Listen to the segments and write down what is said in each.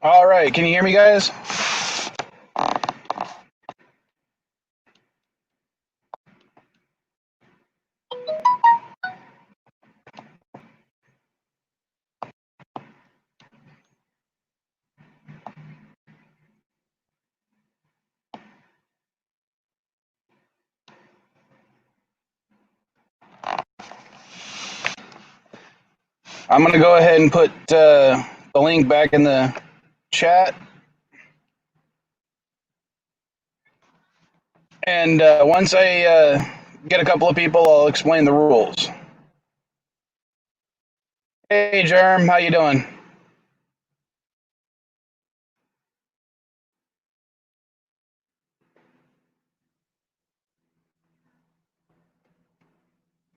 All right, can you hear me, guys? I'm going to go ahead and put the link back in the chat. And once I get a couple of people, I'll explain the rules. Hey, Germ, how you doing?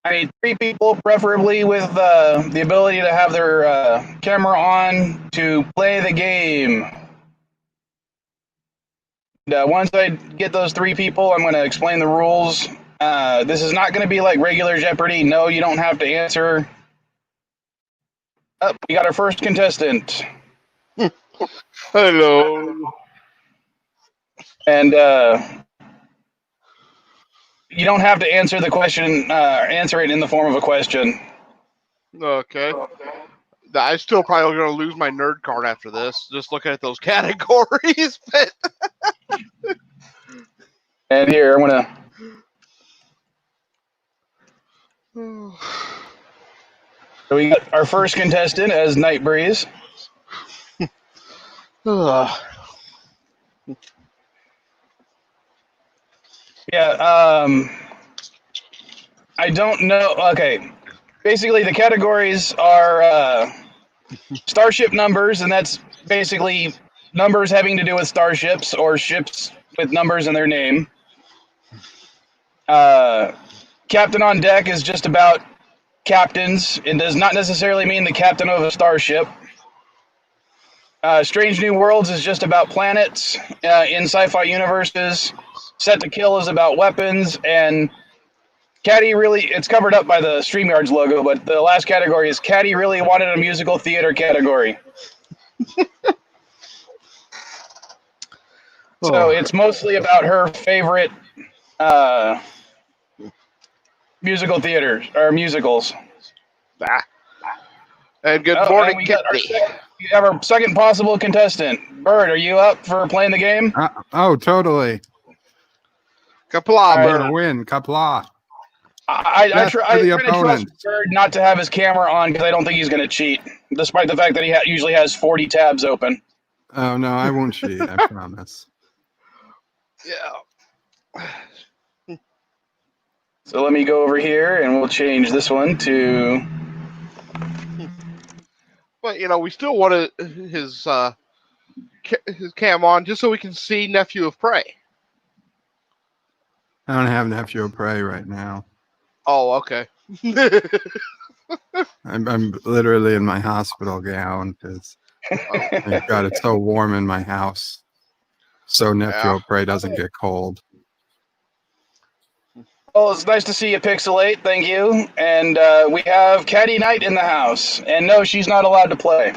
I need 3 people, preferably with the ability to have their camera on to play the game. And, once I get those 3 people, I'm going to explain the rules. This is not going to be like regular Jeopardy. No, you don't have to answer. We got our first contestant. Hello. And you don't have to answer the question, answer it in the form of a question. Okay. I still probably going to lose my nerd card after this, just looking at those categories. But And here, I'm going to... So we got our first contestant as Night Breeze. Yeah, I don't know. Okay. Basically, the categories are starship numbers, and that's basically numbers having to do with starships or ships with numbers in their name. Captain on deck is just about captains. It does not necessarily mean the captain of a starship. Strange New Worlds is just about planets in sci-fi universes. Set to Kill is about weapons, and Caddy really, it's covered up by the StreamYards logo, but the last category is Caddy really wanted a musical theater category. So it's mostly about her favorite musical theaters, or musicals. And good morning, and Caddy. We have our second possible contestant. Bird, are you up for playing the game? Oh, totally. Kapla, I'm Bird. gonna win. Kapla. I try to trust opponent. Bird not to have his camera on because I don't think he's going to cheat, despite the fact that he usually has 40 tabs open. Oh, no, I won't cheat. I promise. Yeah. So let me go over here and we'll change this one to... But, you know, we still wanted his cam on just so we can see Nephew of Prey. I don't have Nephew of Prey right now. Oh, okay. I'm literally in my hospital gown because thank God it's so warm in my house. So Nephew of Prey doesn't get cold. Well, it's nice to see you, Pixelate. Thank you. And we have Caddy Knight in the house. And no, she's not allowed to play.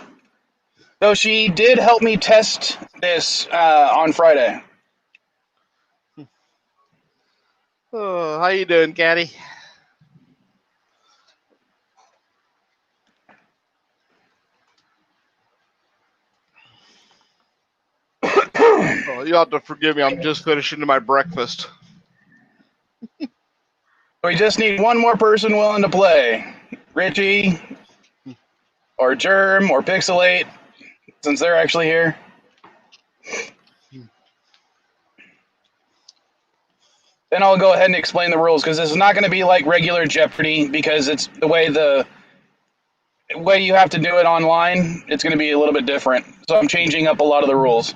Though she did help me test this on Friday. Oh, how you doing, Caddy? Oh, you have to forgive me. I'm just finishing my breakfast. We just need one more person willing to play. Richie, or Germ, or Pixelate, since they're actually here. Then I'll go ahead and explain the rules, because this is not going to be like regular Jeopardy, because it's the way you have to do it online, it's going to be a little bit different. So I'm changing up a lot of the rules.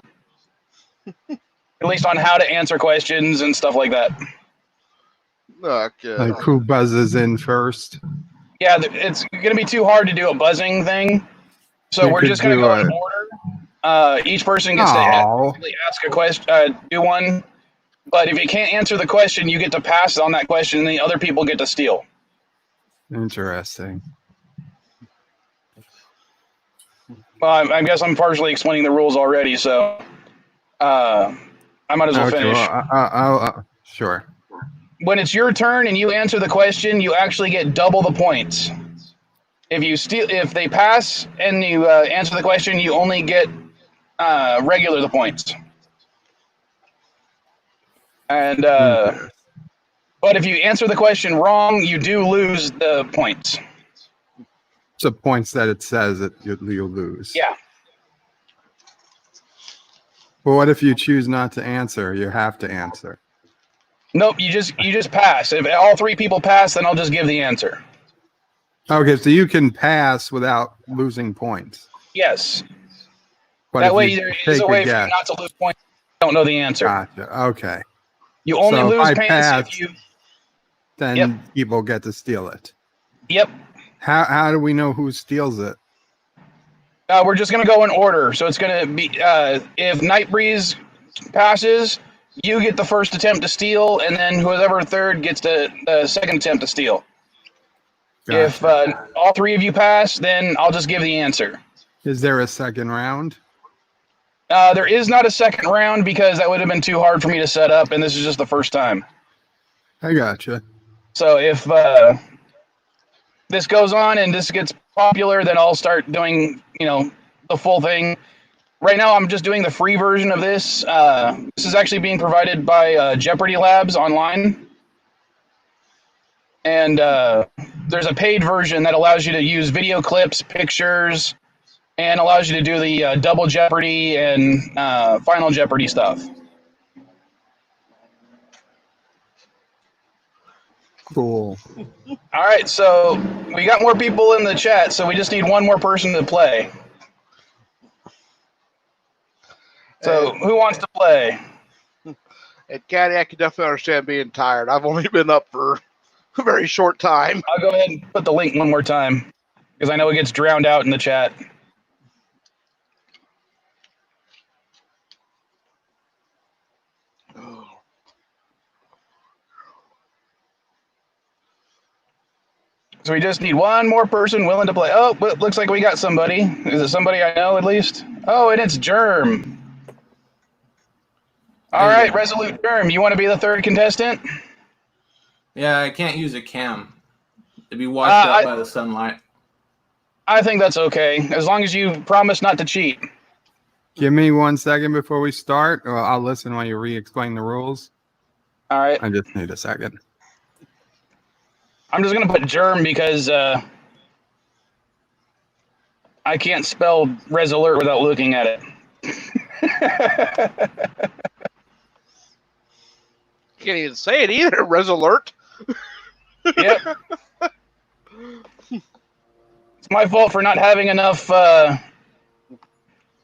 At least on how to answer questions and stuff like that. Okay. Like who buzzes in first? Yeah, it's going to be too hard to do a buzzing thing. So we're just going to go in order. Each person gets to ask a question, do one. But if you can't answer the question, you get to pass on that question, and the other people get to steal. Interesting. Well, I guess I'm partially explaining the rules already, so I might as well Okay, finish. well, sure. When it's your turn and you answer the question, you actually get double the points. If they pass and you answer the question, you only get regular the points. And but if you answer the question wrong, you do lose the points. So points that it says that you'll lose. Yeah. Well, what if you choose not to answer? You have to answer. Nope. You just pass. If all three people pass, then I'll just give the answer. Okay, so you can pass without losing points. Yes. But That if way, you there is a take way for you guess- not to lose points. If you don't know the answer. Gotcha. Okay. You only So if lose I points pass- if you. Then Yep. people get to steal it. Yep. How do we know who steals it? We're just gonna go in order. So it's gonna be if Night Breeze passes, you get the first attempt to steal, and then whoever third gets the second attempt to steal. Gotcha. If all three of you pass, then I'll just give the answer. Is there a second round? There is not a second round because that would have been too hard for me to set up, and this is just the first time. I gotcha. So if this goes on and this gets popular, then I'll start doing, the full thing. Right now, I'm just doing the free version of this. This is actually being provided by Jeopardy Labs online. And there's a paid version that allows you to use video clips, pictures, and allows you to do the Double Jeopardy and Final Jeopardy stuff. Cool. All right, so we got more people in the chat, so we just need one more person to play. So who wants to play? And Caddy, I can definitely understand being tired. I've only been up for a very short time. I'll go ahead and put the link one more time because I know it gets drowned out in the chat. So we just need one more person willing to play. Oh, but looks like we got somebody. Is it somebody I know at least? Oh, and it's Germ. All right, Resolute Germ, you want to be the third contestant? Yeah, I can't use a cam. It'd be washed out by the sunlight. I think that's okay, as long as you promise not to cheat. Give me 1 second before we start, or I'll listen while you re-explain the rules. All right. I just need a second. I'm just going to put Germ because I can't spell Resolute without looking at it. Can't even say it either. Resolute. Yep. It's my fault for not having enough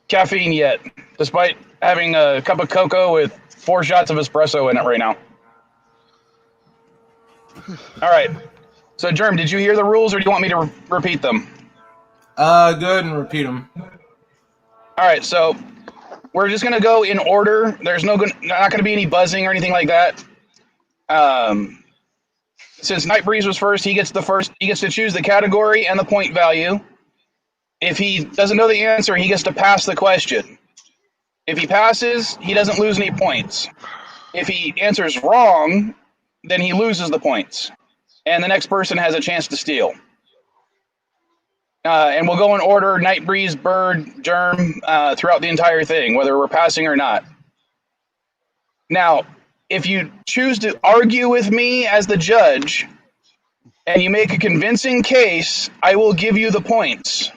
caffeine yet, despite having a cup of cocoa with 4 shots of espresso in it right now. All right. So, Germ, did you hear the rules, or do you want me to repeat them? Go ahead and repeat them. All right. So, we're just gonna go in order. There's not gonna be any buzzing or anything like that. Since Night Breeze was first, he gets to choose the category and the point value. If he doesn't know the answer, he gets to pass the question. If he passes, he doesn't lose any points. If he answers wrong, then he loses the points. And the next person has a chance to steal. And we'll go in order: Night Breeze, Bird, Germ, throughout the entire thing, whether we're passing or not. Now, if you choose to argue with me as the judge, and you make a convincing case, I will give you the points.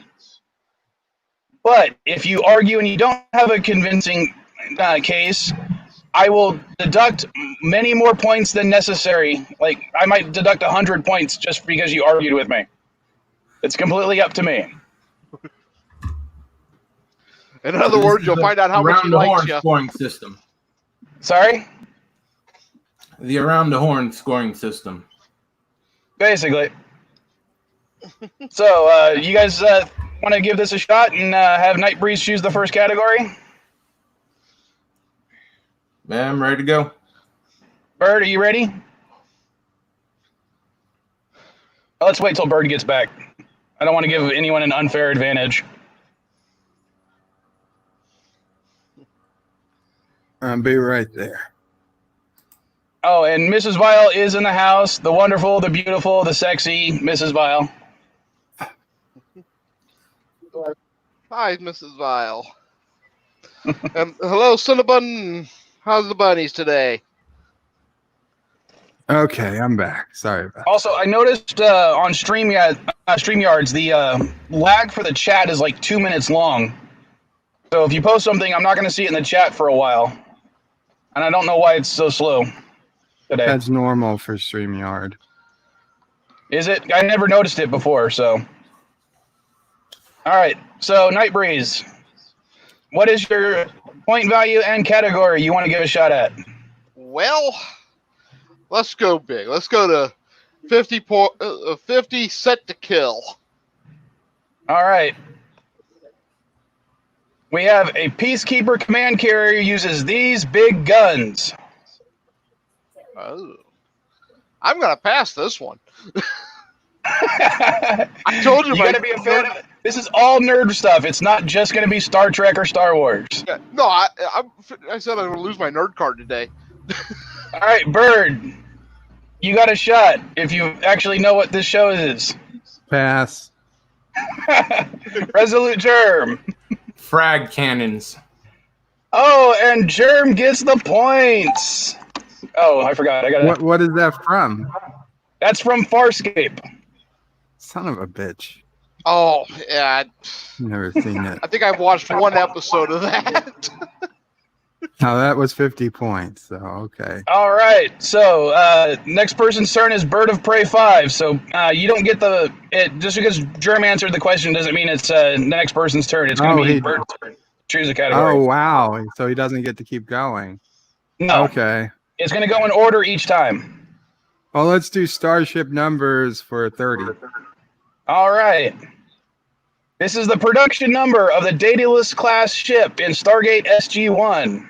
But if you argue and you don't have a convincing case, I will deduct many more points than necessary. Like, I might deduct 100 points just because you argued with me. It's completely up to me. In other words, you'll find out how much he likes Around-the-horn you. scoring system. Sorry? The around-the-horn scoring system. Basically. So, you guys want to give this a shot and have Night Breeze choose the first category? Man, I'm ready to go. Bird, are you ready? Let's wait till Bird gets back. I don't want to give anyone an unfair advantage. I'll be right there. Oh, and Mrs. Vile is in the house. The wonderful, the beautiful, the sexy Mrs. Vile. Hi, Mrs. Vile. And hello, Cinnabon. How's the bunnies today? Okay, I'm back. Sorry about Also, I noticed on StreamYards, the lag for the chat is like 2 minutes long. So if you post something, I'm not going to see it in the chat for a while. And I don't know why it's so slow today. That's normal for StreamYard. Is it? I never noticed it before, so. All right, so Night Breeze. What is your point value and category you want to give a shot at? Well, let's go big. Let's go to 50 set to kill. All right. We have a Peacekeeper command carrier uses these big guns. Oh. I'm going to pass this one. I told you. You got to be a fan of it. This is all nerd stuff. It's not just going to be Star Trek or Star Wars. Yeah, no, I said I'm going to lose my nerd card today. All right, Bird. You got a shot if you actually know what this show is. Pass. Resolute Germ. Frag cannons. Oh, and Germ gets the points. Oh, I forgot. I got What is that from? That's from Farscape. Son of a bitch. Oh, yeah. Never seen it. I think I've watched one episode of that. No, that was 50 points. So okay. All right. So next person's turn is Bird of Prey 5. So you don't get just because Germ answered the question doesn't mean it's the next person's turn. It's going to be Bird's turn. Choose a category. Oh wow! So he doesn't get to keep going. No. Okay. It's going to go in order each time. Well, let's do starship numbers for 30. All right. This is the production number of the Daedalus class ship in Stargate SG-1.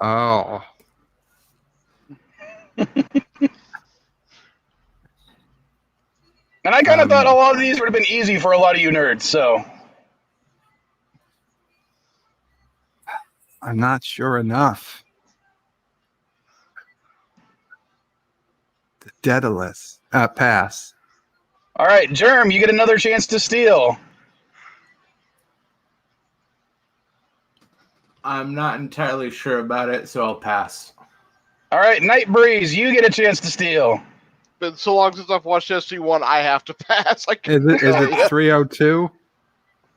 Oh. And I kind of thought a lot of these would have been easy for a lot of you nerds, so. I'm not sure enough. The Daedalus. Pass. All right, Germ, you get another chance to steal. I'm not entirely sure about it, so I'll pass. All right, Night Breeze, you get a chance to steal. Been so long since I've watched SG-1, I have to pass. Is it 302?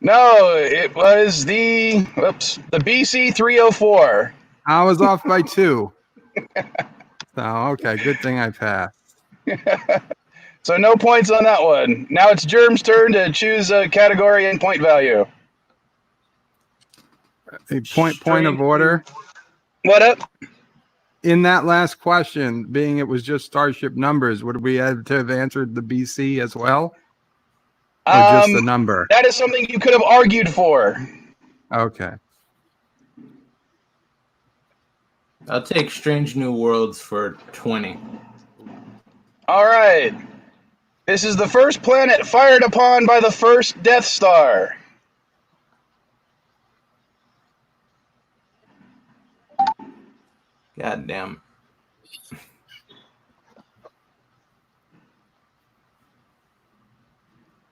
No, it was the BC 304. I was off by 2. So okay, good thing I passed. So no points on that one. Now it's Germ's turn to choose a category and point value. A point of order. What up? In that last question, being it was just starship numbers, would we have to have answered the BC as well? Or just the number? That is something you could have argued for. Okay. I'll take Strange New Worlds for 20. All right. This is the first planet fired upon by the first Death Star. God damn.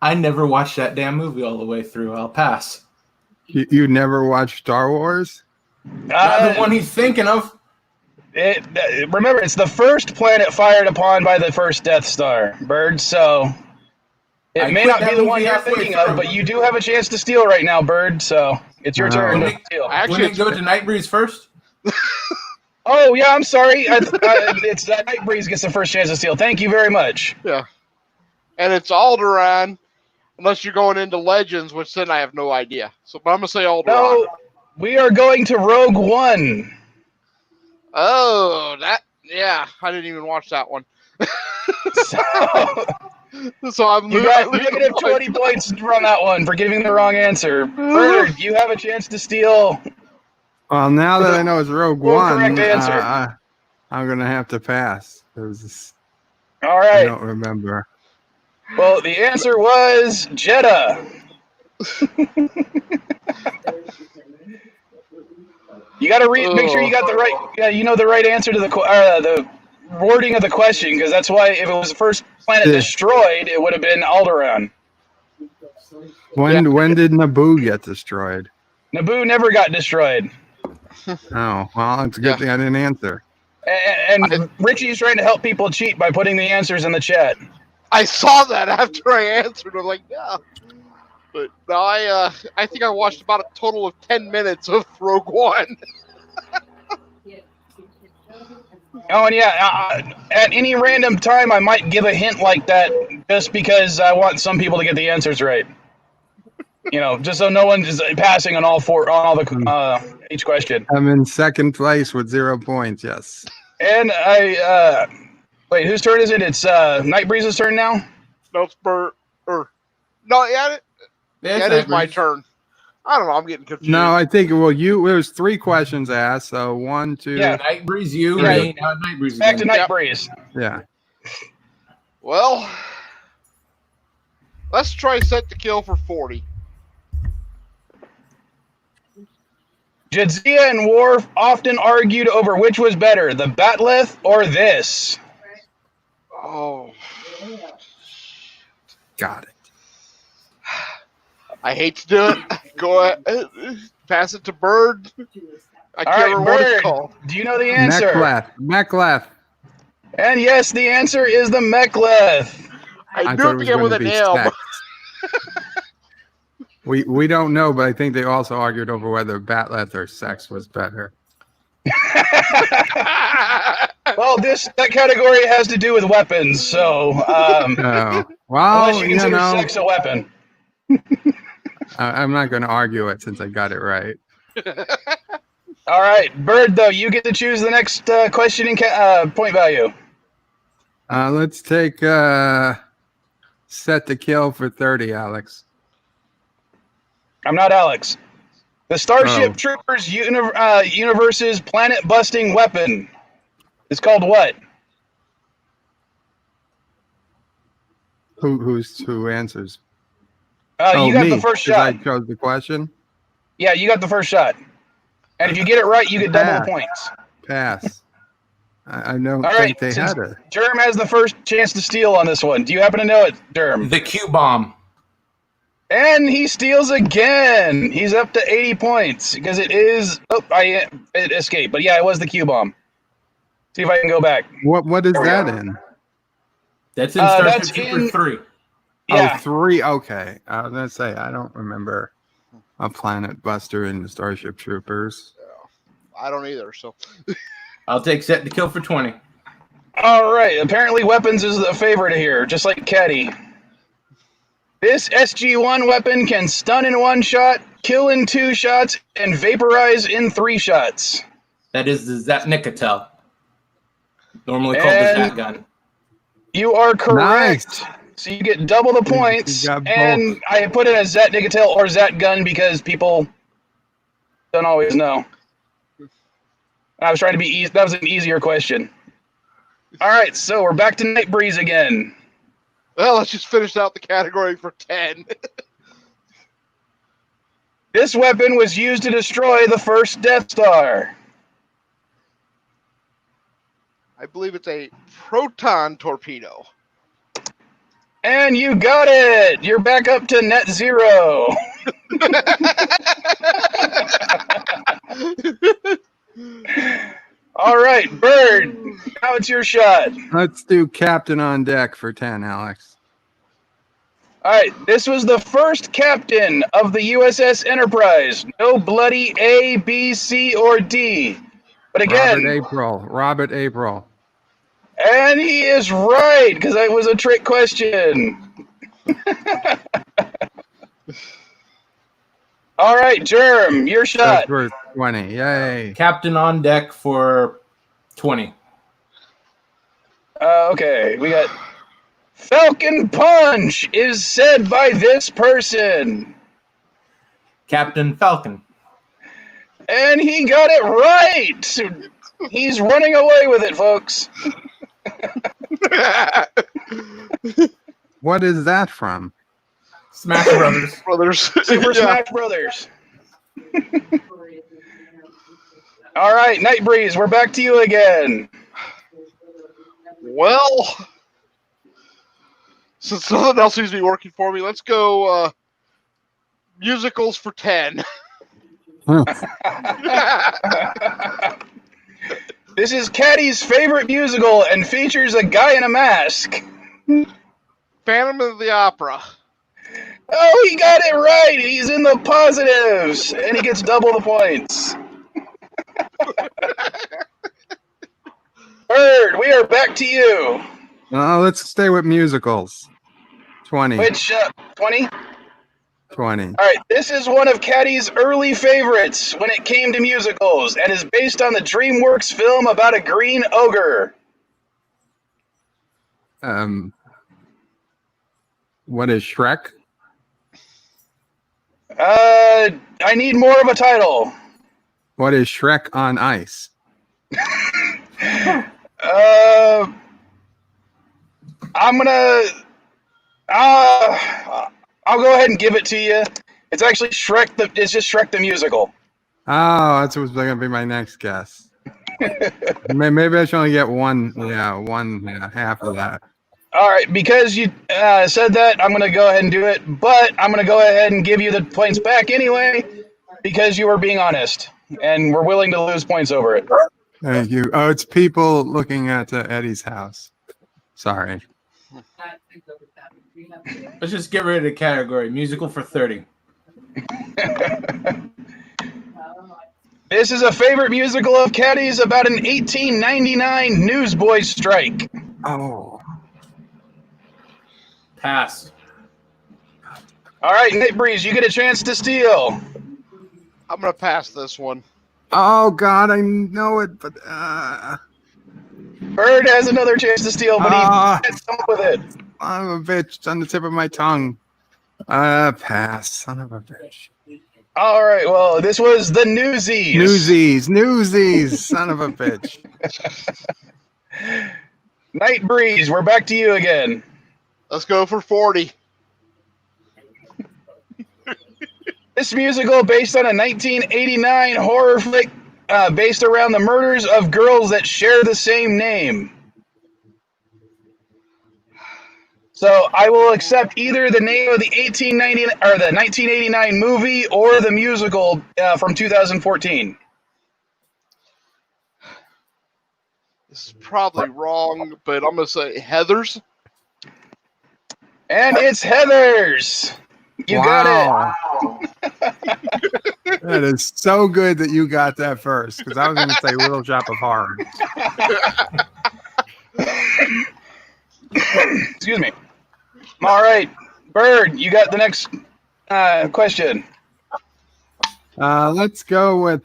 I never watched that damn movie all the way through. I'll pass. You never watched Star Wars? Not the one he's thinking of. Remember, it's the first planet fired upon by the first Death Star, Bird, so it may not be the one you're thinking of, but you do have a chance to steal right now, Bird, so it's your turn to steal. Actually, Wouldn't it go to Night Breeze first? Oh, yeah, I'm sorry. It's Night Breeze gets the first chance to steal. Thank you very much. Yeah. And it's Alderaan, unless you're going into Legends, which then I have no idea. So, but I'm going to say Alderaan. No, we are going to Rogue One. Oh, yeah, I didn't even watch that one. So I'm you got negative 20 points from that one for giving the wrong answer. Bird, you have a chance to steal. Well, now that I know it's Rogue One, correct answer. I'm going to have to pass. All I right. don't remember. Well, the answer was Jeddah. You got to make sure you got the right. Yeah, you know the right answer to the wording of the question, because that's why if it was the first planet destroyed, it would have been Alderaan. When did Naboo get destroyed? Naboo never got destroyed. Oh, well, it's a good thing I didn't answer. And Richie's trying to help people cheat by putting the answers in the chat. I saw that after I answered. I'm like, yeah. But no, I think I watched about a total of 10 minutes of Rogue One. Oh, and yeah, at any random time, I might give a hint like that just because I want some people to get the answers right. You know, just so no one is passing on all each question. I'm in second place with 0 points. Yes. And wait, whose turn is it? It's Nightbreeze's turn now. No, it's Bert. No, it is my turn. I don't know. I'm getting confused. No, I think there was 3 questions asked. So 1, 2. Yeah, Nightbreeze, you, Yeah. me, now Nightbreeze. Back to again. Nightbreeze. Yeah. Well, let's try set to kill for 40. Jadzia and Worf often argued over which was better, the Batleth or this. Oh, Got it. I hate to do it. Go ahead. Pass it to Bird. I can't remember what it's called. Do you know the answer? Mek'leth. And yes, the answer is the Mek'leth. I thought knew it began with an M. sex. We don't know, but I think they also argued over whether Batleth or sex was better. Well, that category has to do with weapons, so Oh. Well, unless you consider sex a weapon. I'm not going to argue it since I got it right. All right, Bird, though, you get to choose the next question and point value. Let's take set to kill for 30, Alex. I'm not Alex. The Starship Troopers universe's planet-busting weapon is called what? Who answers? You got me, the first 'cause shot. I chose the question. Yeah, you got the first shot. And if you get it right, you get double the points. Pass. I don't All think right, they since had it. Germ has the first chance to steal on this one. Do you happen to know it, Germ? The Q-bomb. And he steals again. He's up to 80 points because it is. Oh, it escaped. But yeah, it was the Q-bomb. See if I can go back. What is that in? That's in Starship Troopers 3. Yeah. Oh, 3. Okay. I was going to say, I don't remember a planet buster in the Starship Troopers. I don't either, so. I'll take set to kill for 20. All right. Apparently, weapons is the favorite here, just like Caddy. This SG-1 weapon can stun in 1 shot, kill in 2 shots, and vaporize in 3 shots. That is the Nicotine. Normally called the Zat gun. You are correct. Nice. So you get double the points. You got both. And I put it as Zat Nicotine or Zat gun because people don't always know. I was trying to be easy. That was an easier question. All right, so we're back to Nightbreeze again. Well, let's just finish out the category for 10. This weapon was used to destroy the first Death Star. I believe it's a proton torpedo. And you got it! You're back up to net 0. All right, Bird, now it's your shot. Let's do Captain on Deck for 10, Alex. All right, this was the first captain of the USS Enterprise. No bloody A, B, C, or D. But again... Robert April. And he is right, because that was a trick question. All right, Germ, your shot. That's worth 20. Yay. Captain on deck for 20. Okay, we got Falcon Punch is said by this person. Captain Falcon. And he got it right. He's running away with it, folks. What is that from? Smash Brothers. Brothers. Super Smash Brothers. All right, Night Breeze, we're back to you again. Well, since nothing else seems to be working for me, let's go musicals for 10. This is Caddy's favorite musical and features a guy in a mask. Phantom of the Opera. Oh, he got it right. He's in the positives, and he gets double the points. Bird, we are back to you. Let's stay with musicals. 20. Which, 20? 20. All right, this is one of Caddy's early favorites when it came to musicals, and is based on the DreamWorks film about a green ogre. What is Shrek? I need more of a title. What is Shrek on Ice? I'm gonna. I'll go ahead and give it to you. It's actually Shrek. It's just Shrek the musical. Oh, that was going to be my next guess. Maybe I should only get one. Yeah, half of that. All right, because you said that, I'm gonna go ahead and do it. But I'm gonna go ahead and give you the points back anyway, because you were being honest, and we're willing to lose points over it. Thank you. Oh, it's people looking at Eddie's house. Sorry. Let's just get rid of the category. Musical for 30. This is a favorite musical of Caddy's about an 1899 newsboys strike. Oh. Pass. All right, Nick Breeze, you get a chance to steal. I'm going to pass this one. Oh, God, I know it, but... Bird has another chance to steal, but he can't come up with it. Son of a bitch, it's on the tip of my tongue. Pass. Son of a bitch. All right, well, this was the Newsies. Newsies, son of a bitch. Night Breeze, we're back to you again. Let's go for 40. This musical based on a 1989 horror flick based around the murders of girls that share the same name. So I will accept either the name of the 1989 movie or the musical from 2014. This is probably wrong, but I'm going to say Heathers. And it's Heathers. You got it. That is so good that you got that first, because I was going to say Little Shop of Horrors. Excuse me. All right, Bird, you got the next question. Let's go with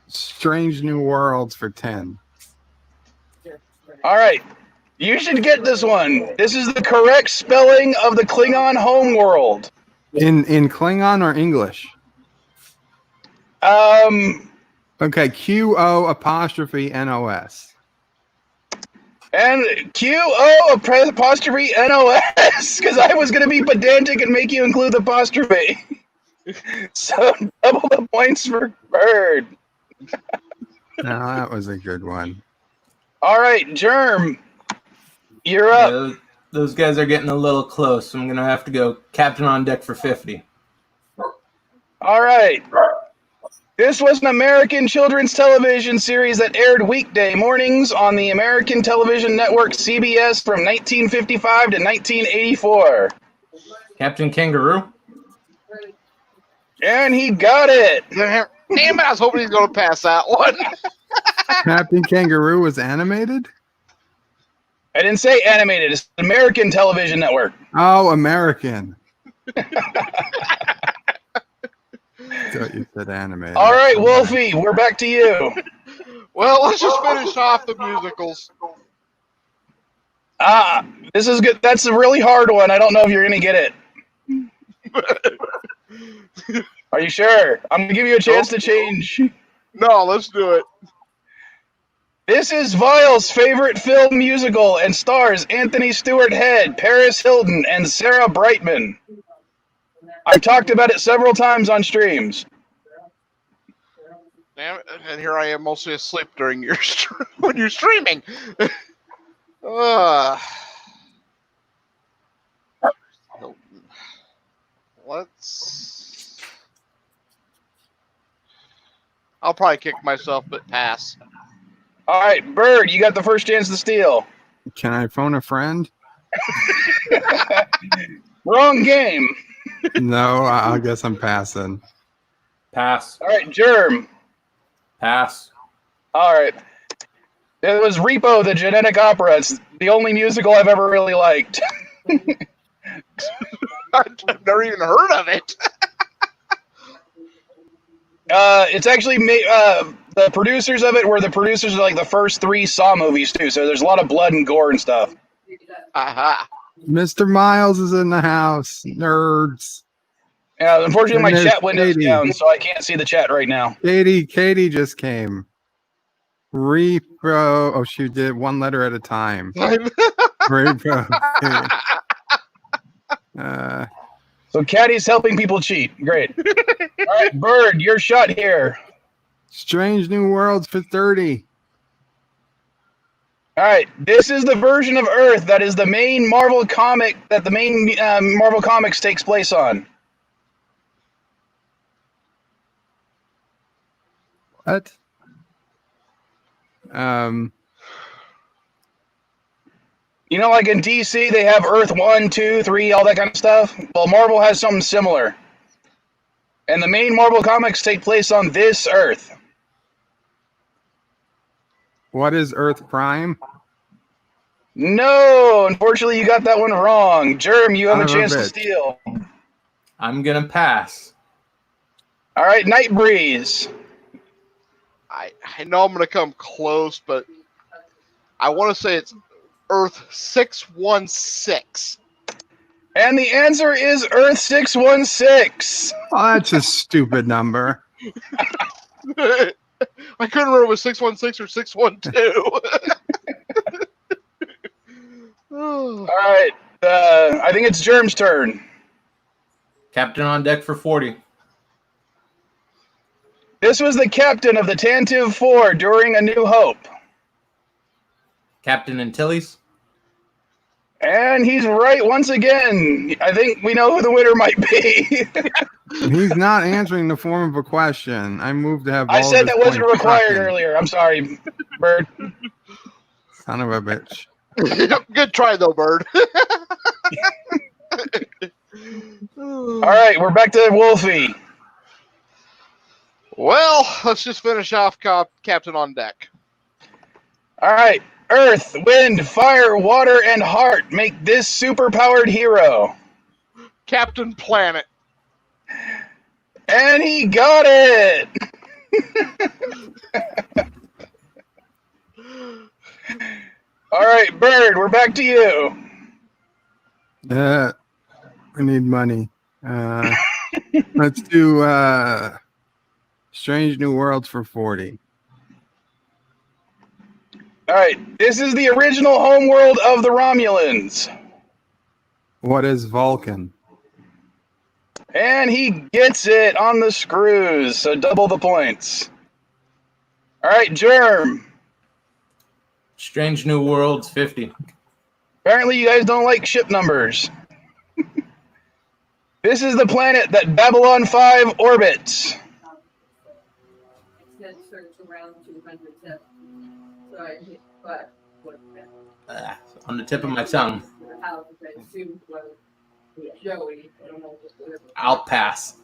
Strange New Worlds for 10. All right, you should get this one. This is the correct spelling of the Klingon homeworld. In Klingon or English? Okay, QO''NOS. And QO''NOS, because I was going to be pedantic and make you include the apostrophe. So double the points for Bird. No, that was a good one. All right, Germ, you're up. Yeah, those guys are getting a little close. I'm going to have to go Captain on Deck for 50. All right. This was an American children's television series that aired weekday mornings on the American television network CBS from 1955 to 1984. Captain Kangaroo? And he got it. Damn it, I was hoping he was going to pass that one. Captain Kangaroo was animated? I didn't say animated. It's an American television network. Oh, American. Thought you said animated. All right, Wolfie, we're back to you. Well, let's just finish off the musicals. This is good. That's a really hard one. I don't know if you're going to get it. Are you sure? I'm going to give you a chance to change. No, let's do it. This is Vile's favorite film musical and stars Anthony Stewart Head, Paris Hilton, and Sarah Brightman. I've talked about it several times on streams. Damn it. And here I am mostly asleep during your when you're streaming. Let's. I'll probably kick myself, but pass. All right, Bird, you got the first chance to steal. Can I phone a friend? Wrong game. No, I guess I'm passing. Pass. All right, Germ. Pass. All right. It was Repo, the Genetic Opera. It's the only musical I've ever really liked. I've never even heard of it. It's actually the producers of it were the producers of like the first 3 Saw movies too. So there's a lot of blood and gore and stuff. Aha. Mr. Miles is in the house. Nerds. Unfortunately, my And there's chat window's Katie. down, so I can't see the chat right now. Katie just came. Repro. Oh, she did one letter at a time. Repro. So Caddy's helping people cheat. Great. All right, Bird, your shot here. Strange New Worlds for 30. All right, this is the version of Earth that is the main Marvel comic that the main Marvel Comics takes place on. What? You know, like in DC, they have Earth 1, 2, 3, all that kind of stuff. Well, Marvel has something similar. And the main Marvel comics take place on this Earth. What is Earth Prime? No, unfortunately, you got that one wrong. Germ, you have a chance to steal. I'm going to pass. All right, Night Breeze. I know I'm going to come close, but I want to say it's Earth 616. And the answer is Earth 616. Oh, that's a stupid number. I couldn't remember if it was 616 or 612. All right, I think it's Germ's turn. Captain on deck for 40. This was the captain of the Tantive 4 during A New Hope. Captain Antilles. And he's right once again. I think we know who the winner might be. He's not answering the form of a question. I moved to have. I all said of his that wasn't points required taken. earlier. I'm sorry, Bird. Son of a bitch. Good try, though, Bird. All right, we're back to Wolfie. Well, let's just finish off Captain on Deck. All right, Earth, Wind, Fire, Water, and Heart make this superpowered hero. Captain Planet. And he got it! All right, Bird, we're back to you. We need money. Let's do Strange New Worlds for 40. All right, this is the original homeworld of the Romulans. What is Vulcan? And he gets it on the screws, so double the points. All right, Germ. Strange New Worlds 50. Apparently you guys don't like ship numbers. This is the planet that Babylon 5 orbits. On the tip of my tongue. I'll pass.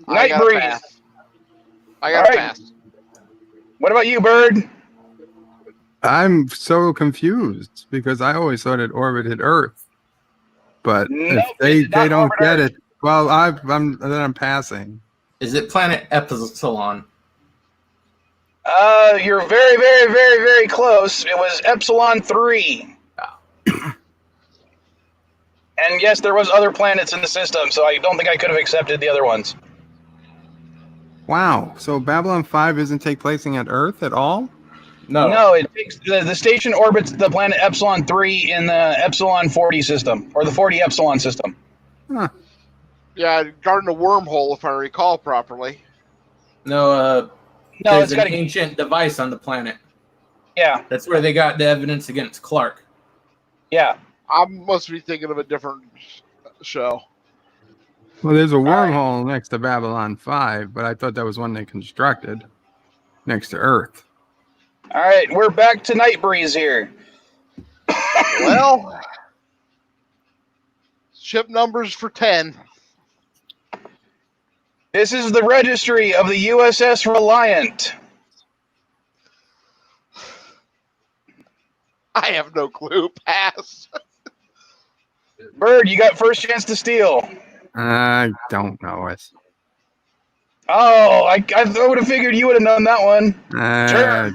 Night Breeze. I got to pass. What about you, Bird? I'm so confused because I always thought it orbited Earth. But Nope, if it they did not don't orbit get Earth. it, well, I'm passing. Is it Planet Epsilon? You're very, very, very, very close. It was Epsilon 3. And yes, there was other planets in the system, so I don't think I could have accepted the other ones. Wow. So Babylon 5 isn't take placing at Earth at all? No, it takes the station orbits the planet Epsilon 3 in the Epsilon 40 system, or the 40 Epsilon system. Huh. Yeah, guarding a wormhole, if I recall properly. No, No, There's it's an got to. ancient device on the planet. Yeah, That's where they got the evidence against Clark. yeah. I must be thinking of a different show. Well, there's a right. wormhole next to Babylon 5, but I thought that was one they constructed next to Earth. All right, we're back to Night Breeze here. Well, ship numbers for 10. This is the registry of the USS Reliant. I have no clue. Pass. Bird, you got first chance to steal. I don't know it. Oh, I would have figured you would have known that one. Sure.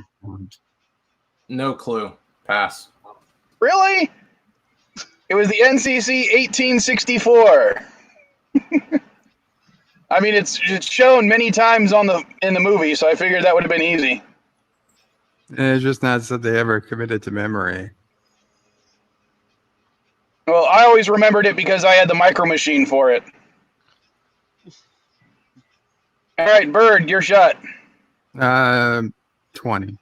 No clue. Pass. Really? It was the NCC 1864. I mean, it's shown many times in the movie, so I figured that would have been easy. It's just not something they ever committed to memory. Well, I always remembered it because I had the micro machine for it. All right, Bird, your shot. 20.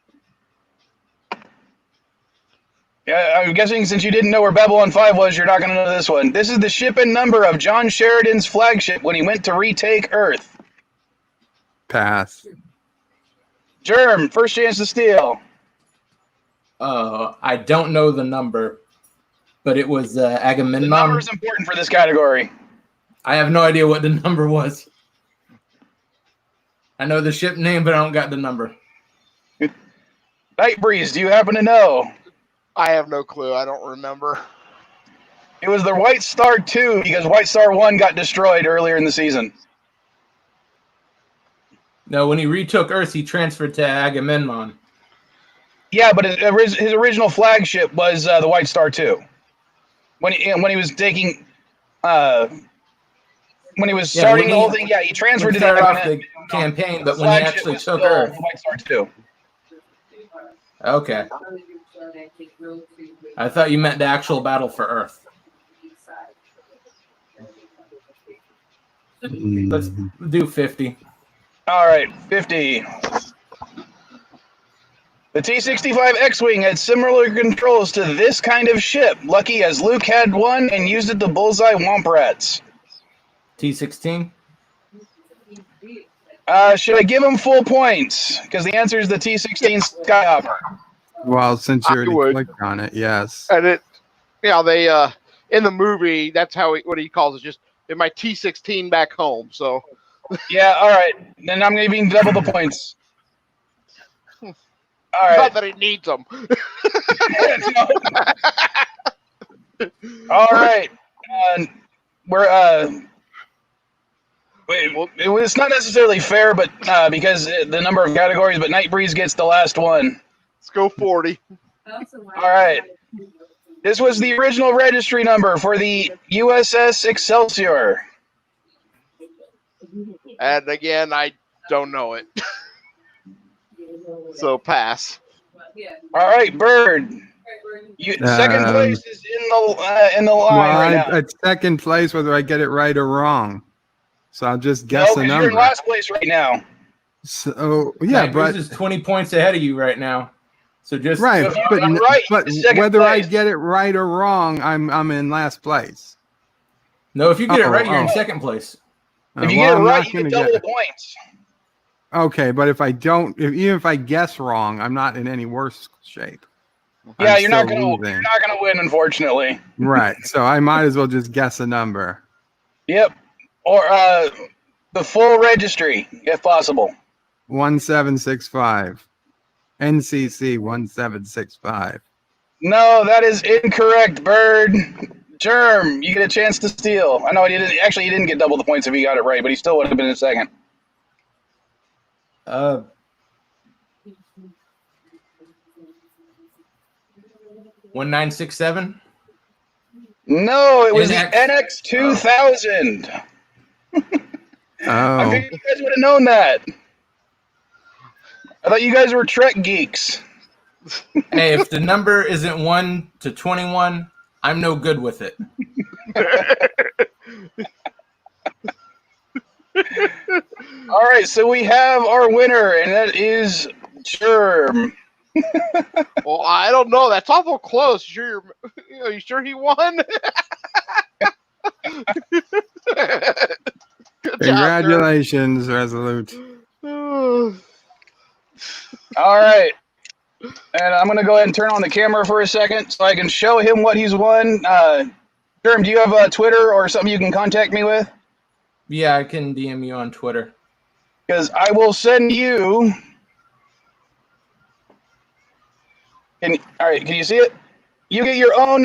Yeah, I'm guessing since you didn't know where Babylon 5 was, you're not going to know this one. This is the ship and number of John Sheridan's flagship when he went to retake Earth. Pass. Germ, first chance to steal. I don't know the number, but it was Agamemnon. The number is important for this category. I have no idea what the number was. I know the ship name, but I don't got the number. Night Breeze, do you happen to know? I have no clue. I don't remember. It was the Whitestar 2 because Whitestar 1 got destroyed earlier in the season. No, when he retook Earth, he transferred to Agamemnon. Yeah, but his original flagship was the Whitestar 2. When he was taking, when he was starting the whole thing, yeah, he transferred to the campaign, but when he actually took Earth, the Whitestar 2. Okay. I thought you meant the actual battle for Earth. Let's do 50. All right, 50. The T-65 X-Wing had similar controls to this kind of ship, lucky as Luke had one and used it to bullseye womp rats. T-16? Should I give him full points? Because the answer is the T-16 Skyhopper. Well, since you I already would. clicked on it, yes. And they in the movie, that's what he calls it, just in my T-16 back home. So Yeah, all right. Then I'm going to give him double the points. All right. not that he needs them. All right. It's not necessarily fair, but because the number of categories, but Night Breeze gets the last one. Let's go 40. All right. This was the original registry number for the USS Excelsior. And again, I don't know it. So pass. All right, Bird. Second place is in the line right now. At second place, whether I get it right or wrong. So I'll just guess No, a 'cause number. you're in last place right now. So yeah, but Bruce is 20 points ahead of you right now. So just right, So if you but, got it right, but it's second whether I place. get it right or wrong, I'm in last place. no. If you get it right, you're in Oh. second place. If you Well, get it I'm right, not you gonna get double get- the points. Okay, but if I don't, even if I guess wrong, I'm not in any worse shape. Yeah, I'm you're not still gonna losing. win, unfortunately. Right, so I might as well just guess a number. Yep. Or the full registry, if possible. 1765. NCC 1765. No, that is incorrect, Bird. Germ, you get a chance to steal. I know he didn't. Actually, he didn't get double the points if he got it right, but he still would have been in second. 1967. No, it was NX. the NX 2000. I Oh, figured you guys would have known that. I thought you guys were Trek geeks. Hey, if the number isn't 1 to 21, I'm no good with it. All right, so we have our winner, and that is Germ. Well, I don't know. That's awful close. Are you sure he won? Good Congratulations, Resolute. job, All right. And I'm going to go ahead and turn on the camera for a second so I can show him what he's won. Germ, do you have a Twitter or something you can contact me with? Yeah, I can DM you on Twitter. Because I will send you... All right, can you see it? You get your own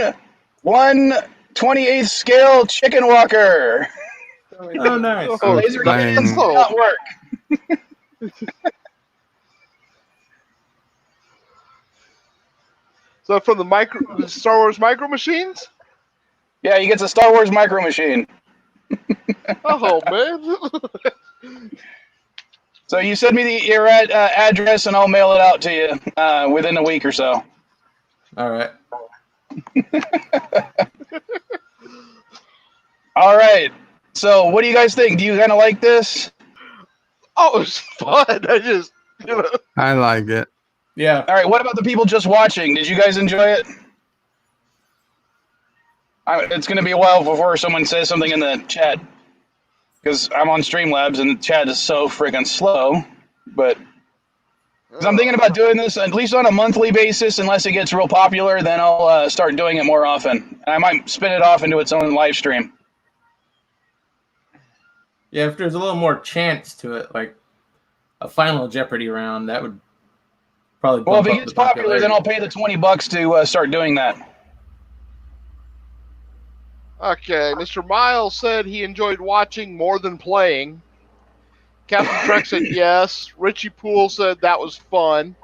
1/28th scale chicken walker. Oh, nice. Oh, Laser dang. cans do not work. So from the Star Wars Micro Machines? Yeah, he gets a Star Wars Micro Machine. Oh, man. So you send me your address, and I'll mail it out to you within a week or so. All right. All right. So what do you guys think? Do you kind of like this? Oh, it was fun. I like it. Yeah. All right. What about the people just watching? Did you guys enjoy it? It's going to be a while before someone says something in the chat because I'm on Streamlabs and the chat is so freaking slow. But 'cause I'm thinking about doing this at least on a monthly basis, unless it gets real popular. Then I'll start doing it more often. And I might spin it off into its own live stream. Yeah, if there's a little more chance to it, like a final Jeopardy round, that would probably bump Well, if it up gets the popular, then popularity. I'll pay the $20 to start doing that. Okay, Mr. Miles said he enjoyed watching more than playing. Captain Trek said yes. Richie Poole said that was fun.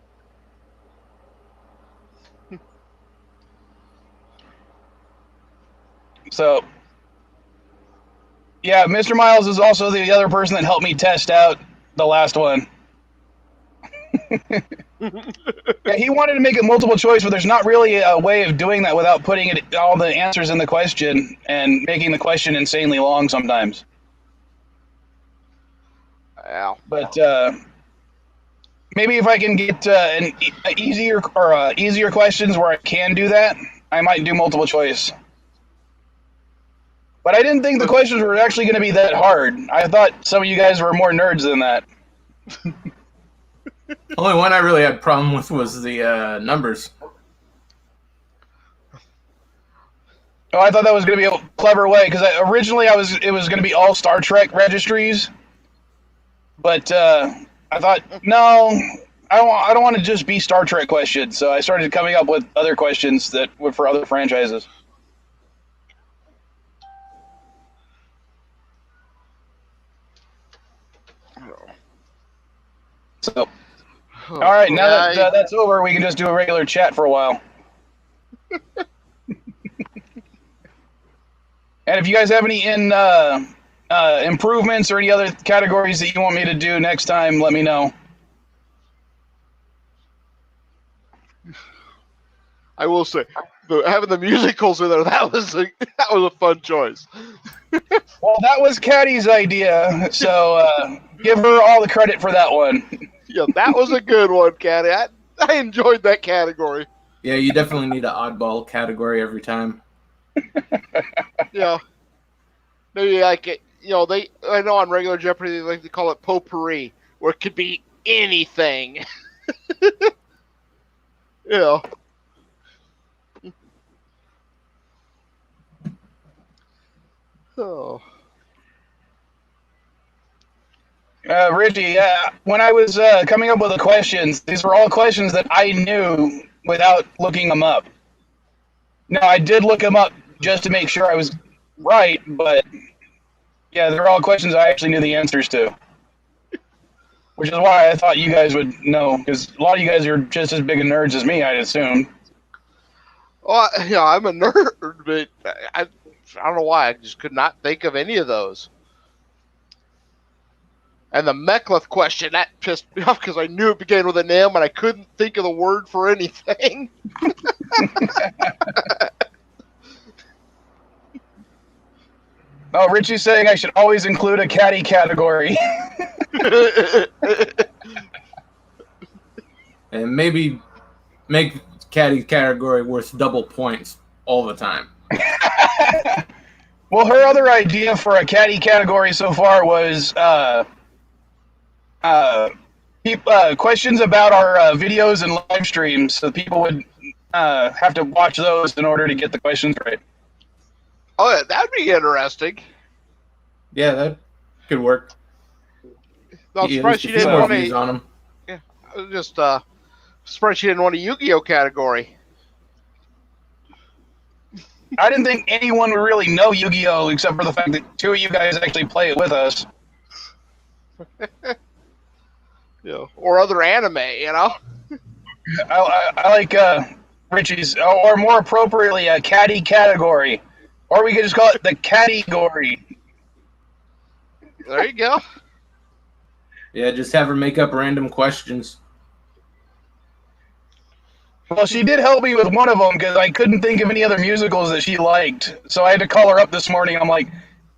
So, yeah, Mr. Miles is also the other person that helped me test out the last one. Yeah, he wanted to make it multiple choice, but there's not really a way of doing that without putting all the answers in the question and making the question insanely long sometimes. Ow. But maybe if I can get easier questions where I can do that, I might do multiple choice. But I didn't think the questions were actually going to be that hard. I thought some of you guys were more nerds than that. Only one I really had problem with was the numbers. Oh, I thought that was going to be a clever way because originally it was going to be all Star Trek registries, but I thought no, I don't want to just be Star Trek questions. So I started coming up with other questions that were for other franchises. So, all right, now that that's over, we can just do a regular chat for a while. And if you guys have any improvements or any other categories that you want me to do next time, let me know. I will say, having the musicals in there, that was a fun choice. Well, that was Caddy's idea, so give her all the credit for that one. Yeah, that was a good one, Caddy. I enjoyed that category. Yeah, you definitely need an oddball category every time. Yeah. Maybe like it, I know on regular Jeopardy they like to call it potpourri, where it could be anything. Yeah. Oh. Richie, when I was coming up with the questions, these were all questions that I knew without looking them up. Now, I did look them up just to make sure I was right, but yeah, they're all questions I actually knew the answers to. Which is why I thought you guys would know, because a lot of you guys are just as big of nerds as me, I'd assume. Well, I'm a nerd, but I don't know why. I just could not think of any of those. And the Mechlith question, that pissed me off because I knew it began with an M and I couldn't think of the word for anything. Oh, Richie's saying I should always include a caddy category. And maybe make caddy category worth double points all the time. Well, her other idea for a caddy category so far was questions about our videos and live streams, so people would have to watch those in order to get the questions right. Oh, yeah, that'd be interesting. Yeah, that could work. I'm Yeah, surprised she there's a few didn't more want views a. on them. Yeah, I was just surprised she didn't want a Yu-Gi-Oh category. I didn't think anyone would really know Yu-Gi-Oh! Except for the fact that two of you guys actually play it with us. Or other anime, you know. I like Richie's, or more appropriately, a caddy category. Or we could just call it the category. There you go. Yeah, just have her make up random questions. Well, she did help me with one of them because I couldn't think of any other musicals that she liked. So I had to call her up this morning. I'm like,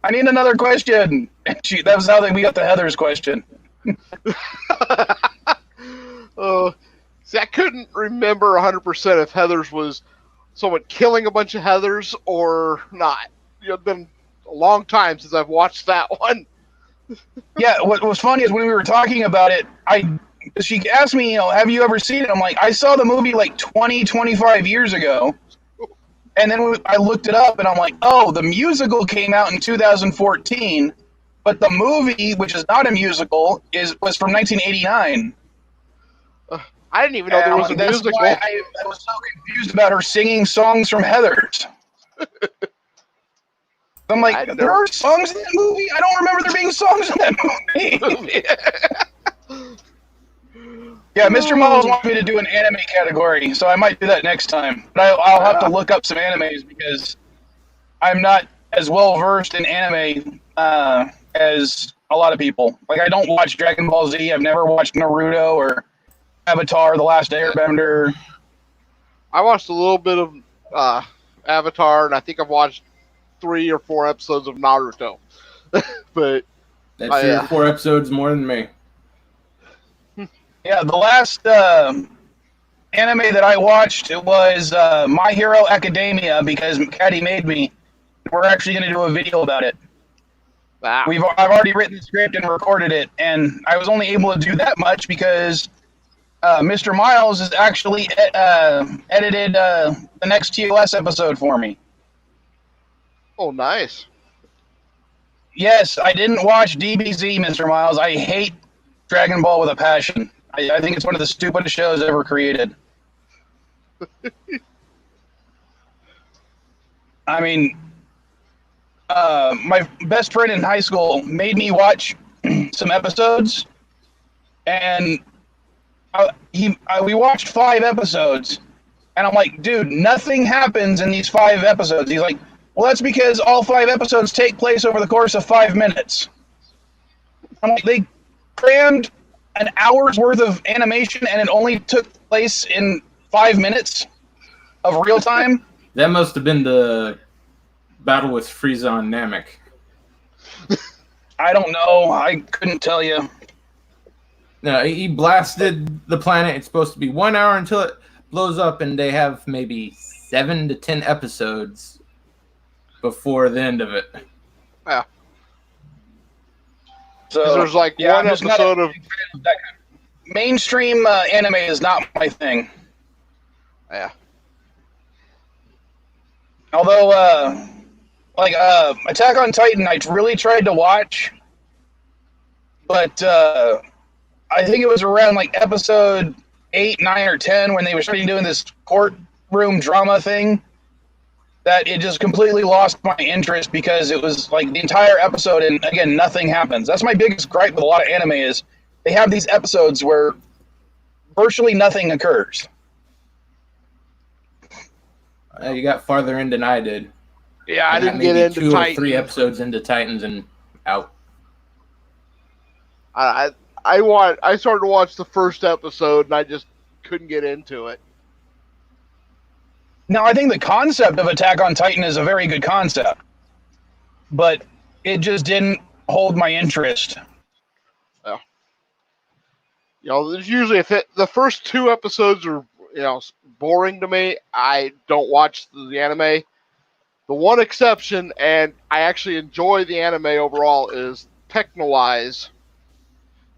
I need another question. And that was how we got the Heather's question. See, I couldn't remember 100% if Heather's was someone killing a bunch of Heathers or not. It's been a long time since I've watched that one. Yeah, what was funny is when we were talking about it, she asked me, have you ever seen it? I'm like, I saw the movie like 25 years ago. And then I looked it up and I'm like, oh, the musical came out in 2014, but the movie, which is not a musical, was from 1989. I didn't even know there was a that's musical. why I was so confused about her singing songs from Heathers. I'm like, there are songs in that movie? I don't remember there being songs in that movie. Yeah, Mr. Miles wants me to do an anime category, so I might do that next time. But I'll have to look up some animes because I'm not as well versed in anime as a lot of people. Like, I don't watch Dragon Ball Z. I've never watched Naruto or Avatar: The Last Airbender. I watched a little bit of Avatar, and I think I've watched 3 or 4 episodes of Naruto. But that's 3 or 4 episodes more than me. Yeah, the last anime that I watched was My Hero Academia because Caddy made me. We're actually going to do a video about it. Wow. I've already written the script and recorded it, and I was only able to do that much because Mr. Miles has actually edited the next TOS episode for me. Oh, nice. Yes, I didn't watch DBZ, Mr. Miles. I hate Dragon Ball with a passion. I think it's one of the stupidest shows ever created. I mean, my best friend in high school made me watch some episodes, and we watched 5 episodes, and I'm like, dude, nothing happens in these 5 episodes. He's like, well, that's because all 5 episodes take place over the course of 5 minutes. I'm like, they crammed an hour's worth of animation, and it only took place in 5 minutes of real time. That must have been the battle with Frieza and Namek. I don't know. I couldn't tell you. No, he blasted the planet. It's supposed to be 1 hour until it blows up, and they have maybe 7 to 10 episodes before the end of it. Yeah. So there's like one episode of mainstream anime is not my thing. Yeah. Although, Attack on Titan, I really tried to watch, but I think it was around like episode 8, 9, or 10 when they were starting doing this courtroom drama thing that it just completely lost my interest because it was like the entire episode and again nothing happens. That's my biggest gripe with a lot of anime is they have these episodes where virtually nothing occurs. You got farther in than I did. Yeah, I didn't get into 2 Titan. or 3 episodes into Titans and out. I started to watch the first episode and I just couldn't get into it. Now, I think the concept of Attack on Titan is a very good concept, but it just didn't hold my interest. Oh. There's usually the first 2 episodes are boring to me. I don't watch the anime. The one exception, and I actually enjoy the anime overall, is Technolize.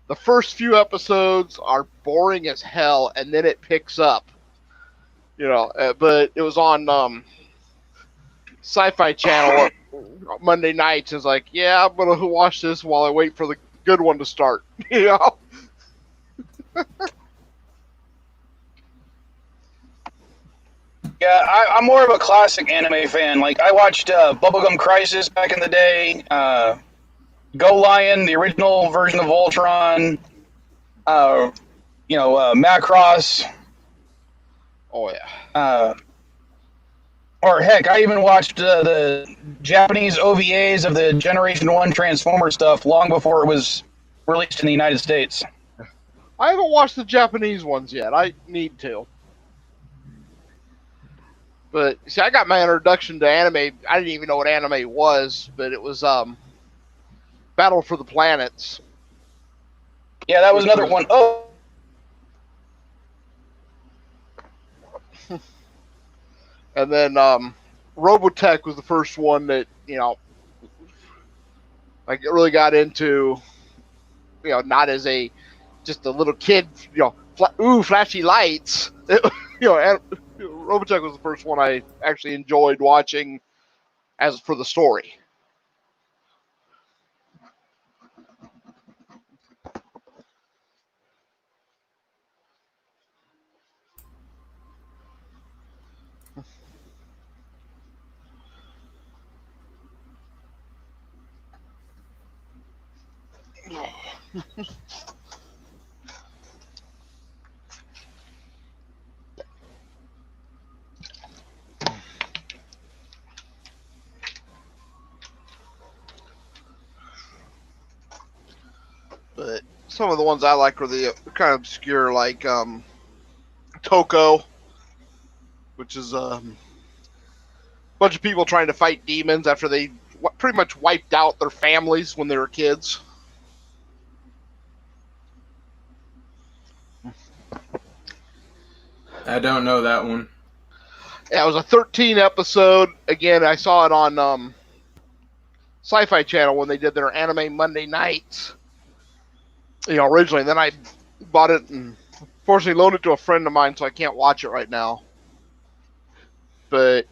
The first few episodes are boring as hell, and then it picks up. But it was on Sci-Fi Channel Monday nights. It's like, yeah, I'm gonna watch this while I wait for the good one to start. Yeah, I'm more of a classic anime fan. Like, I watched Bubblegum Crisis back in the day, Go Lion, the original version of Voltron, Macross. Oh, yeah. Or heck, I even watched the Japanese OVAs of the Generation 1 Transformer stuff long before it was released in the United States. I haven't watched the Japanese ones yet. I need to. But, see, I got my introduction to anime. I didn't even know what anime was, but it was Battle for the Planets. Yeah, that was another one. Oh. And then Robotech was the first one that, like, it really got into, not as just a little kid, flashy lights. Robotech was the first one I actually enjoyed watching as for the story. But some of the ones I like are the kind of obscure, like Toko, which is a bunch of people trying to fight demons after they pretty much wiped out their families when they were kids. I don't know that one. Yeah, it was a 13 episode. Again, I saw it on Sci-Fi Channel when they did their anime Monday nights. Originally. Then I bought it and fortunately loaned it to a friend of mine, so I can't watch it right now. But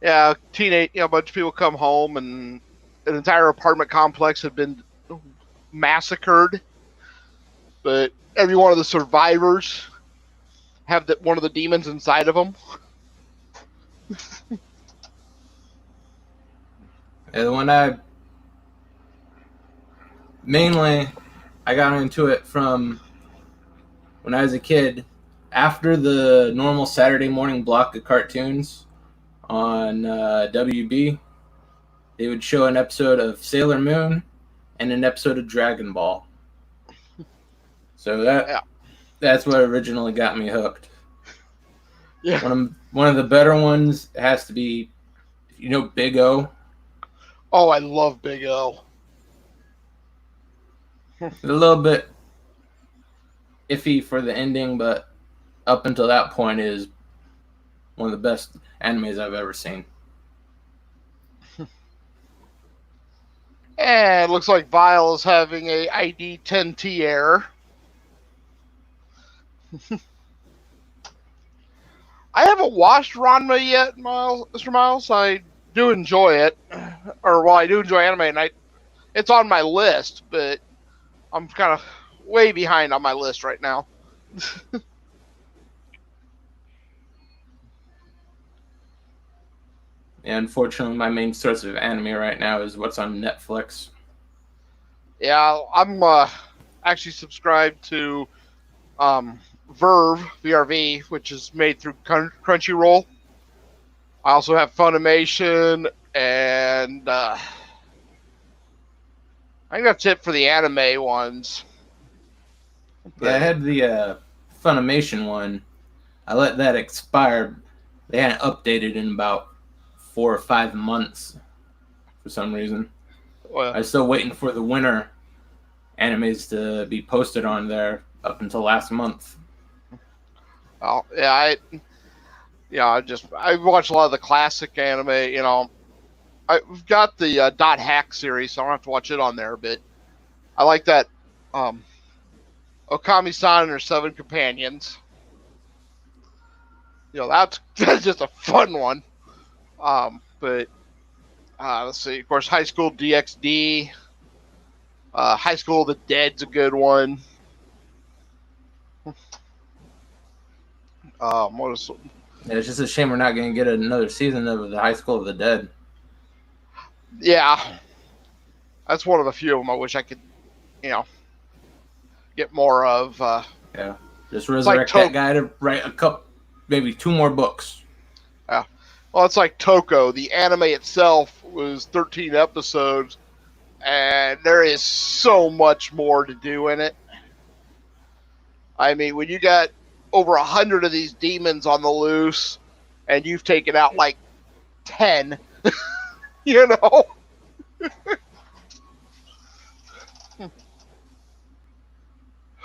yeah, a bunch of people come home and an entire apartment complex had been massacred. But every one of the survivors have one of the demons inside of them. And the one I got into it from when I was a kid. After the normal Saturday morning block of cartoons on WB, they would show an episode of Sailor Moon and an episode of Dragon Ball. So that's what originally got me hooked. Yeah. One of the better ones has to be, Big O. Oh, I love Big O. A little bit iffy for the ending, but up until that point is one of the best animes I've ever seen. And it looks like Vile is having a ID 10T error. I haven't watched Ranma yet, Mr. Miles. I do enjoy it. I do enjoy anime, and it's on my list, but I'm kind of way behind on my list right now. Yeah, unfortunately, my main source of anime right now is what's on Netflix. Yeah, I'm actually subscribed to VRV, which is made through Crunchyroll. I also have Funimation, and I think that's it for the anime ones. Yeah, I had the Funimation one. I let that expire. They hadn't updated in about 4 or 5 months for some reason. Well, I was still waiting for the winter animes to be posted on there up until last month. Oh, yeah, I watch a lot of the classic anime. I've got the Dot Hack series, so I don't have to watch it on there. But I like that Okami-san and her 7 companions. That's just a fun one. But let's see. Of course, High School DxD, High School of the Dead's a good one. What is? Yeah, it's just a shame we're not going to get another season of the High School of the Dead. Yeah, that's one of the few of them I wish I could, get more of. Yeah, just resurrect that guy to write maybe 2 more books. Yeah, well, it's like Toko. The anime itself was 13 episodes, and there is so much more to do in it. I mean, when you got over 100 of these demons on the loose, and you've taken out like 10,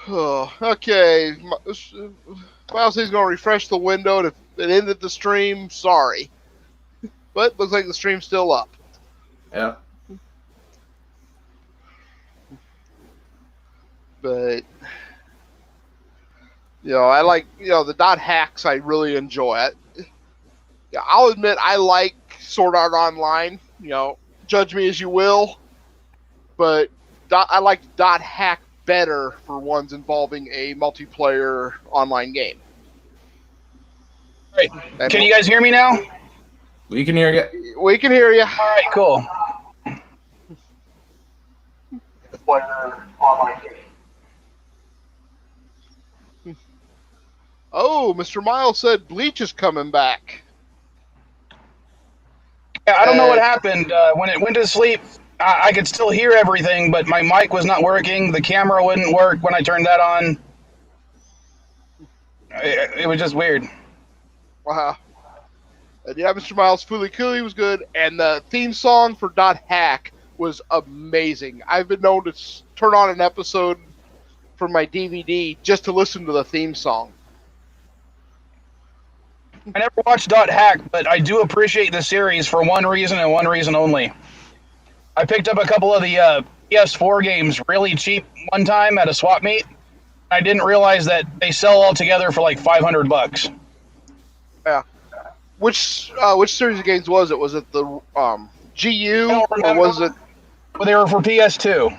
Oh, okay. Miles says he's going to refresh the window and it ended the stream. Sorry. But looks like the stream's still up. Yeah. But, I like, the Dot Hacks I really enjoy. I'll admit I like Sword Art Online. Judge me as you will. But I like Dot Hack better for ones involving a multiplayer online game. All right. Can you guys hear me now? We can hear you. We can hear you. All right, cool. Online game. Oh, Mr. Miles said Bleach is coming back. Yeah, I don't know what happened. When it went to sleep, I could still hear everything, but my mic was not working. The camera wouldn't work when I turned that on. It was just weird. Wow. And yeah, Mr. Miles, Fulikuli was good, and the theme song for Dot Hack was amazing. I've been known to turn on an episode from my DVD just to listen to the theme song. I never watched Dot Hack, but I do appreciate the series for one reason and one reason only. I picked up a couple of the PS4 games really cheap one time at a swap meet. I didn't realize that they sell all together for like $500. Yeah. Which series of games was it? Was it the GU or was it? Well, they were for PS2.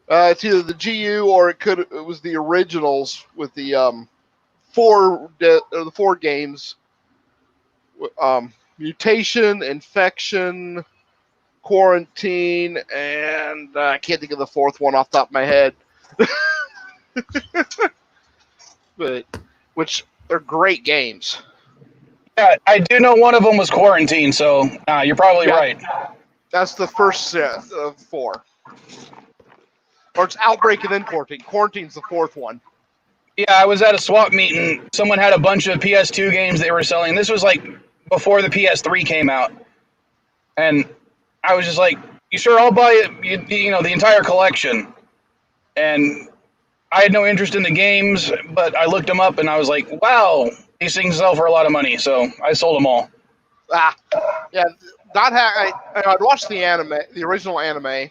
It's either the GU or it was the originals with the 4 games. Mutation, Infection, Quarantine, and I can't think of the 4th one off the top of my head. But which are great games. Yeah, I do know one of them was Quarantine, so you're probably right. That's the first set of 4. Or it's Outbreak and then Quarantine. Quarantine's the 4th one. Yeah, I was at a swap meet and someone had a bunch of PS2 games they were selling. This was like before the PS3 came out. And I was just like, you sure, I'll buy it, the entire collection. And I had no interest in the games, but I looked them up and I was like, wow, these things sell for a lot of money. So I sold them all. Yeah, Dot Hack, I'd watched the anime, the original anime.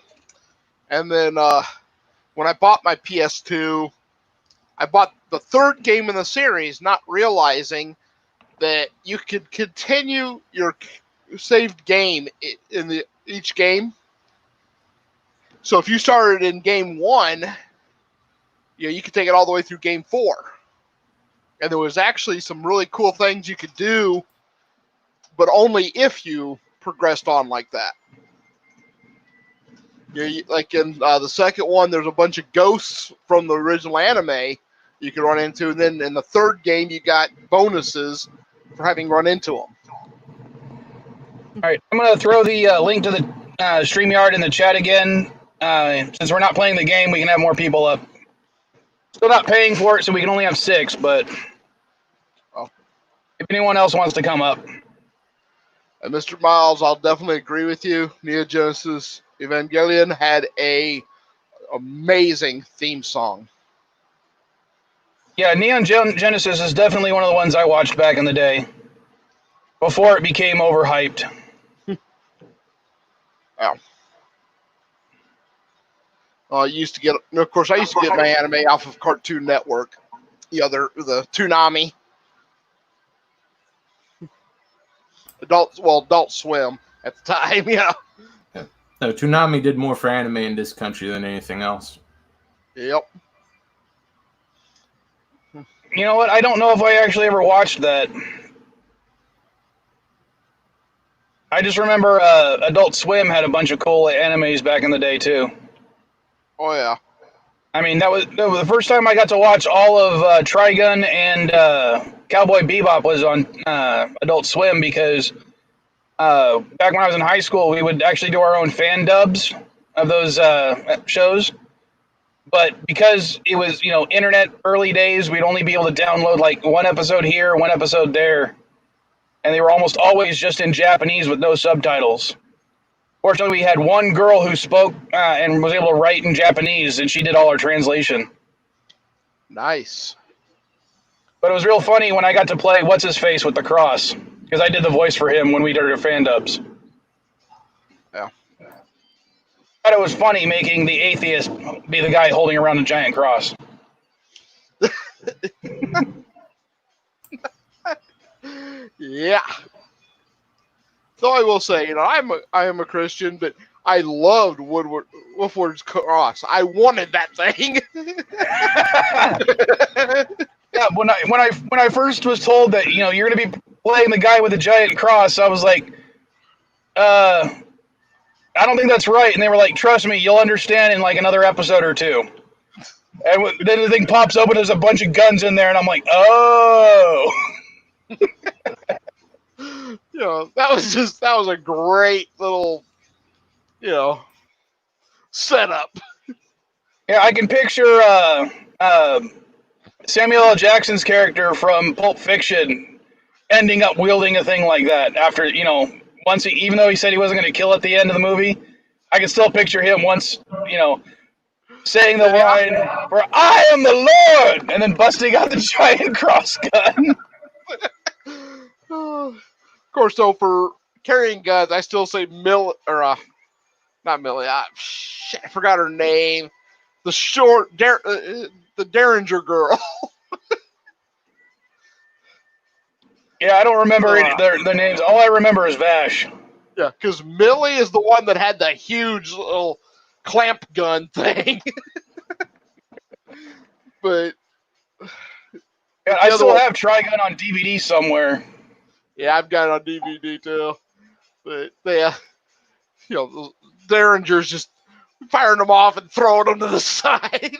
And then when I bought my PS2, I bought the 3rd game in the series, not realizing that you could continue your saved game in each game. So if you started in game 1, you could take it all the way through game 4. And there was actually some really cool things you could do, but only if you progressed on like that. Like in the second one, there's a bunch of ghosts from the original anime you can run into, and then in the 3rd game, you got bonuses for having run into them. All right, I'm going to throw the link to the StreamYard in the chat again. Since we're not playing the game, we can have more people up. Still not paying for it, so we can only have 6, but if anyone else wants to come up. And Mr. Miles, I'll definitely agree with you. Neo Genesis Evangelion had a amazing theme song. Yeah, Genesis is definitely one of the ones I watched back in the day, before it became overhyped. Yeah. I used to get, of course, I used to get my anime off of Cartoon Network. The Toonami. Adult Swim at the time, yeah. No, Toonami did more for anime in this country than anything else. Yep. You know what? I don't know if I actually ever watched that. I just remember Adult Swim had a bunch of cool animes back in the day too. Oh yeah. I mean, that was the first time I got to watch all of Trigun and Cowboy Bebop was on Adult Swim because back when I was in high school, we would actually do our own fan dubs of those shows. But because it was, internet early days, we'd only be able to download like one episode here, one episode there. And they were almost always just in Japanese with no subtitles. Fortunately, we had one girl who spoke and was able to write in Japanese, and she did all our translation. Nice. But it was real funny when I got to play What's-His-Face with the cross, because I did the voice for him when we did our fan dubs. Yeah. I thought it was funny making the atheist be the guy holding around a giant cross. Yeah. So I will say, I am a Christian, but I loved Wolfward's cross. I wanted that thing. Yeah, when I first was told that you're gonna be playing the guy with the giant cross, I was like, I don't think that's right. And they were like, trust me, you'll understand in like another episode or two. And then the thing pops open, there's a bunch of guns in there, and I'm like, oh. That was a great little, setup. Yeah, I can picture Samuel L. Jackson's character from Pulp Fiction ending up wielding a thing like that after, once even though he said he wasn't going to kill at the end of the movie, I can still picture him once, saying the line, "For I am the Lord," and then busting out the giant cross gun. Of course, though, for carrying guns, I still say not Millie. I forgot her name. The Derringer girl. Yeah, I don't remember their names. All I remember is Vash. Yeah, because Millie is the one that had the huge little clamp gun thing. But yeah, I still have Trigun on DVD somewhere. Yeah, I've got it on DVD too. But the Derringer's just firing them off and throwing them to the side.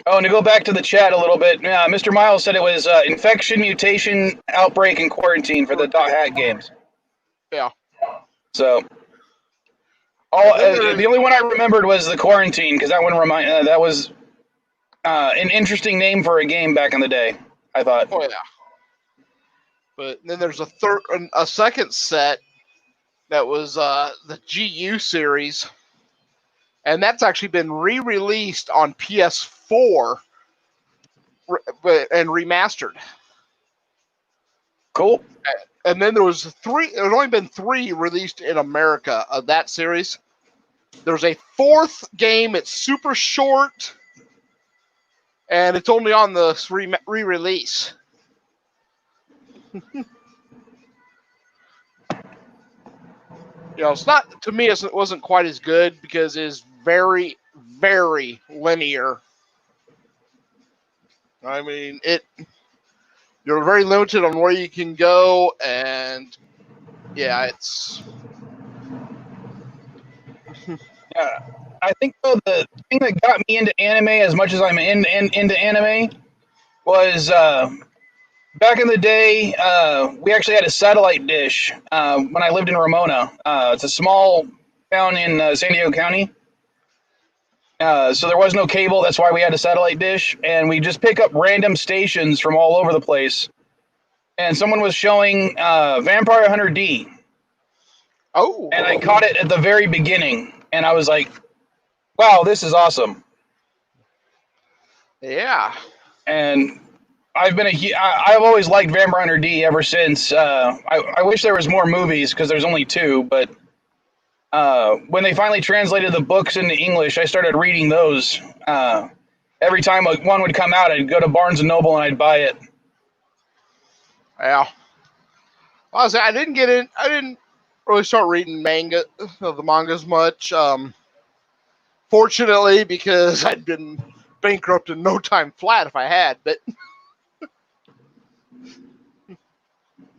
Oh, and to go back to the chat a little bit, Mr. Miles said it was infection, mutation, outbreak, and quarantine for the .hack games. Yeah. So, the only one I remembered was the quarantine because that one that was an interesting name for a game back in the day, I thought. Oh yeah. But then there's a second set that was the GU series, and that's actually been re-released on PS4 and remastered. Cool. And then there's only been 3 released in America of that series. There's a 4th game. It's super short, and it's only on the re-release. It's not, to me, it wasn't quite as good because it is very, very linear. I mean, you're very limited on where you can go, and yeah, it's. Yeah, I think though the thing that got me into anime as much as I'm into anime was back in the day. We actually had a satellite dish when I lived in Ramona. It's a small town in San Diego County. So there was no cable. That's why we had a satellite dish, and we just pick up random stations from all over the place. And someone was showing Vampire Hunter D. Oh. And I caught it at the very beginning, and I was like, wow, this is awesome. Yeah. And I've always liked Vampire Hunter D ever since. I wish there was more movies because there's only 2, but when they finally translated the books into English, I started reading those. Every time one would come out, I'd go to Barnes and Noble and I'd buy it. Yeah. Honestly, I didn't really start reading the mangas much. Fortunately, because I'd been bankrupt in no time flat if I had. But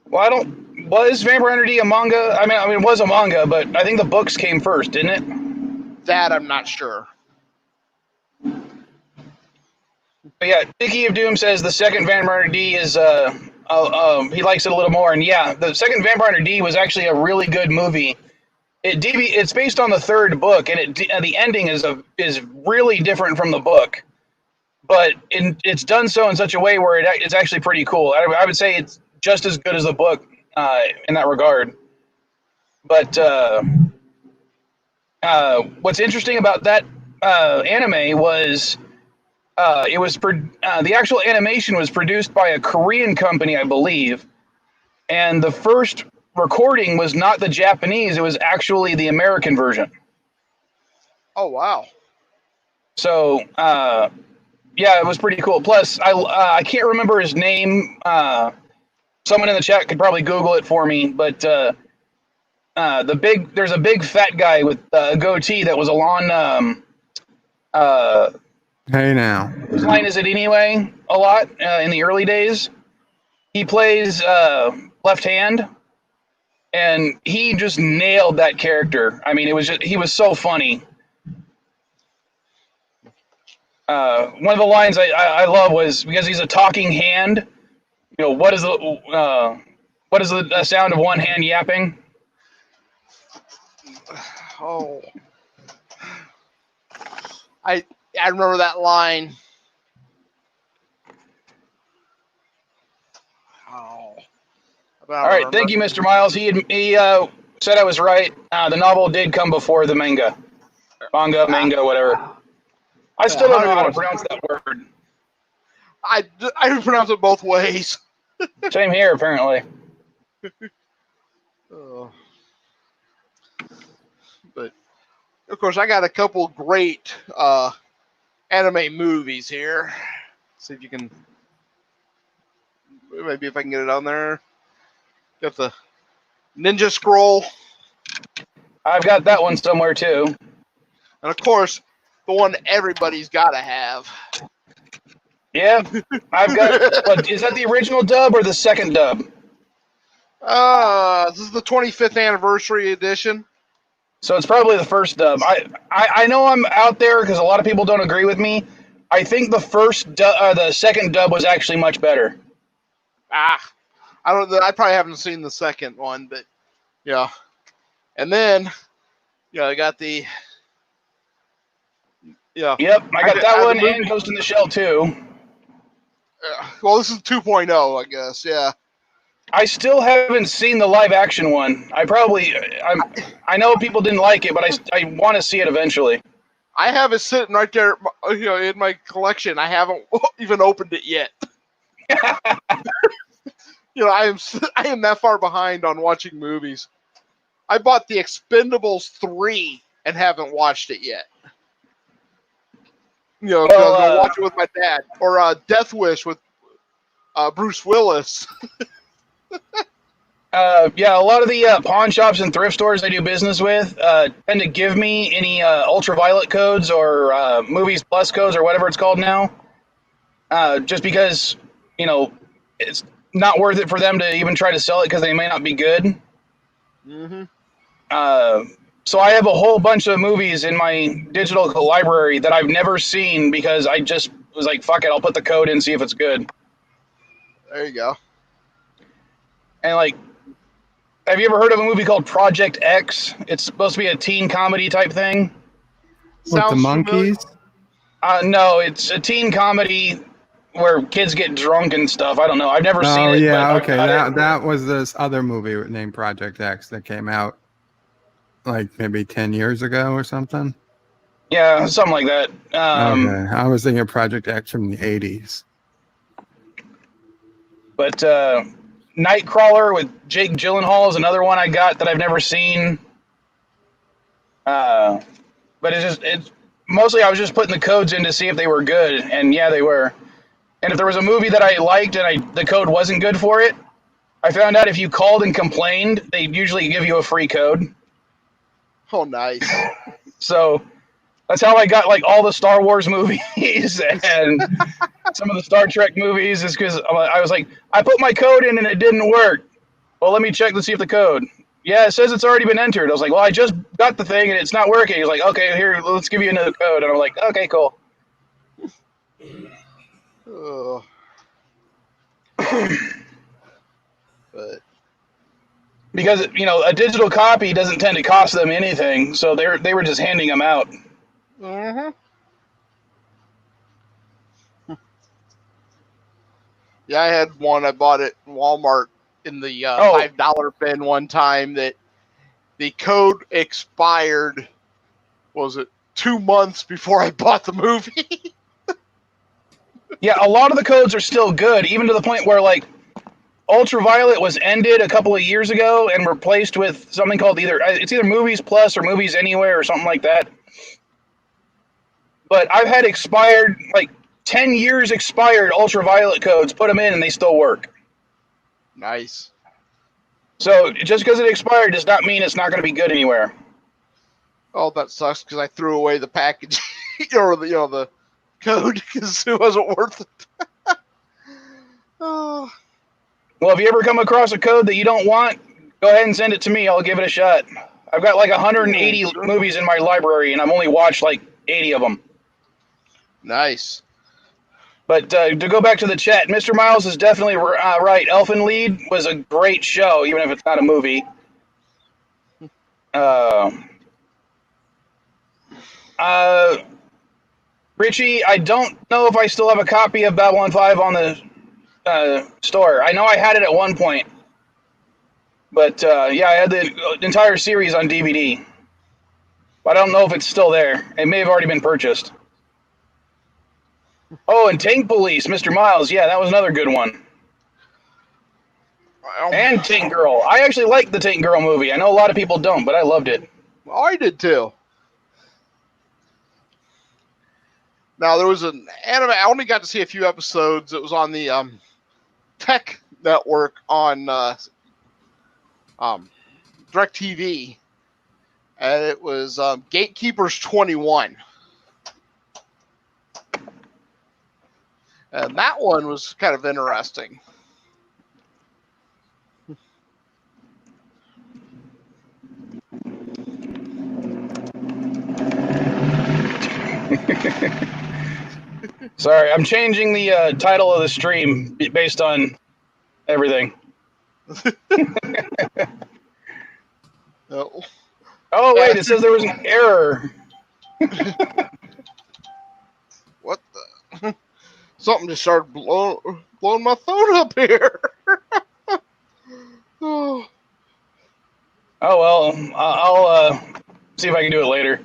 Well, was Vampire Hunter D a manga? I mean, it was a manga, but I think the books came first, didn't it? that I'm not sure. But yeah, Dicky of Doom says the second Vampire Hunter D is he likes it a little more, and yeah, the second Vampire Hunter D was actually a really good movie. It's based on the 3rd book, and the ending is really different from the book, but it's done so in such a way where it's actually pretty cool. I would say it's just as good as the book in that regard. But what's interesting about that anime was the actual animation was produced by a Korean company, I believe, and the first recording was not the Japanese; it was actually the American version. Oh wow! So yeah, it was pretty cool. Plus, I can't remember his name. Someone in the chat could probably Google it for me, but there's a big fat guy with a goatee that was on Hey now. whose line is it anyway? A lot in the early days. He plays left hand, and he just nailed that character. I mean, he was so funny. One of the lines I love was because he's a talking hand. You know, what is the sound of one hand yapping? Oh, I remember that line. Oh. All right, thank you, Mr. Miles. He said I was right. The novel did come before the manga, manga, whatever. I still don't know how to pronounce that word. I pronounce it both ways. Same here, apparently. But of course, I got a couple great anime movies here. See if you can, maybe if I can get it on there. Got the Ninja Scroll. I've got that one somewhere too. And of course, the one everybody's got to have. Yeah, I've got. What, is that the original dub or the second dub? This is the 25th anniversary edition. So it's probably the first dub. I know I'm out there because a lot of people don't agree with me. I think the second dub was actually much better. I probably haven't seen the second one, but yeah. And then, I got the. Yeah. Yep, I got that one and Ghost in the Shell too. Well, this is 2.0, I guess. Yeah. I still haven't seen the live action one. I know people didn't like it, but I want to see it eventually. I have it sitting right there, in my collection. I haven't even opened it yet. I am that far behind on watching movies. I bought The Expendables 3 and haven't watched it yet. Because I'm gonna watch it with my dad, or Death Wish with Bruce Willis. Yeah, a lot of the pawn shops and thrift stores I do business with tend to give me any ultraviolet codes or Movies Plus codes or whatever it's called now, just because it's not worth it for them to even try to sell it because they may not be good. Mm-hmm. So I have a whole bunch of movies in my digital library that I've never seen because I just was like, fuck it, I'll put the code in, see if it's good. There you go. And have you ever heard of a movie called Project X? It's supposed to be a teen comedy type thing. With the monkeys? No, it's a teen comedy where kids get drunk and stuff. I don't know. I've never seen it. Oh, yeah, but okay. That was this other movie named Project X that came out maybe 10 years ago or something. Yeah, something like that. Okay, I was thinking of Project X from the 80s. But Nightcrawler with Jake Gyllenhaal is another one I got that I've never seen. But it's mostly I was just putting the codes in to see if they were good, and yeah, they were. And if there was a movie that I liked and the code wasn't good for it, I found out if you called and complained, they'd usually give you a free code. Oh, nice. So that's how I got like all the Star Wars movies and some of the Star Trek movies, is because I was like, I put my code in and it didn't work. Well, let me check to see if the code. Yeah, it says it's already been entered. I was like, well, I just got the thing and it's not working. He's like, okay, here, let's give you another code. And I'm like, okay, cool. Ugh. But Because a digital copy doesn't tend to cost them anything, so they were just handing them out. yeah, I had one. I bought it in Walmart in the $5 bin one time. That the code expired. Was it 2 months before I bought the movie? Yeah, a lot of the codes are still good, even to the point where like Ultraviolet was ended a couple of years ago and replaced with something called either Movies Plus or Movies Anywhere or something like that. But I've had expired, like 10 years expired Ultraviolet codes, put them in and they still work. Nice. So just because it expired does not mean it's not going to be good anywhere. Oh, that sucks because I threw away the package or the code because it wasn't worth it. Oh. Well, if you ever come across a code that you don't want, go ahead and send it to me. I'll give it a shot. I've got like 180 movies in my library, and I've only watched like 80 of them. Nice. But to go back to the chat, Mr. Miles is definitely right. Elfen Lied was a great show, even if it's not a movie. Richie, I don't know if I still have a copy of Babylon 5 on the store. I know I had it at one point. But yeah, I had the entire series on DVD. But I don't know if it's still there. It may have already been purchased. Oh, and Tank Police, Mr. Miles. Yeah, that was another good one. And Tank Girl. I actually liked the Tank Girl movie. I know a lot of people don't, but I loved it. Well, I did too. Now, there was an anime. I only got to see a few episodes. It was on the Tech Network on DirecTV. And it was Gatekeepers 21. And that one was kind of interesting. Sorry, I'm changing the title of the stream based on everything. Oh. Oh, wait, it says there was an error. What the? Something just started blowing my phone up here. Oh. Oh, well, I'll see if I can do it later.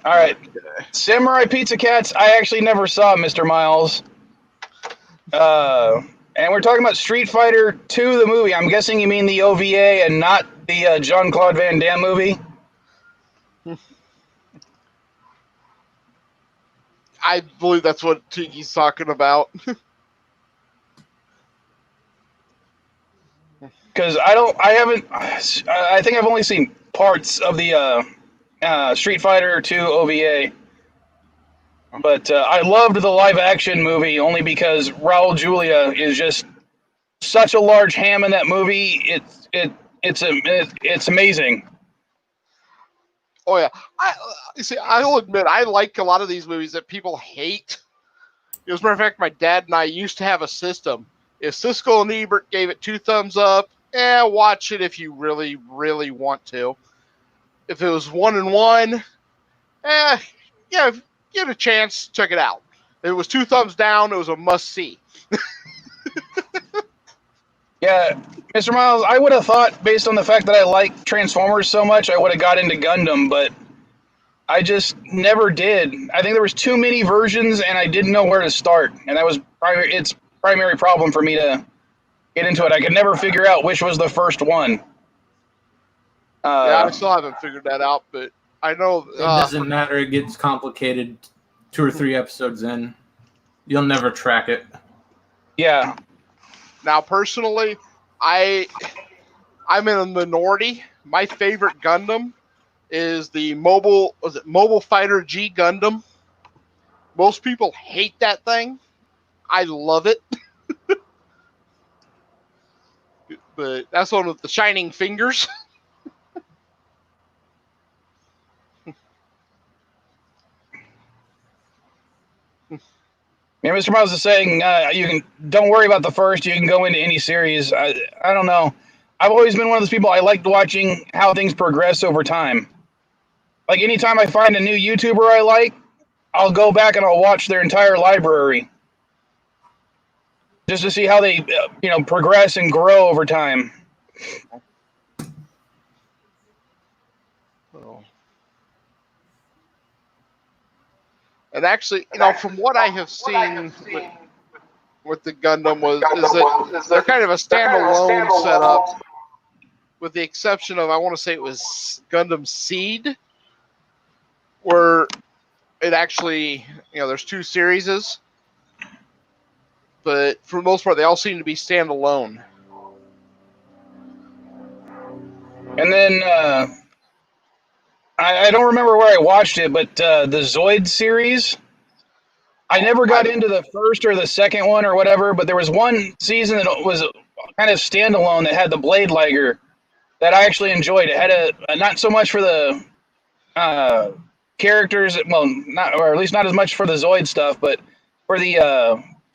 All right. Samurai Pizza Cats, I actually never saw, Mr. Miles. And we're talking about Street Fighter 2, the movie. I'm guessing you mean the OVA and not the Jean-Claude Van Damme movie? I believe that's what Tiki's talking about. Because I think I've only seen parts of the Street Fighter 2 OVA. But I loved the live-action movie only because Raul Julia is just such a large ham in that movie. It's amazing. Oh yeah, I'll admit I like a lot of these movies that people hate. As a matter of fact, my dad and I used to have a system. If Siskel and Ebert gave it 2 thumbs up, watch it if you really, really want to. If it was 1 and 1, yeah, give it a chance, check it out. If it was 2 thumbs down, it was a must see. Yeah, Mr. Miles, I would have thought, based on the fact that I like Transformers so much, I would have got into Gundam, but I just never did. I think there was too many versions, and I didn't know where to start, and that was its primary problem for me to get into it. I could never figure out which was the first one. Yeah, I still haven't figured that out, but I know It doesn't matter. It gets complicated 2 or 3 episodes in. You'll never track it. Yeah. Now, personally, I'm in a minority. My favorite Gundam is the Mobile Fighter G Gundam. Most people hate that thing. I love it. But that's one with the shining fingers. Yeah, Mr. Miles is saying don't worry about the first. You can go into any series. I don't know. I've always been one of those people. I liked watching how things progress over time. Like anytime I find a new YouTuber I like, I'll go back and I'll watch their entire library just to see how they progress and grow over time. And actually, from what I have seen with the Gundam is that they're kind of a standalone setup, with the exception of, I want to say it was Gundam Seed, where it actually, there's 2 series, but for the most part, they all seem to be standalone. And then I don't remember where I watched it, but the Zoid series, I never got into the first or the second one or whatever, but there was one season that was kind of standalone that had the Blade Liger that I actually enjoyed. It had not so much for the characters, well, not, or at least not as much for the Zoid stuff, but for the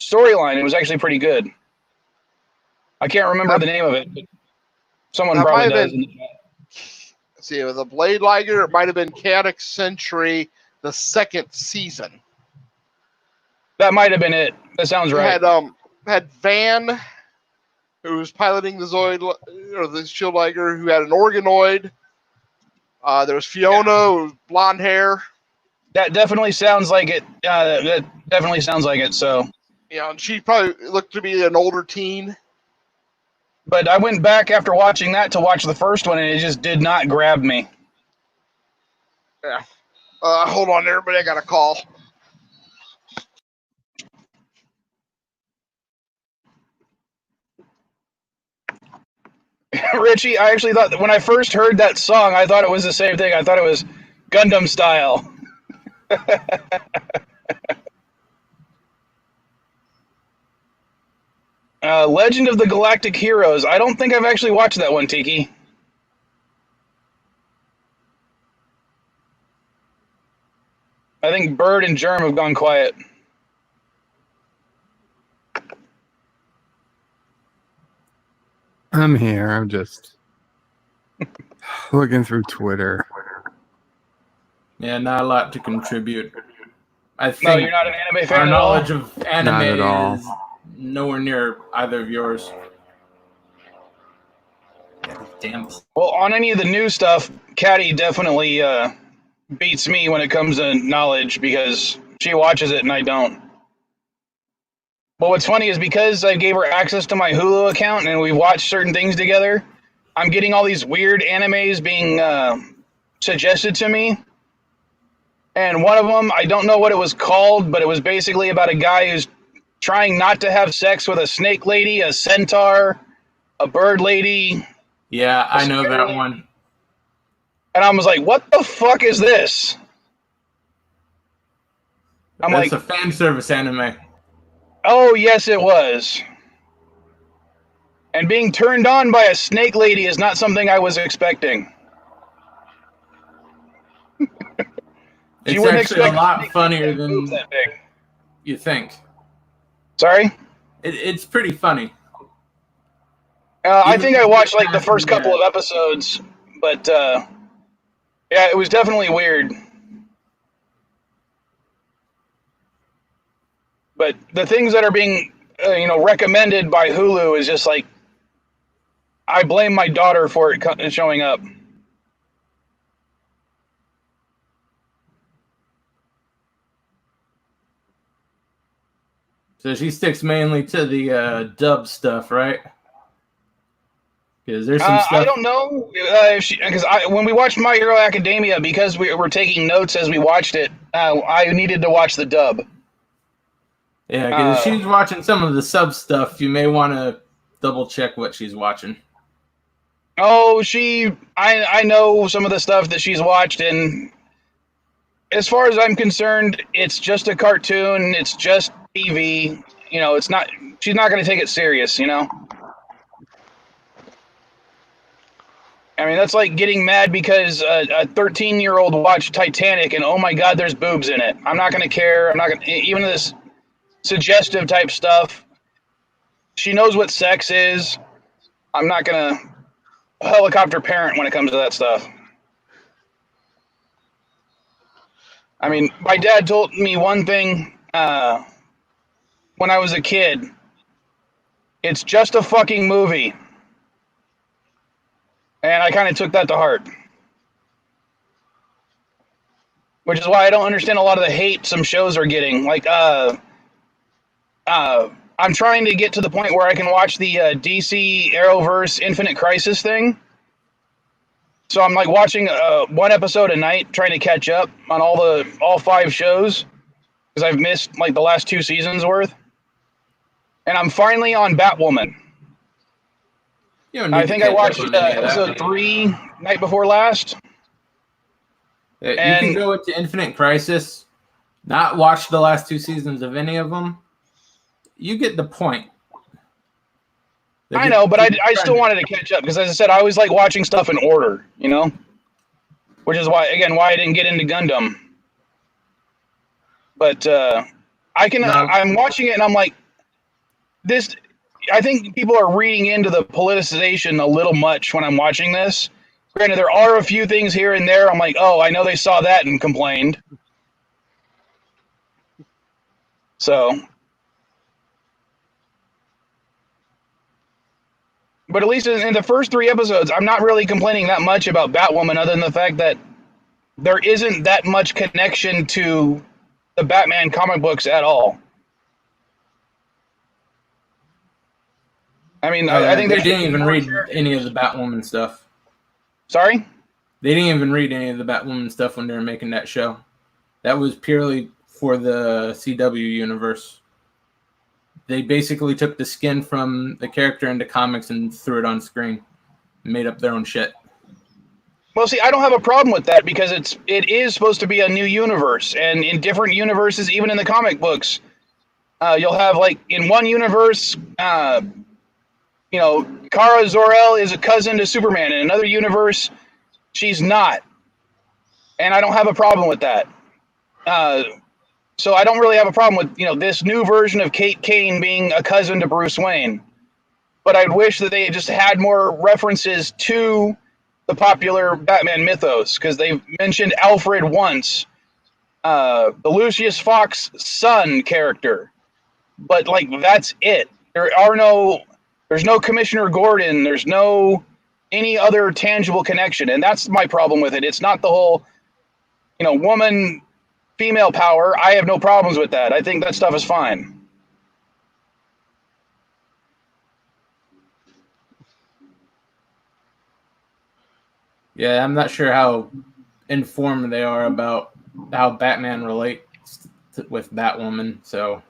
storyline, it was actually pretty good. I can't remember the name of it, but someone probably does. See, with the Blade Liger, it might have been Chaotic Century, the 2nd season. That might have been it. That sounds right. Had Van, who was piloting the Zoid or the Shield Liger, who had an organoid. There was Fiona with blonde hair. That definitely sounds like it. That definitely sounds like it. So, and she probably looked to be an older teen. But I went back after watching that to watch the first one, and it just did not grab me. Yeah. Hold on, everybody. I got a call. Richie, I actually thought that when I first heard that song, I thought it was the same thing. I thought it was Gundam style. Legend of the Galactic Heroes. I don't think I've actually watched that one, Tiki. I think Bird and Germ have gone quiet. I'm here. I'm just looking through Twitter. Yeah, not a lot to contribute. I think No, you're not an anime fan our at all? knowledge of Not at anime all. is nowhere near either of yours. Damn. Well, on any of the new stuff, Caddy definitely beats me when it comes to knowledge because she watches it and I don't. But what's funny is because I gave her access to my Hulu account and we watched certain things together, I'm getting all these weird animes being suggested to me. And one of them, I don't know what it was called, but it was basically about a guy who's trying not to have sex with a snake lady, a centaur, a bird lady. Yeah, I know that one. And I was like, what the fuck is this? That's a fan service anime. Oh, yes, it was. And being turned on by a snake lady is not something I was expecting. It's actually a lot funnier than you think. Sorry? It's pretty funny. I think I watched like the first couple of episodes, but yeah, it was definitely weird. But the things that are being, recommended by Hulu is just like I blame my daughter for it showing up. So she sticks mainly to the dub stuff, right? Because there's some stuff. I don't know because when we watched My Hero Academia, because we were taking notes as we watched it, I needed to watch the dub. Yeah, because if she's watching some of the sub stuff, you may want to double check what she's watching. Oh, I know some of the stuff that she's watched, and as far as I'm concerned, it's just a cartoon. It's just TV. You know, it's not. She's not going to take it serious. You know. I mean, that's like getting mad because a 13-year-old watched Titanic, and oh my God, there's boobs in it. I'm not going to care. I'm not going to even this suggestive type stuff. She knows what sex is. I'm not going to helicopter parent when it comes to that stuff. I mean, my dad told me one thing when I was a kid. It's just a fucking movie. And I kind of took that to heart. Which is why I don't understand a lot of the hate some shows are getting. Like, I'm trying to get to the point where I can watch the DC Arrowverse Infinite Crisis thing. So I'm like watching one episode a night, trying to catch up on all 5 shows because I've missed like the last 2 seasons worth. And I'm finally on Batwoman. I think I watched episode 3 night before last. You can go into Infinite Crisis, not watch the last 2 seasons of any of them. You get the point. I know, but I still wanted to catch up because, as I said, I always like watching stuff in order, you know? Which is why I didn't get into Gundam. But I'm watching it and I'm like, this. I think people are reading into the politicization a little much when I'm watching this. Granted, there are a few things here and there. I'm like, oh, I know they saw that and complained. So, but at least in the first 3 episodes, I'm not really complaining that much about Batwoman other than the fact that there isn't that much connection to the Batman comic books at all. I mean, I think they didn't even read any of the Batwoman stuff. Sorry? They didn't even read any of the Batwoman stuff when they were making that show. That was purely for the CW universe. They basically took the skin from the character into comics and threw it on screen. Made up their own shit. Well, see, I don't have a problem with that because it is supposed to be a new universe. And in different universes, even in the comic books, you'll have, like, in one universe... Kara Zor-El is a cousin to Superman. In another universe, she's not. And I don't have a problem with that. So I don't really have a problem with, this new version of Kate Kane being a cousin to Bruce Wayne. But I'd wish that they just had more references to the popular Batman mythos, because they've mentioned Alfred once, the Lucius Fox son character. But, like, that's it. There's no Commissioner Gordon. There's no any other tangible connection. And that's my problem with it. It's not the whole, woman, female power. I have no problems with that. I think that stuff is fine. Yeah, I'm not sure how informed they are about how Batman relates with Batwoman. So,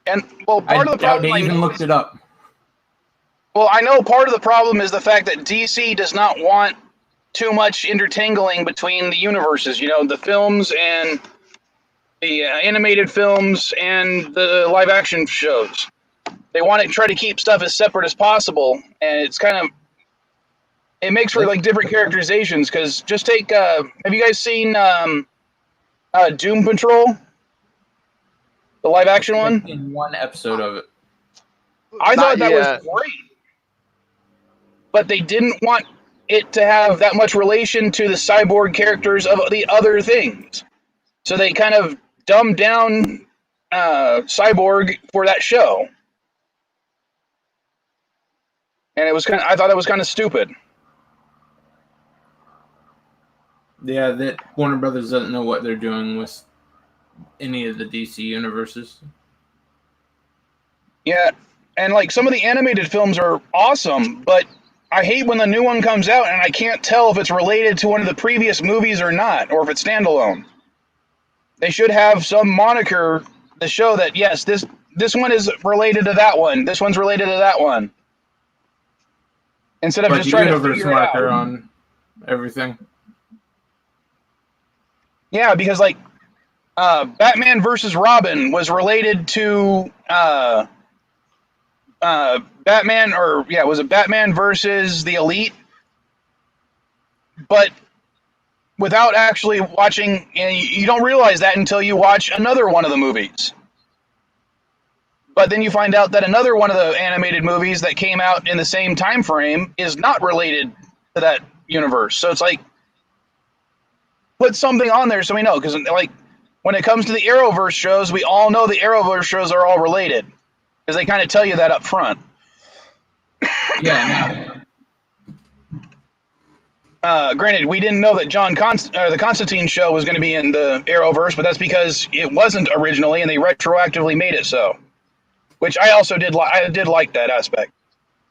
and well, part of the problem they even looked it up. Well, I know part of the problem is the fact that DC does not want too much intertangling between the universes. The films and the animated films and the live-action shows. They want to try to keep stuff as separate as possible, and it's kind of... It makes for, like, different characterizations, because just take... have you guys seen Doom Patrol? The live-action one? In one episode of it. I thought that was great. But they didn't want it to have that much relation to the cyborg characters of the other things. So they kind of dumbed down Cyborg for that show. and I thought it was kind of stupid. Yeah, that Warner Brothers doesn't know what they're doing with any of the DC universes. Yeah, and like some of the animated films are awesome, but I hate when the new one comes out and I can't tell if it's related to one of the previous movies or not, or if it's standalone. They should have some moniker to show that yes, this one is related to that one. This one's related to that one. Instead of Like just a trying to universe figure it marker out. on everything. Yeah, because like Batman versus Robin was related to Batman, or yeah, was it Batman versus the Elite? But without actually watching, and you don't realize that until you watch another one of the movies. But then you find out that another one of the animated movies that came out in the same time frame is not related to that universe. So it's like, put something on there so we know. Because like, when it comes to the Arrowverse shows, we all know the Arrowverse shows are all related. Because they kind of tell you that up front. Yeah, Granted, we didn't know that the Constantine show was going to be in the Arrowverse, but that's because it wasn't originally, and they retroactively made it so. Which I also did. I did like that aspect.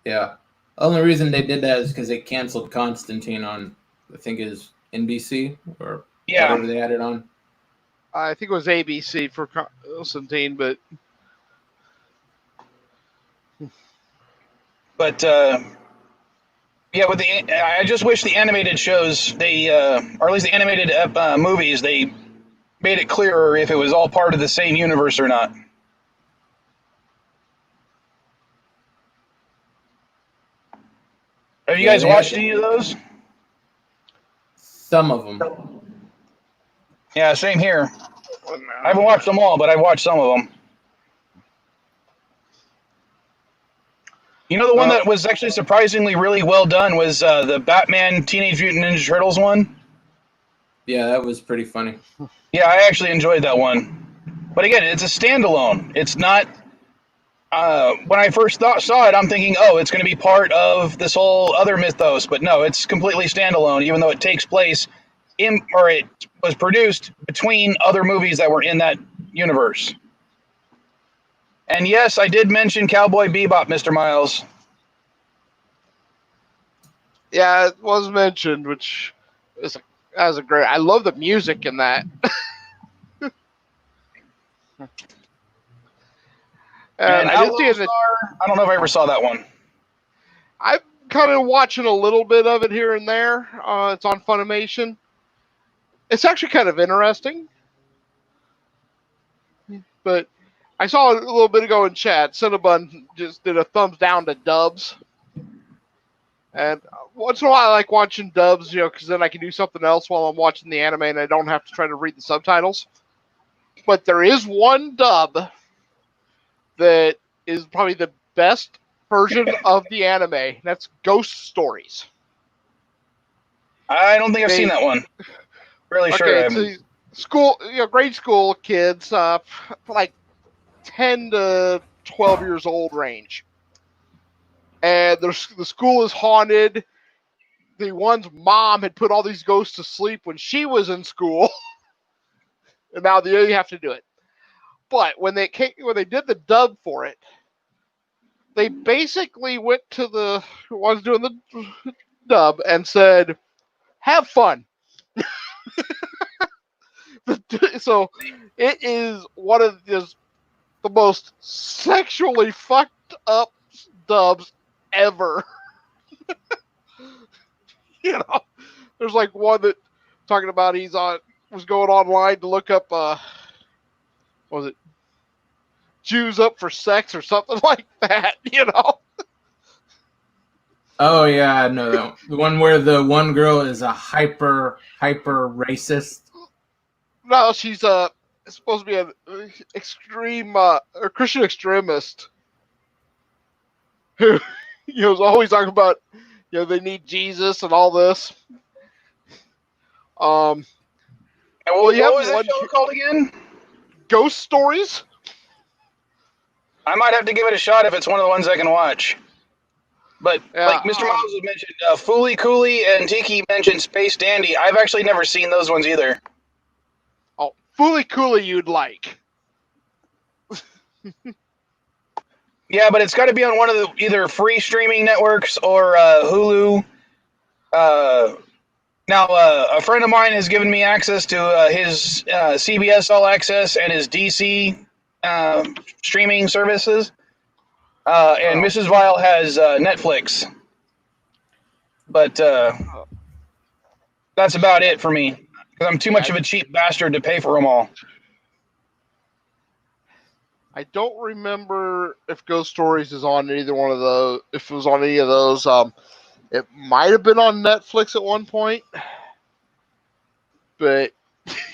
yeah. The only reason they did that is because they canceled Constantine on, I think, is NBC or whatever they had it on. I think it was ABC for Constantine, but yeah, with I just wish the animated shows or at least the animated movies, they made it clearer if it was all part of the same universe or not. Have you guys watched any of those? Some of them. Yeah, same here. I haven't watched them all, but I've watched some of them. You know, the one that was actually surprisingly really well done was the Batman Teenage Mutant Ninja Turtles one? Yeah, that was pretty funny. Yeah, I actually enjoyed that one. But again, it's a standalone. It's not... when I first saw it, I'm thinking, oh, it's going to be part of this whole other mythos. But no, it's completely standalone, even though it takes place it was produced between other movies that were in that universe. And yes, I did mention Cowboy Bebop, Mr. Miles. yeah, it was mentioned, which that was a great. I love the music in that. And I did see it. I don't know if I ever saw that one. I'm kind of watching a little bit of it here and there. It's on Funimation. It's actually kind of interesting. But I saw it a little bit ago in chat. Cinnabon just did a thumbs down to dubs. And once in a while I like watching dubs, because then I can do something else while I'm watching the anime and I don't have to try to read the subtitles. But there is one dub that is probably the best version of the anime. That's Ghost Stories. I don't think I've seen that one. Really sure I haven't. School, grade school kids, like 10 to 12 years old range. And the school is haunted. The one's mom had put all these ghosts to sleep when she was in school. And now you have to do it. But when they did the dub for it, they basically went to the ones doing the dub and said, "Have fun." So it is one of the most sexually fucked up dubs ever. There's like one that talking about was going online to look up what was it, Jews up for sex or something like that, Oh yeah, I know that one. The one where the one girl is a hyper racist. No, she's supposed to be an extreme or Christian extremist who is always talking about they need Jesus and all this. And what was that show called again? Ghost Stories. I might have to give it a shot if it's one of the ones I can watch. But Yeah, like Mr. Miles has mentioned, Fooly Cooley and Tiki mentioned Space Dandy. I've actually never seen those ones either. Oh, Fooly Cooley you'd like. Yeah, but it's got to be on one of the either free streaming networks or Hulu. Now, a friend of mine has given me access to his CBS All Access and his DC streaming services. And Mrs. Vile has Netflix. But that's about it for me. Because I'm too much of a cheap bastard to pay for them all. I don't remember if Ghost Stories is on either one of those. If it was on any of those, it might have been on Netflix at one point. But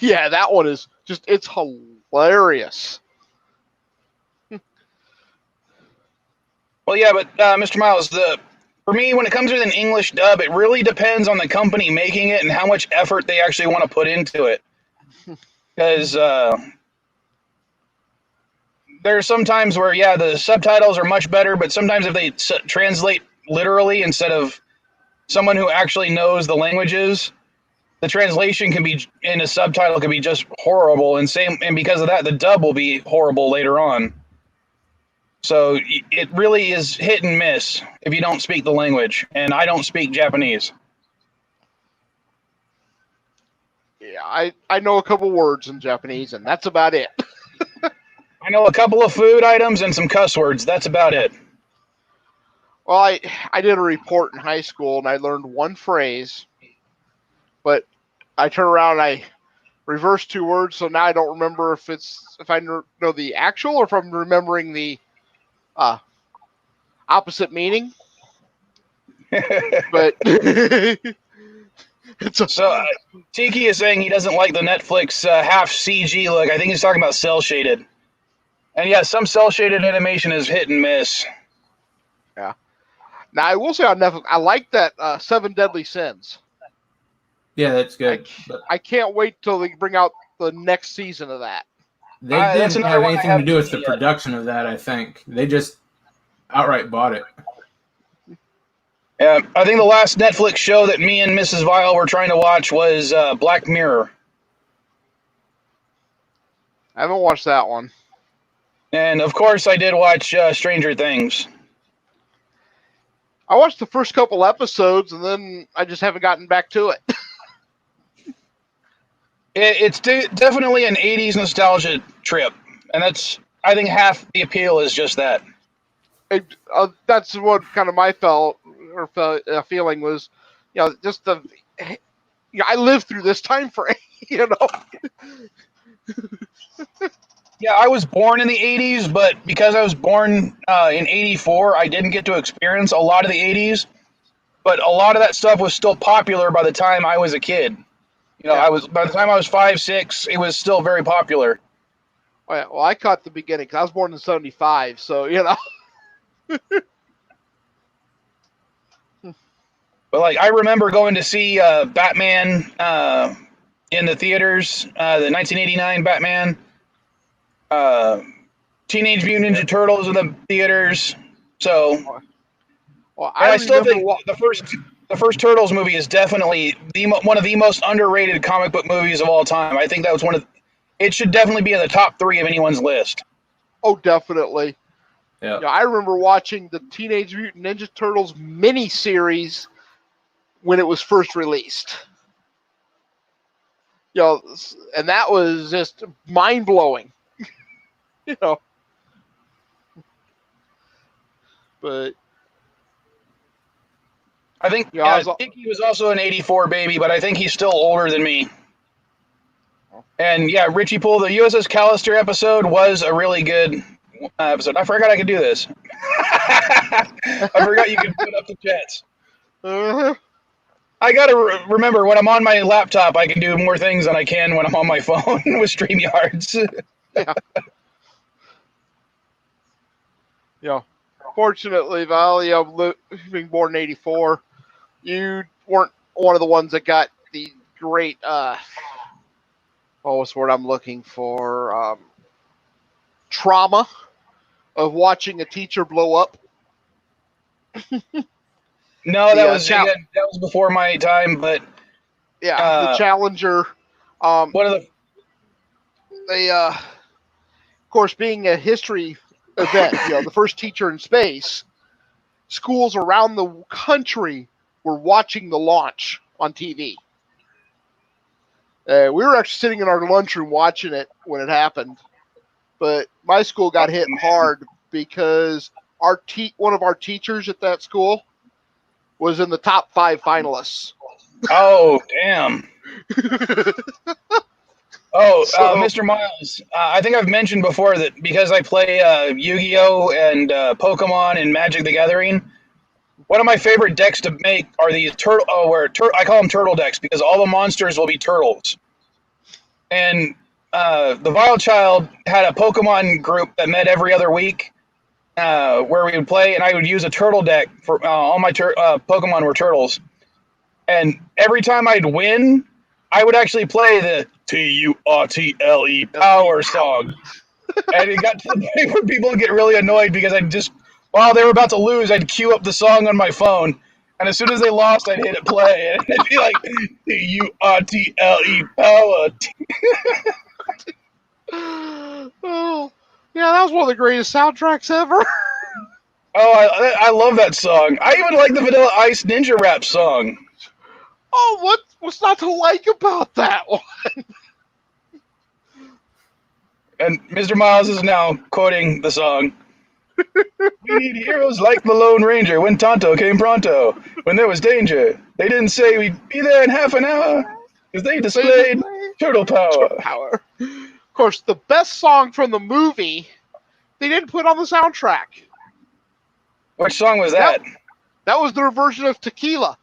yeah, that one is just—it's hilarious. Well, yeah, but Mr. Miles, for me, when it comes with an English dub, it really depends on the company making it and how much effort they actually want to put into it. Because there are some times where, yeah, the subtitles are much better, but sometimes if they translate literally instead of someone who actually knows the languages, the translation can be in a subtitle can be just horrible, and because of that, the dub will be horrible later on. So it really is hit and miss if you don't speak the language, and I don't speak Japanese. Yeah, I know a couple words in Japanese, and that's about it. I know a couple of food items and some cuss words. That's about it. Well, I did a report in high school, and I learned one phrase, but I turn around and I reverse two words, so now I don't remember if I know the actual or if I'm remembering the opposite meaning. But so Tiki is saying he doesn't like the Netflix half CG look. I think he's talking about cell shaded. And yeah, some cell shaded animation is hit and miss. Yeah. Now I will say on Netflix, I like that Seven Deadly Sins. Yeah, that's good. I can't wait till they bring out the next season of that. They didn't have anything to do with the production of that, I think. They just outright bought it. Yeah, I think the last Netflix show that me and Mrs. Vile were trying to watch was Black Mirror. I haven't watched that one. And of course, I did watch Stranger Things. I watched the first couple episodes, and then I just haven't gotten back to it. It's definitely an 80s nostalgia trip. And I think half the appeal is just that. That's what kind of my feeling was, just I lived through this time frame, Yeah, I was born in the 80s, but because I was born in 84, I didn't get to experience a lot of the 80s. But a lot of that stuff was still popular by the time I was a kid. By the time I was 5, 6, it was still very popular. Well, I caught the beginning because I was born in 75, so, But like I remember going to see Batman in the theaters, the 1989 Batman, Teenage Mutant Ninja Turtles in the theaters. So, I still think the first Turtles movie is definitely one of the most underrated comic book movies of all time. I think that was it should definitely be in the top 3 of anyone's list. Oh, definitely. Yeah. I remember watching the Teenage Mutant Ninja Turtles miniseries when it was first released. And that was just mind-blowing. But I think he was also an 84 baby, but I think he's still older than me. And yeah, Richie Poole, the USS Callister episode was a really good episode. I forgot I could do this. I forgot you could put up the chats. I gotta remember, when I'm on my laptop, I can do more things than I can when I'm on my phone with StreamYards. Fortunately, Val, being born in 84, you weren't one of the ones that got the great, what's the word I'm looking for? Trauma of watching a teacher blow up. No, The, that uh, was chal- again, that was before my time, but the Challenger. one of the Of course, being a history event, the first teacher in space, schools around the country were watching the launch on TV. We were actually sitting in our lunchroom watching it when it happened, but my school got hit hard because one of our teachers at that school was in the top 5 finalists. Oh, damn. Oh, So- Mr. Miles, I think I've mentioned before that because I play Yu-Gi-Oh! And Pokemon and Magic the Gathering, one of my favorite decks to make are these turtle. I call them turtle decks because all the monsters will be turtles. And the Vile Child had a Pokemon group that met every other week, where we would play, and I would use a turtle deck for all my Pokemon were turtles. And every time I'd win, I would actually play the Turtle power song. And it got to the point where people would get really annoyed because while they were about to lose, I'd queue up the song on my phone. And as soon as they lost, I'd hit it play. And it'd be like, Turtle power. Oh, yeah, that was one of the greatest soundtracks ever. Oh, I love that song. I even like the Vanilla Ice Ninja Rap song. Oh, what's not to like about that one? And Mr. Miles is now quoting the song. We need heroes like the Lone Ranger when Tonto came pronto. When there was danger, they didn't say we'd be there in half an hour because they displayed turtle power. Of course, the best song from the movie, they didn't put on the soundtrack. Which song was that? That was their version of Tequila.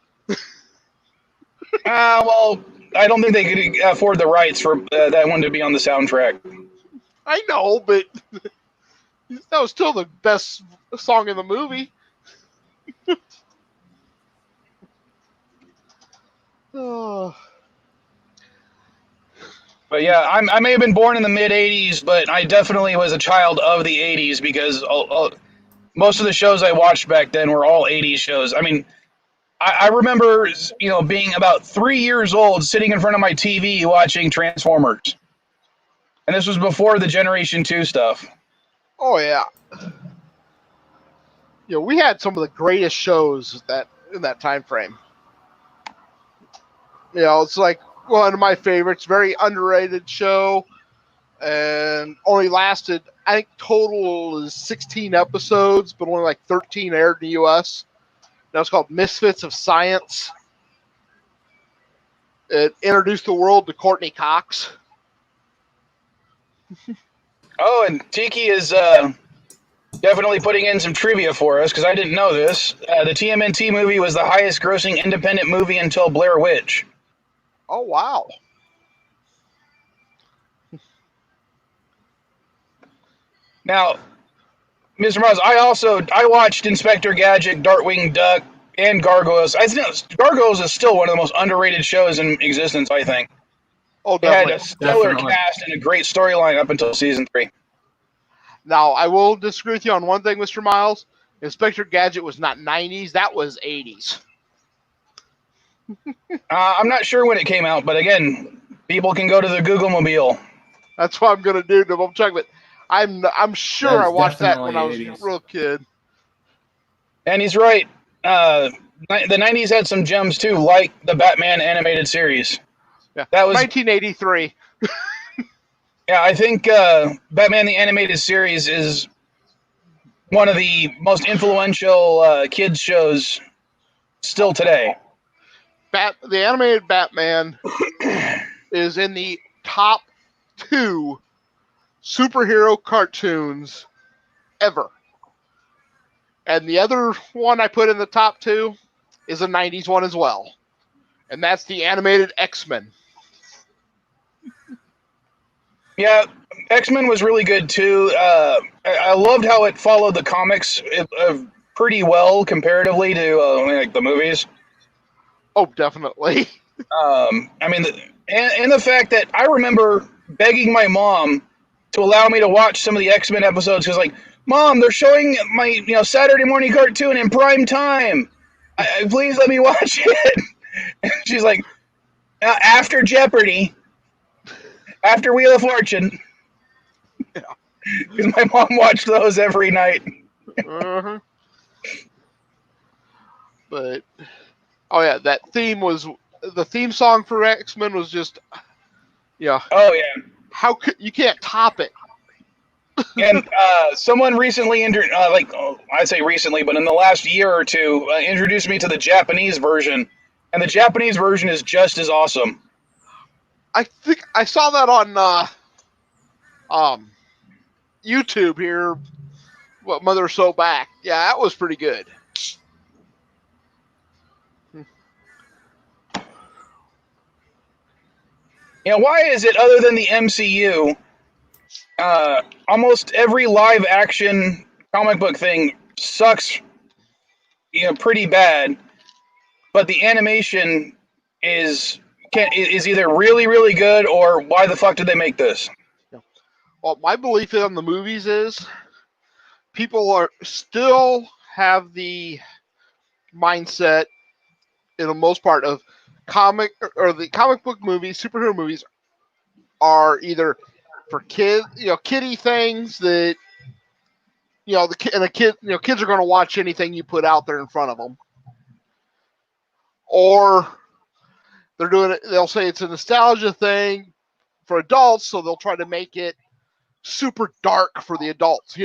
Well, I don't think they could afford the rights for that one to be on the soundtrack. I know, but that was still the best song in the movie. Oh. But yeah, I may have been born in the mid '80s, but I definitely was a child of the '80s because most of the shows I watched back then were all '80s shows. I mean, I remember, being about 3 years old, sitting in front of my TV watching Transformers, and this was before the Generation 2 stuff. Oh yeah. We had some of the greatest shows in that time frame. It's like one of my favorites, very underrated show, and only lasted, I think total is 16 episodes, but only like 13 aired in the U.S. That was called Misfits of Science. It introduced the world to Courtney Cox. Oh, and Tiki is definitely putting in some trivia for us because I didn't know this. The TMNT movie was the highest grossing independent movie until Blair Witch. Oh, wow. Now, Mr. Miles, I watched Inspector Gadget, Darkwing Duck, and Gargoyles. I think Gargoyles is still one of the most underrated shows in existence, I think. Oh, It had definitely. a stellar Definitely. cast and a great storyline up until season 3. Now, I will disagree with you on one thing, Mr. Miles. Inspector Gadget was not 90s. That was 80s. I'm not sure when it came out, but again, people can go to the Google Mobile. That's what I'm going to do. Double check, but I'm sure That is I watched that when I was definitely a real kid. And he's right. The 90s had some gems too, like the Batman animated series. Yeah, That was 1983. Yeah, I think Batman the Animated Series is one of the most influential kids shows still today. The animated Batman is in the top 2 superhero cartoons ever. And the other one I put in the top 2 is a 90s one as well. And that's the animated X-Men. Yeah, X-Men was really good too. I loved how it followed the comics pretty well comparatively to like the movies. Oh, definitely. I mean, and the fact that I remember begging my mom to allow me to watch some of the X-Men episodes because, like, Mom, they're showing my Saturday morning cartoon in prime time, Please let me watch it. And she's like, after Jeopardy, after Wheel of Fortune. Because my mom watched those every night. Uh-huh. But oh yeah, that theme was the theme song for X-Men was just Oh yeah. how could you can't top it. And someone recently, I'd say recently, but in the last year or two, introduced me to the Japanese version, and the Japanese version is just as awesome. I think I saw that on YouTube here. What Mother So Back? Yeah, that was pretty good. Why is it other than the MCU, almost every live action comic book thing sucks, pretty bad, but the animation is either really really good or why the fuck did they make this? Well, my belief on the movies is people are still have the mindset, in the most part, of the comic book movies, superhero movies are either for kids, kiddie things that kids are going to watch anything you put out there in front of them, or they're doing it. They'll say it's a nostalgia thing for adults, so they'll try to make it super dark for the adults.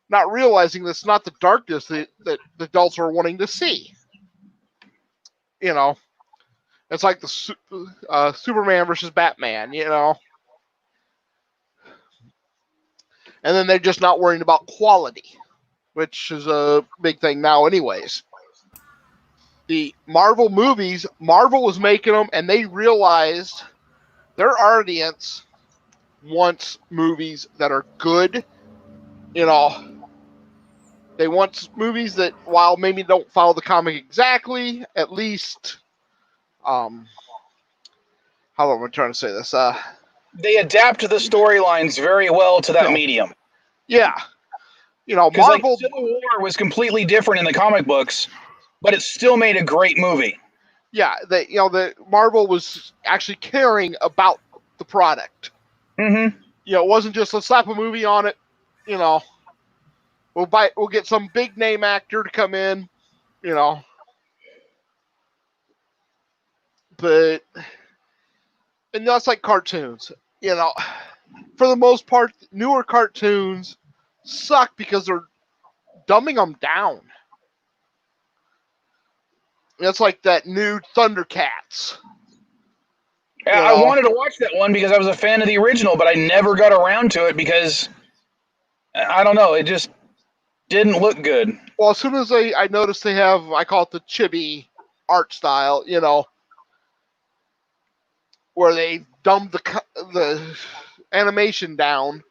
Not realizing that's not the darkness that the adults are wanting to see. It's like the Superman versus Batman, and then they're just not worrying about quality, which is a big thing now anyways. The Marvel movies, Marvel was making them, and they realized their audience wants movies that are good. They want movies that, while maybe don't follow the comic exactly, at least, how am I trying to say this? They adapt the storylines very well to that medium. Yeah. Because Marvel... Civil War was completely different in the comic books, but it still made a great movie. Yeah, the Marvel was actually caring about the product. Mm-hmm. It wasn't just let's slap a movie on it. We'll get some big name actor to come in. But that's like cartoons. For the most part, newer cartoons suck because they're dumbing them down. It's like that new Thundercats. Yeah, I wanted to watch that one because I was a fan of the original, but I never got around to it because, I don't know, it just didn't look good. Well, as soon as I noticed they have, I call it the chibi art style, where they dumbed the animation down.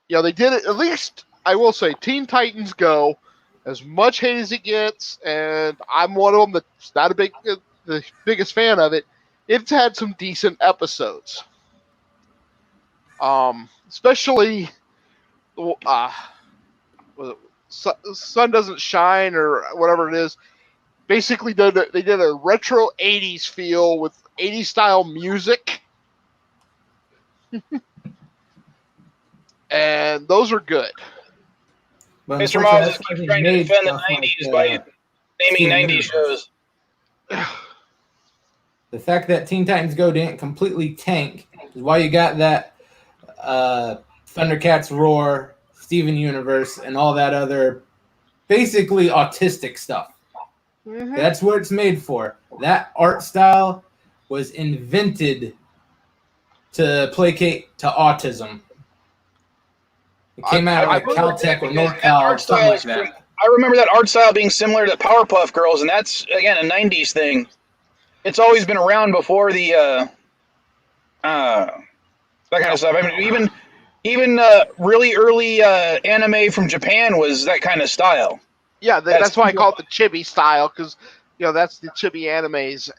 They did it, at least, I will say, Teen Titans Go, as much hate as it gets, and I'm one of them that's not the biggest fan of it, it's had some decent episodes. Especially, Sun Doesn't Shine, or whatever it is. Basically, they did a retro 80s feel with 80s style music. And those are good. But Mr. Miles just keeps trying to defend the 90s by naming 90s shows. The fact that Teen Titans Go didn't completely tank is why you got that Thundercats Roar, Steven Universe, and all that other basically autistic stuff. Mm-hmm. That's what it's made for. That art style was invented to placate to autism. It came out of like Caltech or NorCal or something like that. I remember that art style being similar to Powerpuff Girls, and that's, again, a 90s thing. It's always been around before the that kind of stuff. I mean, even really early anime from Japan was that kind of style. Yeah, that's why I call it the chibi style, because that's the chibi animes.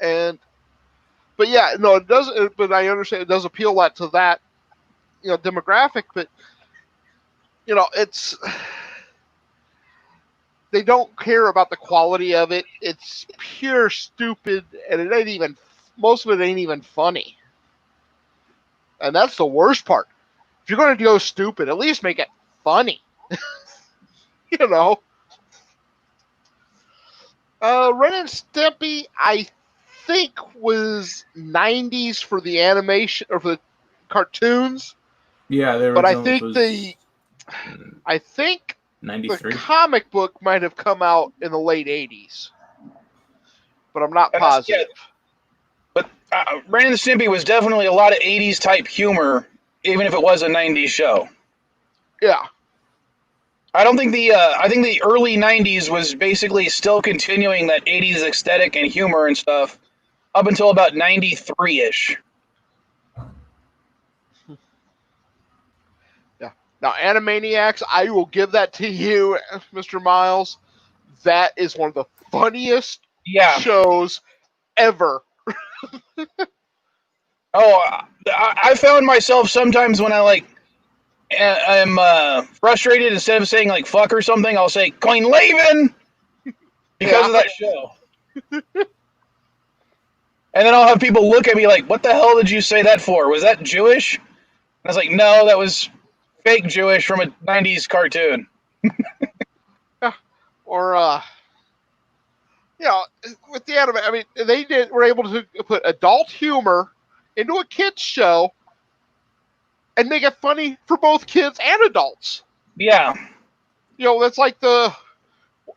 But yeah, no, it does. But I understand it does appeal a lot to that demographic. But it's they don't care about the quality of it. It's pure stupid, and it ain't even, most of it ain't even funny. And that's the worst part. If you're going to go stupid, at least make it funny. You know. Ren and Stimpy, I think, was 90s for the animation, or for the cartoons. Yeah, there But was. I think 93. the comic book might have come out in the late 80s. But I'm not positive. Yeah. But Ren and Stimpy was definitely a lot of 80s type humor, even if it was a 90s show. Yeah. I don't think I think the early 90s was basically still continuing that 80s aesthetic and humor and stuff up until about 93-ish. Yeah. Now, Animaniacs, I will give that to you, Mr. Miles. That is one of the funniest shows ever. I found myself sometimes when I'm frustrated, instead of saying like fuck or something, I'll say Coin Laven because of that show. And then I'll have people look at me like, what the hell did you say that for? Was that Jewish? And I was like, no, that was fake Jewish from a 90s cartoon. Or, with the anime, I mean, were able to put adult humor into a kid's show and make it funny for both kids and adults. Yeah. That's like the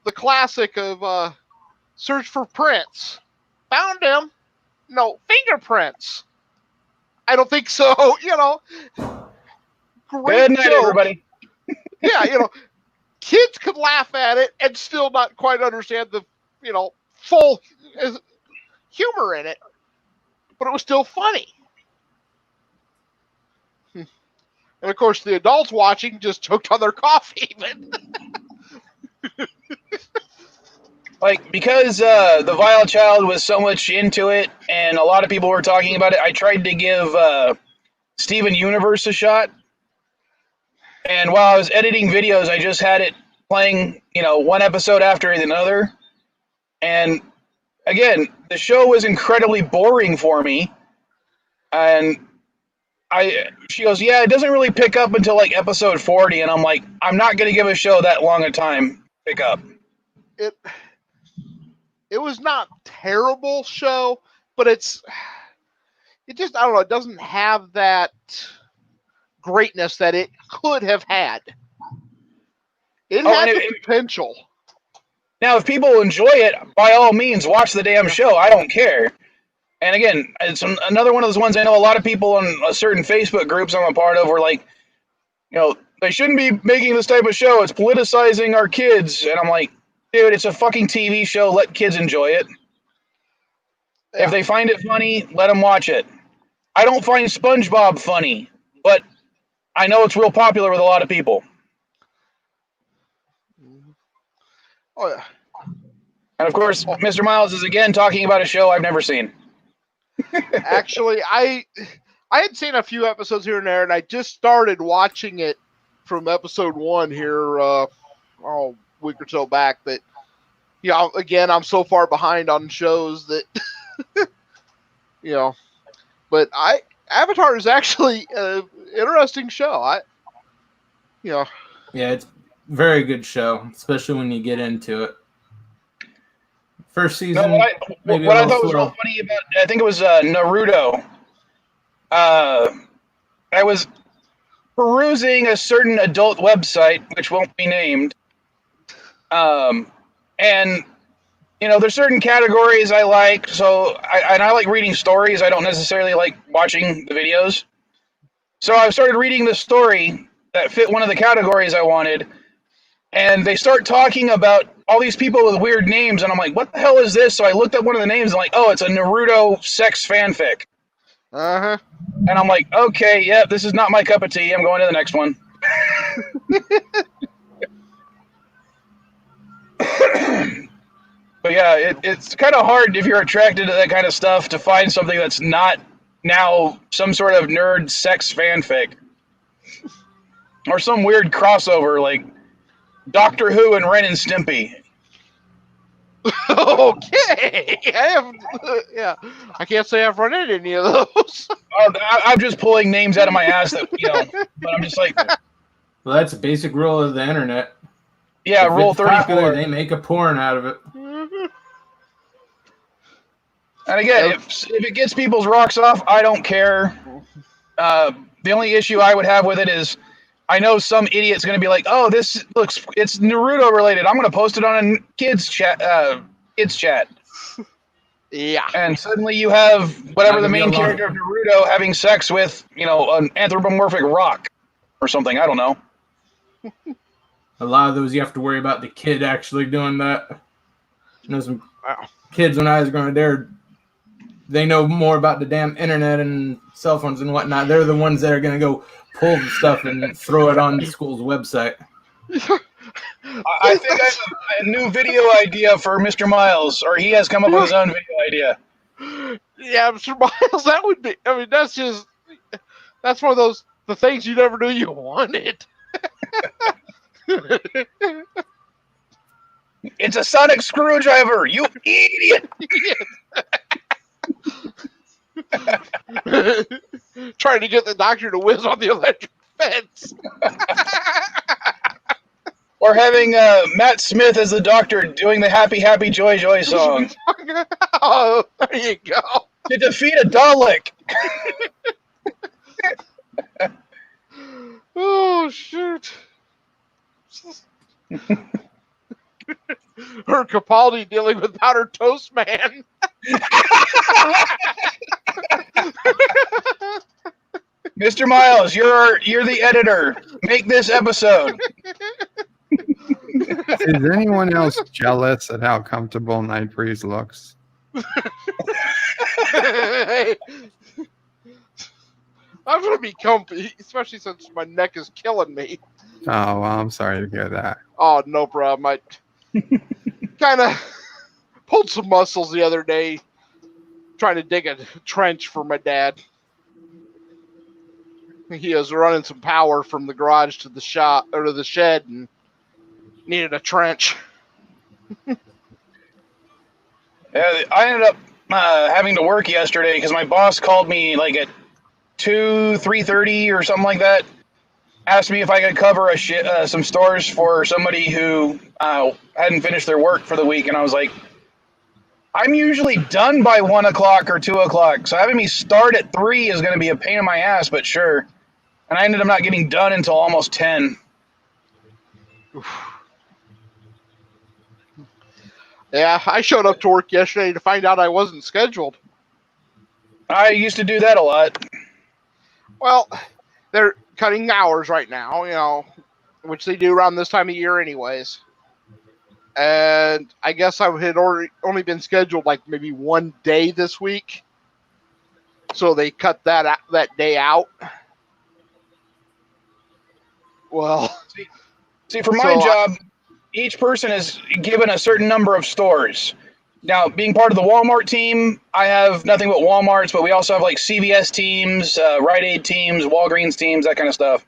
classic of Search for Prince. Found him. No, fingerprints. I don't think so. Great Good night, joke. everybody. Yeah, kids could laugh at it and still not quite understand the, full humor in it, but it was still funny. And of course, the adults watching just choked on their coffee. Because the Vile Child was so much into it, and a lot of people were talking about it, I tried to give Steven Universe a shot. And while I was editing videos, I just had it playing, one episode after another. And again, the show was incredibly boring for me. And she goes, yeah, it doesn't really pick up until like episode 40. And I'm like, I'm not going to give a show that long a time to pick up. It was not terrible show, but it just, I don't know, it doesn't have that greatness that it could have had. It had the potential. Now, if people enjoy it, by all means, watch the damn show. I don't care. And again, it's another one of those ones I know a lot of people on certain Facebook groups I'm a part of were like, they shouldn't be making this type of show. It's politicizing our kids. And I'm like, dude, it's a fucking TV show. Let kids enjoy it. Yeah. If they find it funny, let them watch it. I don't find SpongeBob funny, but I know it's real popular with a lot of people. Oh, yeah. And of course, Mr. Miles is again talking about a show I've never seen. Actually, I had seen a few episodes here and there, and I just started watching it from episode 1 here a week or so back. That, again, I'm so far behind on shows that, but Avatar is actually an interesting show. Yeah, it's a very good show, especially when you get into it. First season, what I thought was real funny about, I think it was Naruto. I was perusing a certain adult website, which won't be named, and there's certain categories I like. So I like reading stories. I don't necessarily like watching the videos. So I started reading the story that fit one of the categories I wanted. And they start talking about all these people with weird names, and I'm like, what the hell is this? So I looked up one of the names, and I'm like, oh, it's a Naruto sex fanfic. Uh-huh. And I'm like, okay, yeah, this is not my cup of tea. I'm going to the next one. But yeah, it's kind of hard if you're attracted to that kind of stuff to find something that's not now some sort of nerd sex fanfic. Or some weird crossover like Doctor Who and Ren and Stimpy. Okay. Yeah. I can't say I've run into any of those. I'm just pulling names out of my ass that, but I'm just like, Well, that's a basic rule of the internet. yeah, If Rule it's popular, 34. they make a porn out of it. And again, if it gets people's rocks off, I don't care. The only issue I would have with it is I know some idiot's going to be like, "Oh, it's Naruto related. I'm going to post it on a kids chat." Yeah. And suddenly you have whatever the main Not gonna be character of Naruto having sex with, an anthropomorphic rock or something. I don't know. A lot of those you have to worry about the kid actually doing that. Some kids when I was growing up, they know more about the damn internet and cell phones and whatnot. They're the ones that are going to go pull the stuff and throw it on the school's website. I think I have a new video idea for Mr. Miles, or he has come up with his own video idea. Yeah, Mr. Miles, that would be. I mean, that's one of those the things you never knew you wanted. It's a sonic screwdriver, you idiot! Trying to get the doctor to whiz on the electric fence. Or having Matt Smith as the doctor doing the Happy Happy Joy Joy song. Oh, there you go. To defeat a Dalek. Oh, shoot. Her Capaldi dealing with Powder Toast Man. Mr. Miles, you're the editor. Make this episode. Is anyone else jealous at how comfortable Night Breeze looks? I'm going to be comfy, especially since my neck is killing me. Oh, well, I'm sorry to hear that. Oh, no problem. I kind of pulled some muscles the other day trying to dig a trench for my dad. He was running some power from the garage to the shop or to the shed and needed a trench. I ended up having to work yesterday because my boss called me like at 3:30 or something like that. Asked me if I could cover some stores for somebody who hadn't finished their work for the week, and I was like, I'm usually done by 1 o'clock or 2 o'clock, so having me start at 3 is going to be a pain in my ass, but sure. And I ended up not getting done until almost 10. Yeah, I showed up to work yesterday to find out I wasn't scheduled. I used to do that a lot. Well, they're cutting hours right now, which they do around this time of year anyways. And I guess I had only been scheduled like maybe one day this week. So they cut that day out. Well, see, for my job, each person is given a certain number of stores. Now, being part of the Walmart team, I have nothing but Walmarts, but we also have like CVS teams, Rite Aid teams, Walgreens teams, that kind of stuff.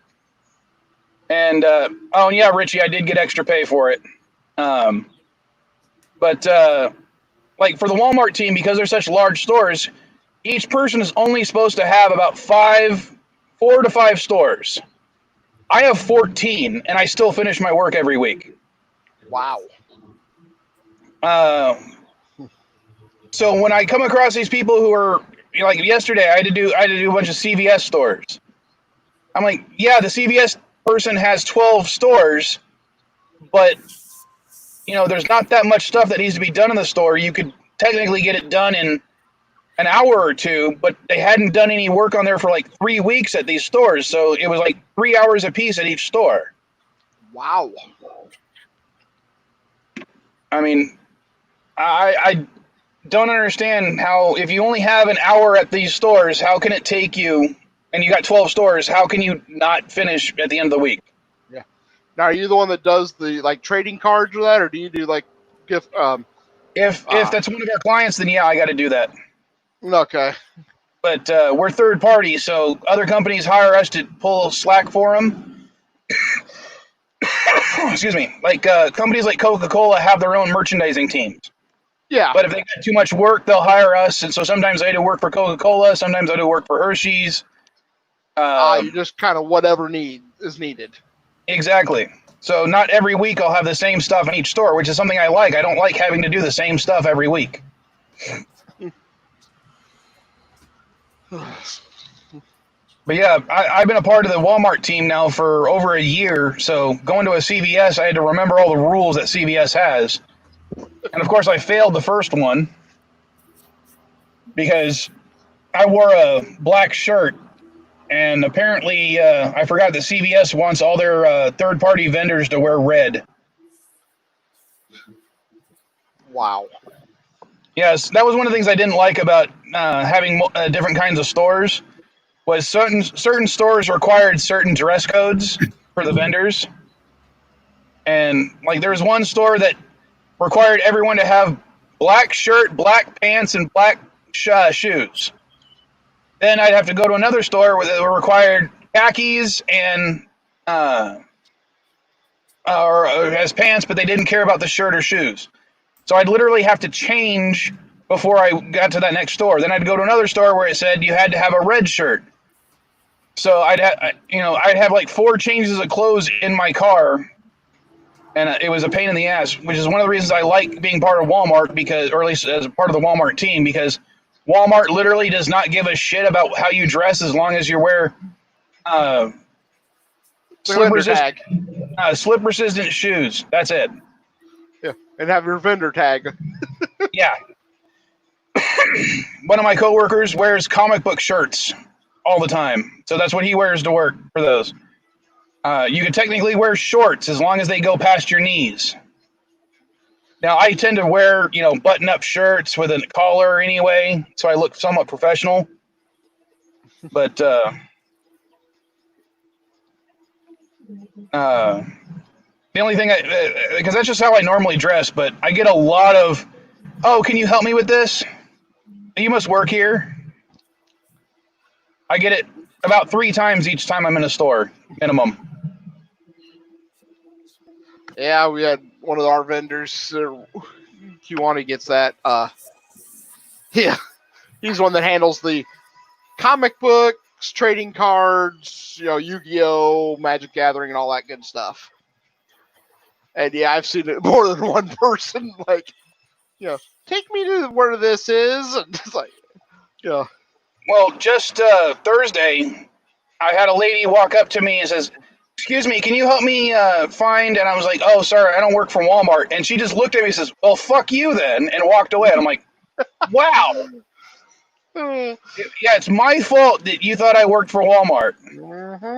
And, oh, yeah, Richie, I did get extra pay for it. But like for the Walmart team, because they're such large stores, each person is only supposed to have about 4 to 5 stores. I have 14, and I still finish my work every week. Wow. So when I come across these people who are like yesterday, I had to do a bunch of CVS stores. I'm like, yeah, the CVS person has 12 stores, but there's not that much stuff that needs to be done in the store. You could technically get it done in an hour or two, but they hadn't done any work on there for like 3 weeks at these stores, so it was like 3 hours a piece at each store. Wow. I mean, I don't understand how, if you only have an hour at these stores, how can it take you, and you got 12 stores, how can you not finish at the end of the week? Yeah. Now, are you the one that does the trading cards or that, or do you do gift? If that's one of our clients, then yeah, I got to do that. Okay. But we're third party, so other companies hire us to pull slack for them. Excuse me. Like companies like Coca-Cola have their own merchandising teams. Yeah. But if they got too much work, they'll hire us. And so sometimes I do work for Coca-Cola. Sometimes I do work for Hershey's. You just kind of whatever is needed. Exactly. So not every week I'll have the same stuff in each store, which is something I like. I don't like having to do the same stuff every week. But yeah, I've been a part of the Walmart team now for over a year. So going to a CVS, I had to remember all the rules that CVS has. And of course, I failed the first one because I wore a black shirt. And apparently, I forgot that CVS wants all their third-party vendors to wear red. Wow. Yes, that was one of the things I didn't like about having different kinds of stores. Was certain stores required certain dress codes for the vendors, and like there was one store that required everyone to have black shirt, black pants, and black shoes. Then I'd have to go to another store where they required khakis and or as pants, but they didn't care about the shirt or shoes. So I'd literally have to change before I got to that next store. Then I'd go to another store where it said you had to have a red shirt. So I'd have like 4 changes of clothes in my car, and it was a pain in the ass. Which is one of the reasons I like being part of Walmart, because, or at least as a part of the Walmart team, because Walmart literally does not give a shit about how you dress as long as you wear slip-resistant shoes. That's it. Yeah, and have your vendor tag. Yeah. One of my coworkers wears comic book shirts all the time, so that's what he wears to work for those. You can technically wear shorts as long as they go past your knees. Now, I tend to wear, button-up shirts with a collar anyway, so I look somewhat professional. But the only thing, because that's just how I normally dress, but I get a lot of, "Oh, can you help me with this? You must work here." I get it about 3 times each time I'm in a store, minimum. Yeah, we had one of our vendors, Kiwani gets that. Yeah, he's one that handles the comic books, trading cards, Yu-Gi-Oh, Magic Gathering, and all that good stuff. And yeah, I've seen it more than one person, like, take me to where this is. And it's like, Well, just Thursday, I had a lady walk up to me and says, "Excuse me, can you help me find?" And I was like, "Oh, sorry, I don't work for Walmart." And she just looked at me and says, "Well, fuck you then," and walked away. And I'm like, wow. Yeah, it's my fault that you thought I worked for Walmart. Mm-hmm.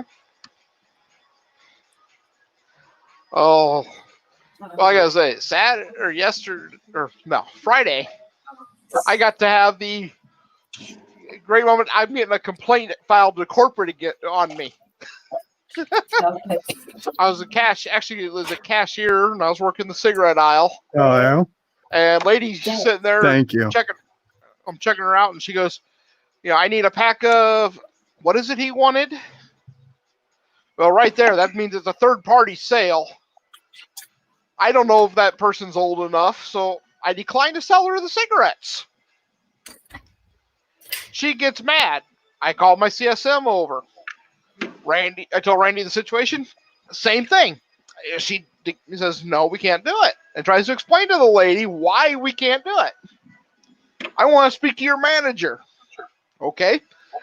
Oh, well, I gotta say, Friday, I got to have the great moment. I'm getting a complaint filed to corporate on me. I was a cashier, and I was working the cigarette aisle. Oh, yeah? And lady's sitting there. Thank you. I'm checking her out, and she goes, "I need a pack of, what is it he wanted?" Well, right there, that means it's a third-party sale. I don't know if that person's old enough, so I declined to sell her the cigarettes. She gets mad. I call my CSM over. I told Randy the situation. Same thing. She says, "No, we can't do it," and tries to explain to the lady why we can't do it. "I want to speak to your manager." Okay.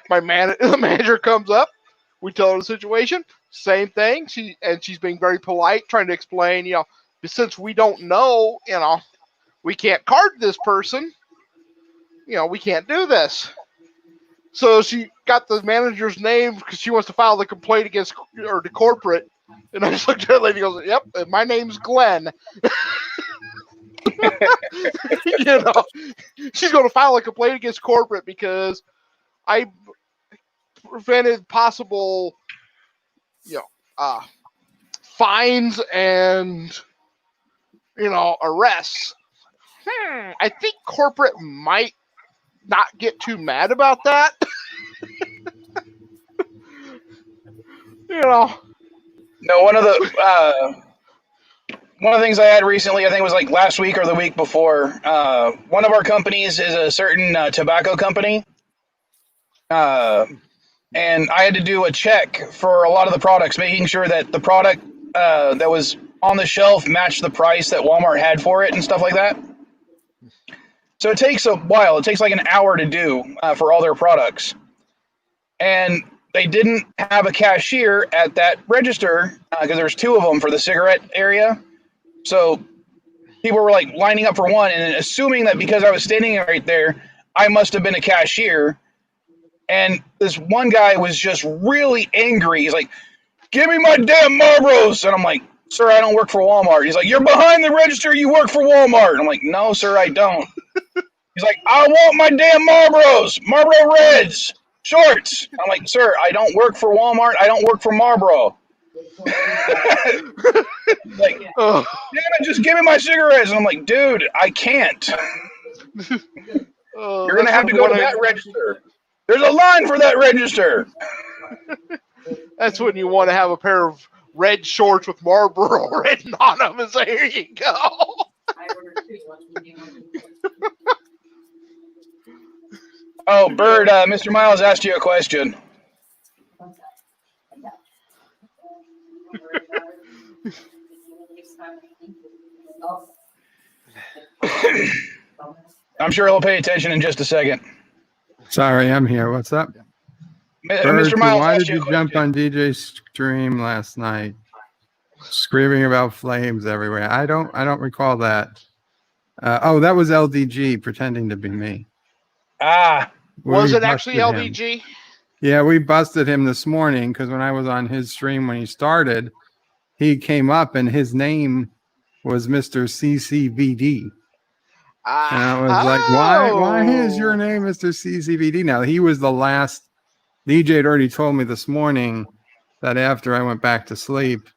The manager comes up. We tell her the situation. Same thing. She's being very polite, trying to explain, since we don't know, we can't card this person. We can't do this. So she got the manager's name because she wants to file the complaint against the corporate. And I just looked at that lady and goes, "Yep, my name's Glenn." She's going to file a complaint against corporate because I prevented possible, fines and, arrests. I think corporate might not get too mad about that. No, one of the one of the things I had recently, I think it was like last week or the week before, one of our companies is a certain tobacco company. And I had to do a check for a lot of the products, making sure that the product that was on the shelf matched the price that Walmart had for it and stuff like that. So it takes a while. It takes like an hour to do for all their products. And they didn't have a cashier at that register because there's two of them for the cigarette area. So people were like lining up for one and assuming that because I was standing right there, I must have been a cashier. And this one guy was just really angry. He's like, "Give me my damn Marlboros." And I'm like, "Sir, I don't work for Walmart." He's like, "You're behind the register. You work for Walmart." And I'm like, "No, sir, I don't." He's like, "I want my damn Marlboros, Marlboro Reds, shorts." I'm like, "Sir, I don't work for Walmart. I don't work for Marlboro." Like, "Damn it, just give me my cigarettes." And I'm like, "Dude, I can't. You're going to have to go to that register. There's a line for that register." That's when you want to have a pair of red shorts with Marlboro written on them and say, "Here you go." Oh, Bird, Mr. Miles asked you a question. I'm sure he'll pay attention in just a second. Sorry, I'm here. What's up? Mr. Miles why asked did you a you jump question. on DJ's stream last night, screaming about flames everywhere? I don't recall that. Oh, that was LDG pretending to be me. Ah, Was We it actually busted him. LDG? Yeah, we busted him this morning because when I was on his stream when he started, he came up and his name was Mr. CCVD. And I was like, why is your name Mr. CCVD? Now, he was the last. DJ had already told me this morning that after I went back to sleep,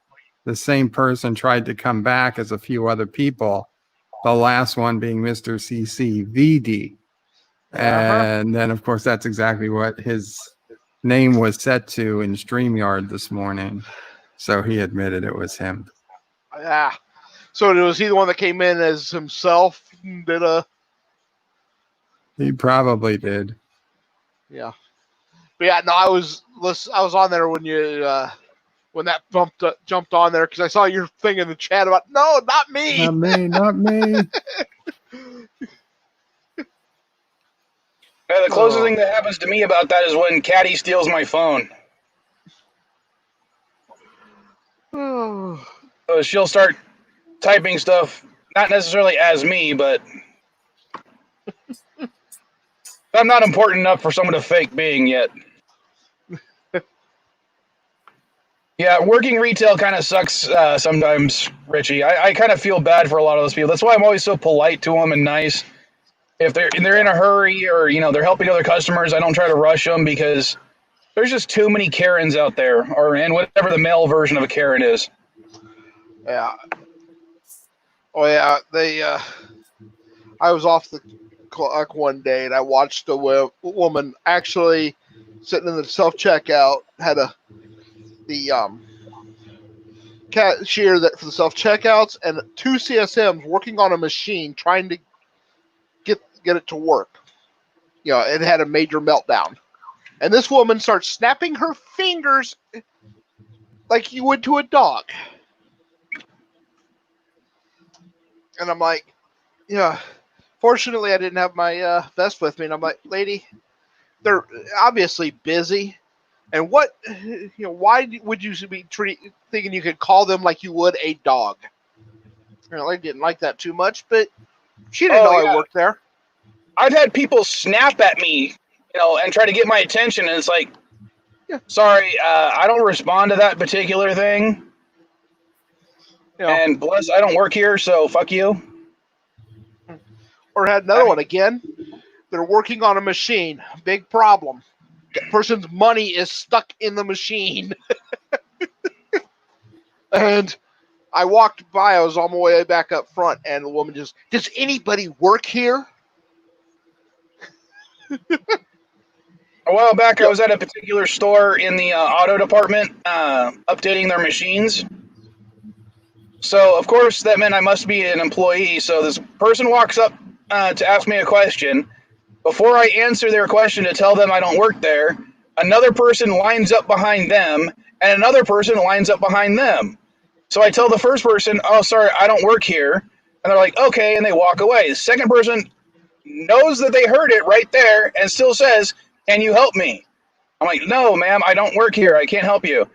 the same person tried to come back as a few other people, the last one being Mr. CCVD. And then, of course, that's exactly what his name was set to in StreamYard this morning. So he admitted it was him. Yeah. So was he the one that came in as himself? He probably did. Yeah. But yeah, no, I was on there when you when that jumped on there because I saw your thing in the chat about no, not me. Not me, not me. the closest thing that happens to me about that is when Caddy steals my phone. So she'll start typing stuff, not necessarily as me, but I'm not important enough for someone to fake being yet. Yeah, working retail kind of sucks sometimes, Richie. I kind of feel bad for a lot of those people. That's why I'm always so polite to them and nice. If they're in a hurry or they're helping other customers, I don't try to rush them because there's just too many Karens out there, and whatever the male version of a Karen is. Yeah. Oh yeah, I was off the clock one day and I watched a woman actually sitting in the self-checkout had the cashier that for the self-checkouts and two CSMs working on a machine trying to get it to work. It had a major meltdown. And this woman starts snapping her fingers like you would to a dog. And I'm like, yeah, fortunately I didn't have my vest with me. And I'm like, lady, they're obviously busy. And why would you be thinking you could call them like you would a dog? I didn't like that too much, but she didn't know I worked there. I've had people snap at me, and try to get my attention, and it's like, sorry, I don't respond to that particular thing. And plus, I don't work here, so fuck you. Or had another one again. They're working on a machine. Big problem. That person's money is stuck in the machine. And I walked by. I was on my way back up front, and the woman just, does anybody work here? A while back, I was at a particular store in the auto department updating their machines. So, of course, that meant I must be an employee. So this person walks up to ask me a question. Before I answer their question to tell them I don't work there, another person lines up behind them, and another person lines up behind them. So I tell the first person, oh, sorry, I don't work here. And they're like, okay, and they walk away. The second person knows that they heard it right there and still says, can you help me? I'm like, no, ma'am, I don't work here. I can't help you.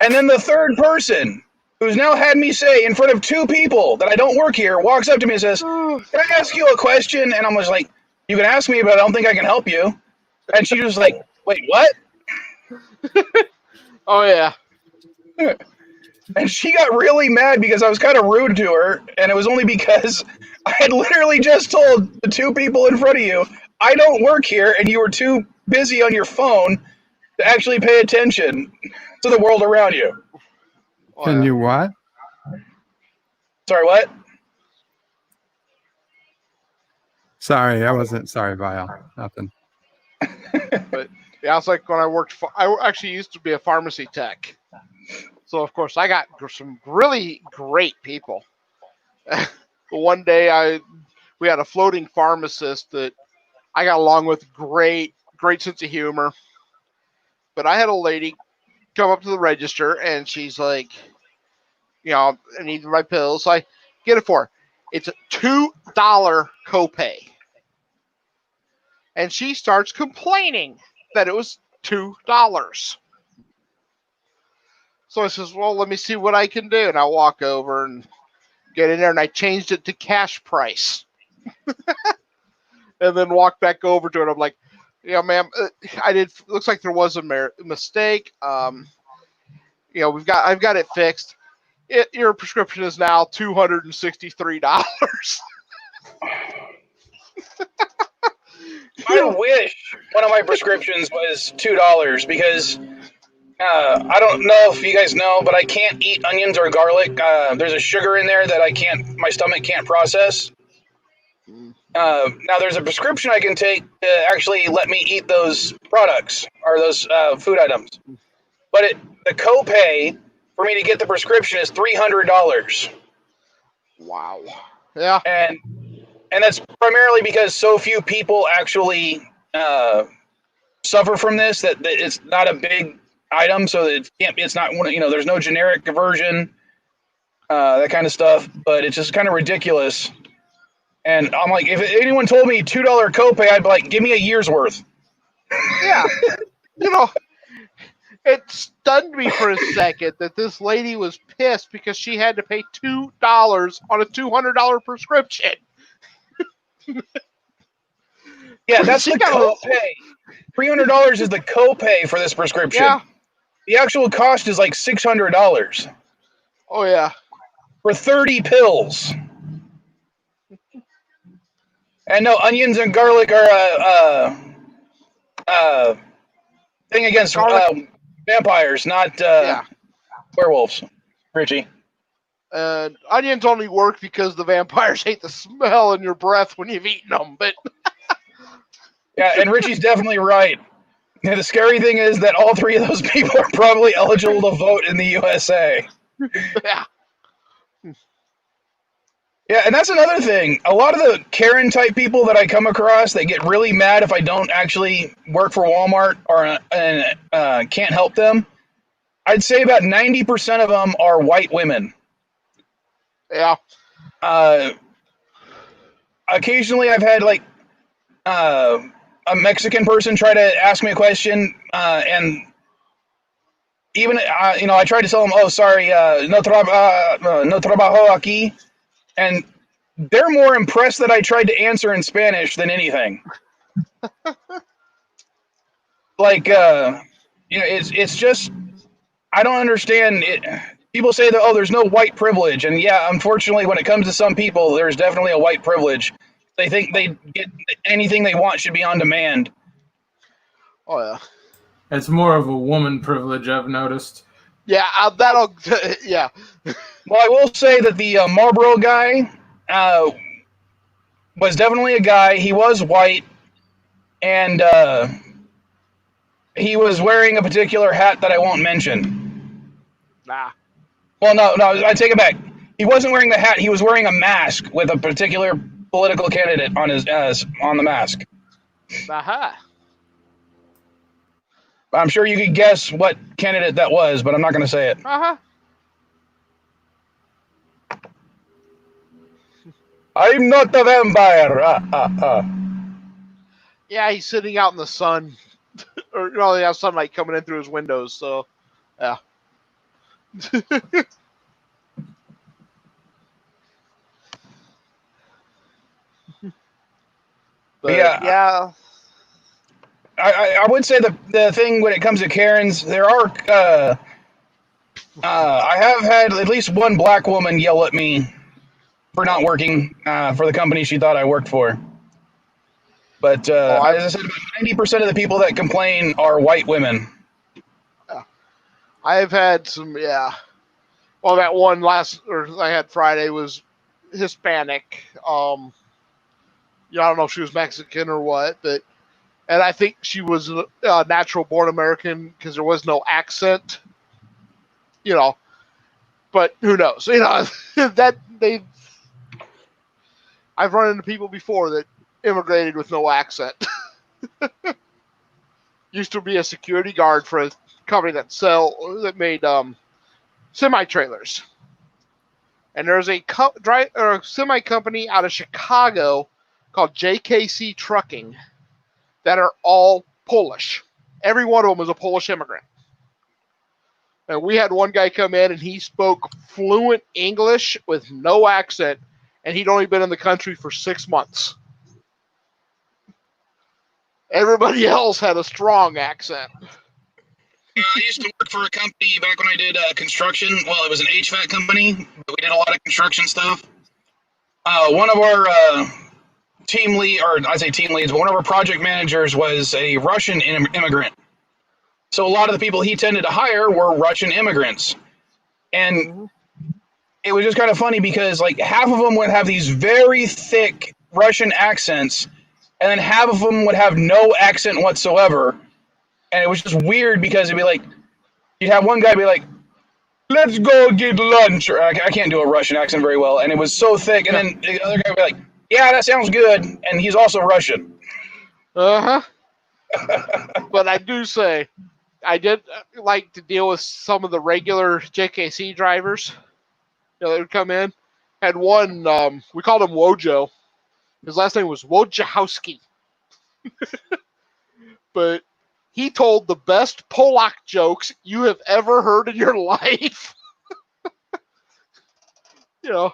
And then the third person, who's now had me say in front of two people that I don't work here, walks up to me and says, can I ask you a question? And I'm just like, you can ask me, but I don't think I can help you. And she was like, wait, what? Oh, yeah. And she got really mad because I was kind of rude to her, and it was only because I had literally just told the two people in front of you, I don't work here, and you were too busy on your phone to actually pay attention to the world around you. Oh, Can yeah. you what? Sorry, what? Sorry, I wasn't. Sorry, Vile. Nothing. But yeah, it's like when I actually used to be a pharmacy tech. So, of course, I got some really great people. One day, we had a floating pharmacist that I got along with, great sense of humor. But I had a lady come up to the register, and she's like, I need my pills. So I get it for her. It's a $2 copay. And she starts complaining that it was $2. So I says, well, let me see what I can do. And I walk over and get in there, and I changed it to cash price. And then walk back over to it. I'm like, yeah, ma'am, looks like there was a mistake. I've got it fixed. Your prescription is now $263. I wish one of my prescriptions was $2 because I don't know if you guys know, but I can't eat onions or garlic. There's a sugar in there that my stomach can't process. Now there's a prescription I can take to actually let me eat those products or those food items, but the copay for me to get the prescription is $300. Wow. Yeah. And that's primarily because so few people actually suffer from this that it's not a big item, so it's not one. There's no generic version, that kind of stuff. But it's just kind of ridiculous. And I'm like, if anyone told me $2 copay, I'd be like, give me a year's worth. Yeah. It stunned me for a second that this lady was pissed because she had to pay $2 on a $200 prescription. Yeah, that's the copay. $300 is the copay for this prescription. Yeah. The actual cost is like $600 Oh, yeah. for 30 pills. And no, onions and garlic are a thing against vampires, not werewolves. Richie. Onions only work because the vampires hate the smell in your breath when you've eaten them. But yeah, and Richie's definitely right. Yeah, the scary thing is that all three of those people are probably eligible to vote in the USA. yeah. Yeah, and that's another thing. A lot of the Karen type people that I come across, they get really mad if I don't actually work for Walmart and can't help them. I'd say about 90% of them are white women. Yeah. Occasionally, I've had a Mexican person try to ask me a question, and even I tried to tell them, "Oh, sorry, no trabajo aquí," and they're more impressed that I tried to answer in Spanish than anything. It's just I don't understand it. People say that, there's no white privilege. And yeah, unfortunately, when it comes to some people, there's definitely a white privilege. They think they get anything they want should be on demand. Oh, yeah. It's more of a woman privilege, I've noticed. Yeah, yeah. Well, I will say that the Marlboro guy was definitely a guy. He was white, and he was wearing a particular hat that I won't mention. Nah. Well, no, I take it back. He wasn't wearing the hat. He was wearing a mask with a particular political candidate on his on the mask. Aha. I'm sure you could guess what candidate that was, but I'm not going to say it. Uh-huh. I'm not a vampire. Yeah, he's sitting out in the sun. Or, they have sunlight coming in through his windows, so, yeah. But, yeah. I would say the thing when it comes to Karens, there are I have had at least one black woman yell at me for not working for the company she thought I worked for. But as I said, about 90% of the people that complain are white women. I've had some, yeah. Well, that one I had Friday was Hispanic. I don't know if she was Mexican or what, and I think she was a natural born American because there was no accent, but who knows, I've run into people before that immigrated with no accent. Used to be a security guard for a company that made semi-trailers. And there's a semi company out of Chicago called JKC Trucking that are all Polish. Every one of them is a Polish immigrant. And we had one guy come in and he spoke fluent English with no accent, and he'd only been in the country for 6 months. Everybody else had a strong accent. I used to work for a company back when I did construction. Well, it was an HVAC company, but we did a lot of construction stuff. One of our team leads, but one of our project managers was a Russian immigrant. So a lot of the people he tended to hire were Russian immigrants. And it was just kind of funny because like half of them would have these very thick Russian accents, and then half of them would have no accent whatsoever. And it was just weird because it'd be like, you'd have one guy be like, let's go get lunch. Or, I can't do a Russian accent very well. And it was so thick. And then the other guy would be like, yeah, that sounds good. And he's also Russian. Uh-huh. But I do say, I did like to deal with some of the regular JKC drivers. They would come in. Had one, we called him Wojo. His last name was Wojciechowski. But he told the best Polak jokes you have ever heard in your life. Yeah,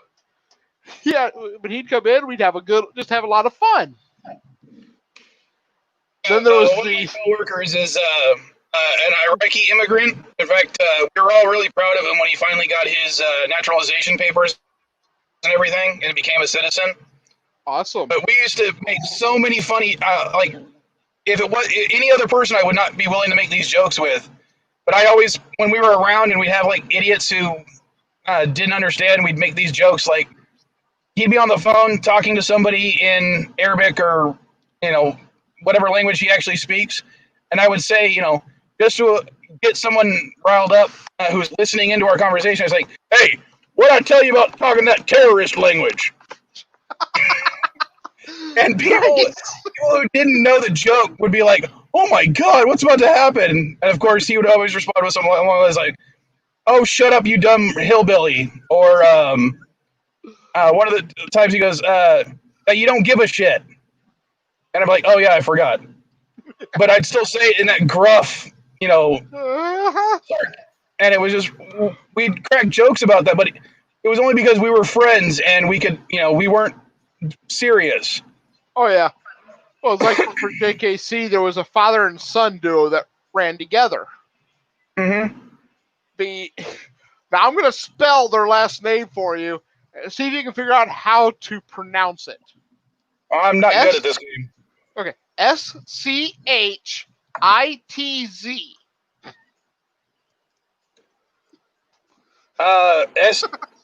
when he'd come in, we'd have just have a lot of fun. Then there was one of my coworkers is an Iraqi immigrant. In fact, we were all really proud of him when he finally got his naturalization papers and everything, and became a citizen. Awesome. But we used to make so many funny, if it was any other person, I would not be willing to make these jokes with. But I always, when we were around and we'd have like idiots who didn't understand, we'd make these jokes. Like he'd be on the phone talking to somebody in Arabic or whatever language he actually speaks, and I would say, just to get someone riled up who's listening into our conversation, I was like, "Hey, what I tell you about talking that terrorist language?" And people who didn't know the joke would be like, "Oh my God, what's about to happen?" And of course, he would always respond with something like, "Oh, shut up, you dumb hillbilly," or one of the times he goes, "You don't give a shit," and I'm like, "Oh yeah, I forgot," but I'd still say it in that gruff, and it was just we'd crack jokes about that, but it was only because we were friends and we could, we weren't serious. Oh yeah. Well, it's like for JKC, there was a father and son duo that ran together. Mm-hmm. Now I'm going to spell their last name for you. See if you can figure out how to pronounce it. I'm not good at this game. Okay. SCHITZ.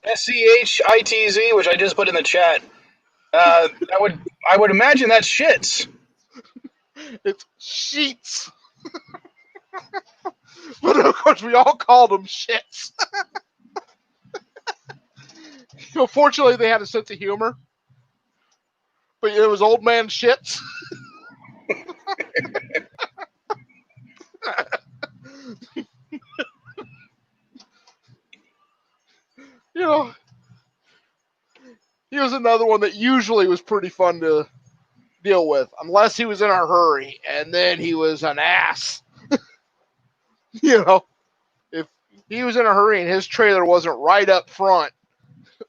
SCHITZ, which I just put in the chat. I would imagine that's shits. It's sheets. But of course, we all called them shits. Fortunately, they had a sense of humor. But it was old man shits. He was another one that usually was pretty fun to deal with, unless he was in a hurry, and then he was an ass. If he was in a hurry and his trailer wasn't right up front,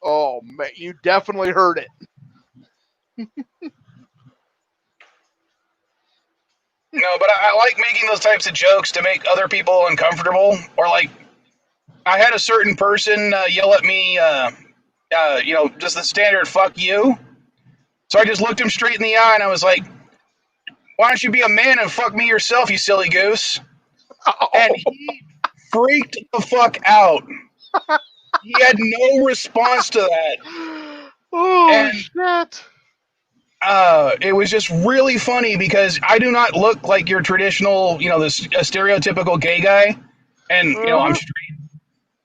oh man, you definitely heard it. No, but I like making those types of jokes to make other people uncomfortable. Or like, I had a certain person yell at me, just the standard "fuck you." So I just looked him straight in the eye and I was like, "Why don't you be a man and fuck me yourself, you silly goose?" Oh. And he freaked the fuck out. He had no response to that. Oh, shit. It was just really funny because I do not look like your traditional, this stereotypical gay guy, and I'm straight.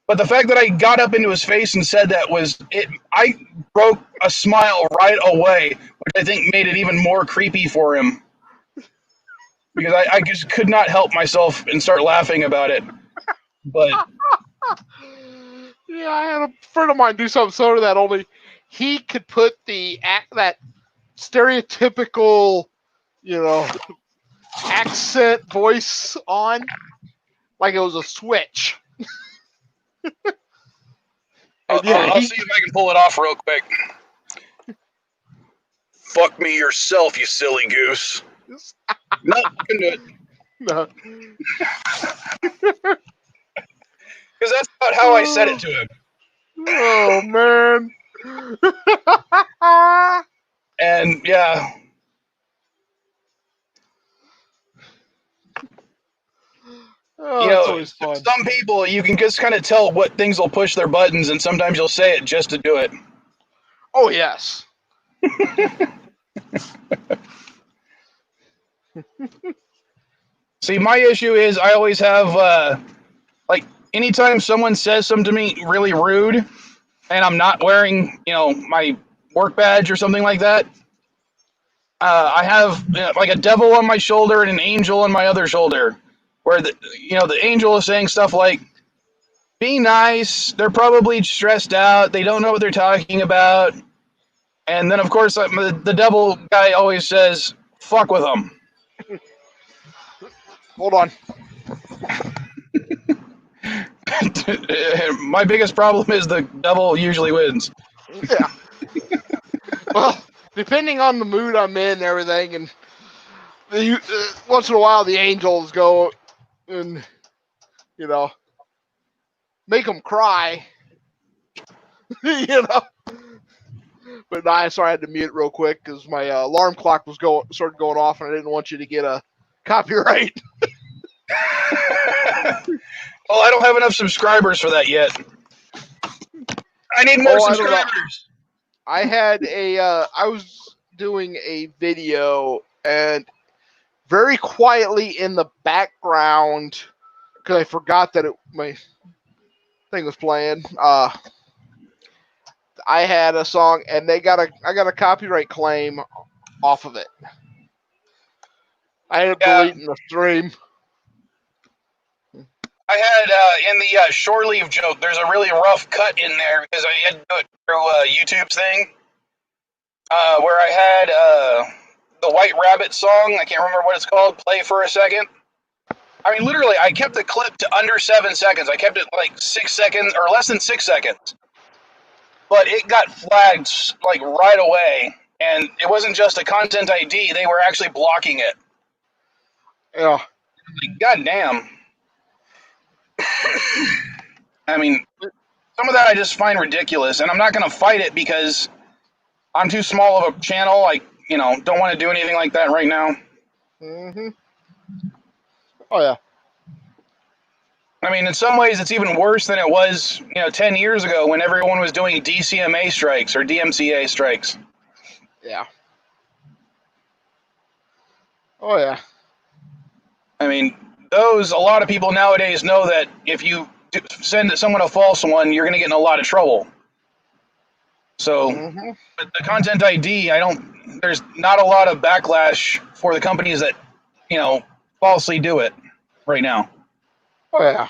But the fact that I got up into his face and said that was it. I broke a smile right away, which I think made it even more creepy for him because I just could not help myself and start laughing about it. But yeah, I had a friend of mine do something similar to that. Only he could put that stereotypical, accent voice on like it was a switch. I'll see if I can pull it off real quick. Fuck me yourself, you silly goose. No, I can do it. No. Because that's about how I said it to him. Oh, man. And, yeah. Oh, that's always fun. Some people, you can just kind of tell what things will push their buttons, and sometimes you'll say it just to do it. Oh, yes. See, my issue is I always have, anytime someone says something to me really rude, and I'm not wearing, my work badge or something like that, I have, like a devil on my shoulder and an angel on my other shoulder, where, the angel is saying stuff like, be nice, they're probably stressed out, they don't know what they're talking about, and then, of course, the devil guy always says, fuck with them. Hold on. My biggest problem is the devil usually wins. Yeah. Well, depending on the mood I'm in and everything, and once in a while the angels go and, make them cry. But no, sorry, I had to mute it real quick because my alarm clock was started going off, and I didn't want you to get a copyright. Well, I don't have enough subscribers for that yet. I need more subscribers. I had I was doing a video, and very quietly in the background, because I forgot that my thing was playing. I had a song, and I got a copyright claim off of it. I ended up deleting the stream. I had in the shore leave joke, there's a really rough cut in there because I had to do it through YouTube's thing, where I had the White Rabbit song, I can't remember what it's called, play for a second. I mean, literally, I kept the clip to under 7 seconds. I kept it like 6 seconds, or less than 6 seconds. But it got flagged like right away, and it wasn't just a content ID, they were actually blocking it. Yeah. Like, God damn. I mean, some of that I just find ridiculous, and I'm not going to fight it because I'm too small of a channel. I, don't want to do anything like that right now. Mm-hmm. Oh, yeah. I mean, in some ways, it's even worse than it was, 10 years ago when everyone was doing DCMA strikes or DMCA strikes. Yeah. Oh, yeah. I mean, a lot of people nowadays know that if you send someone a false one, you're going to get in a lot of trouble. So, but the content ID, there's not a lot of backlash for the companies that, falsely do it right now. Oh, yeah.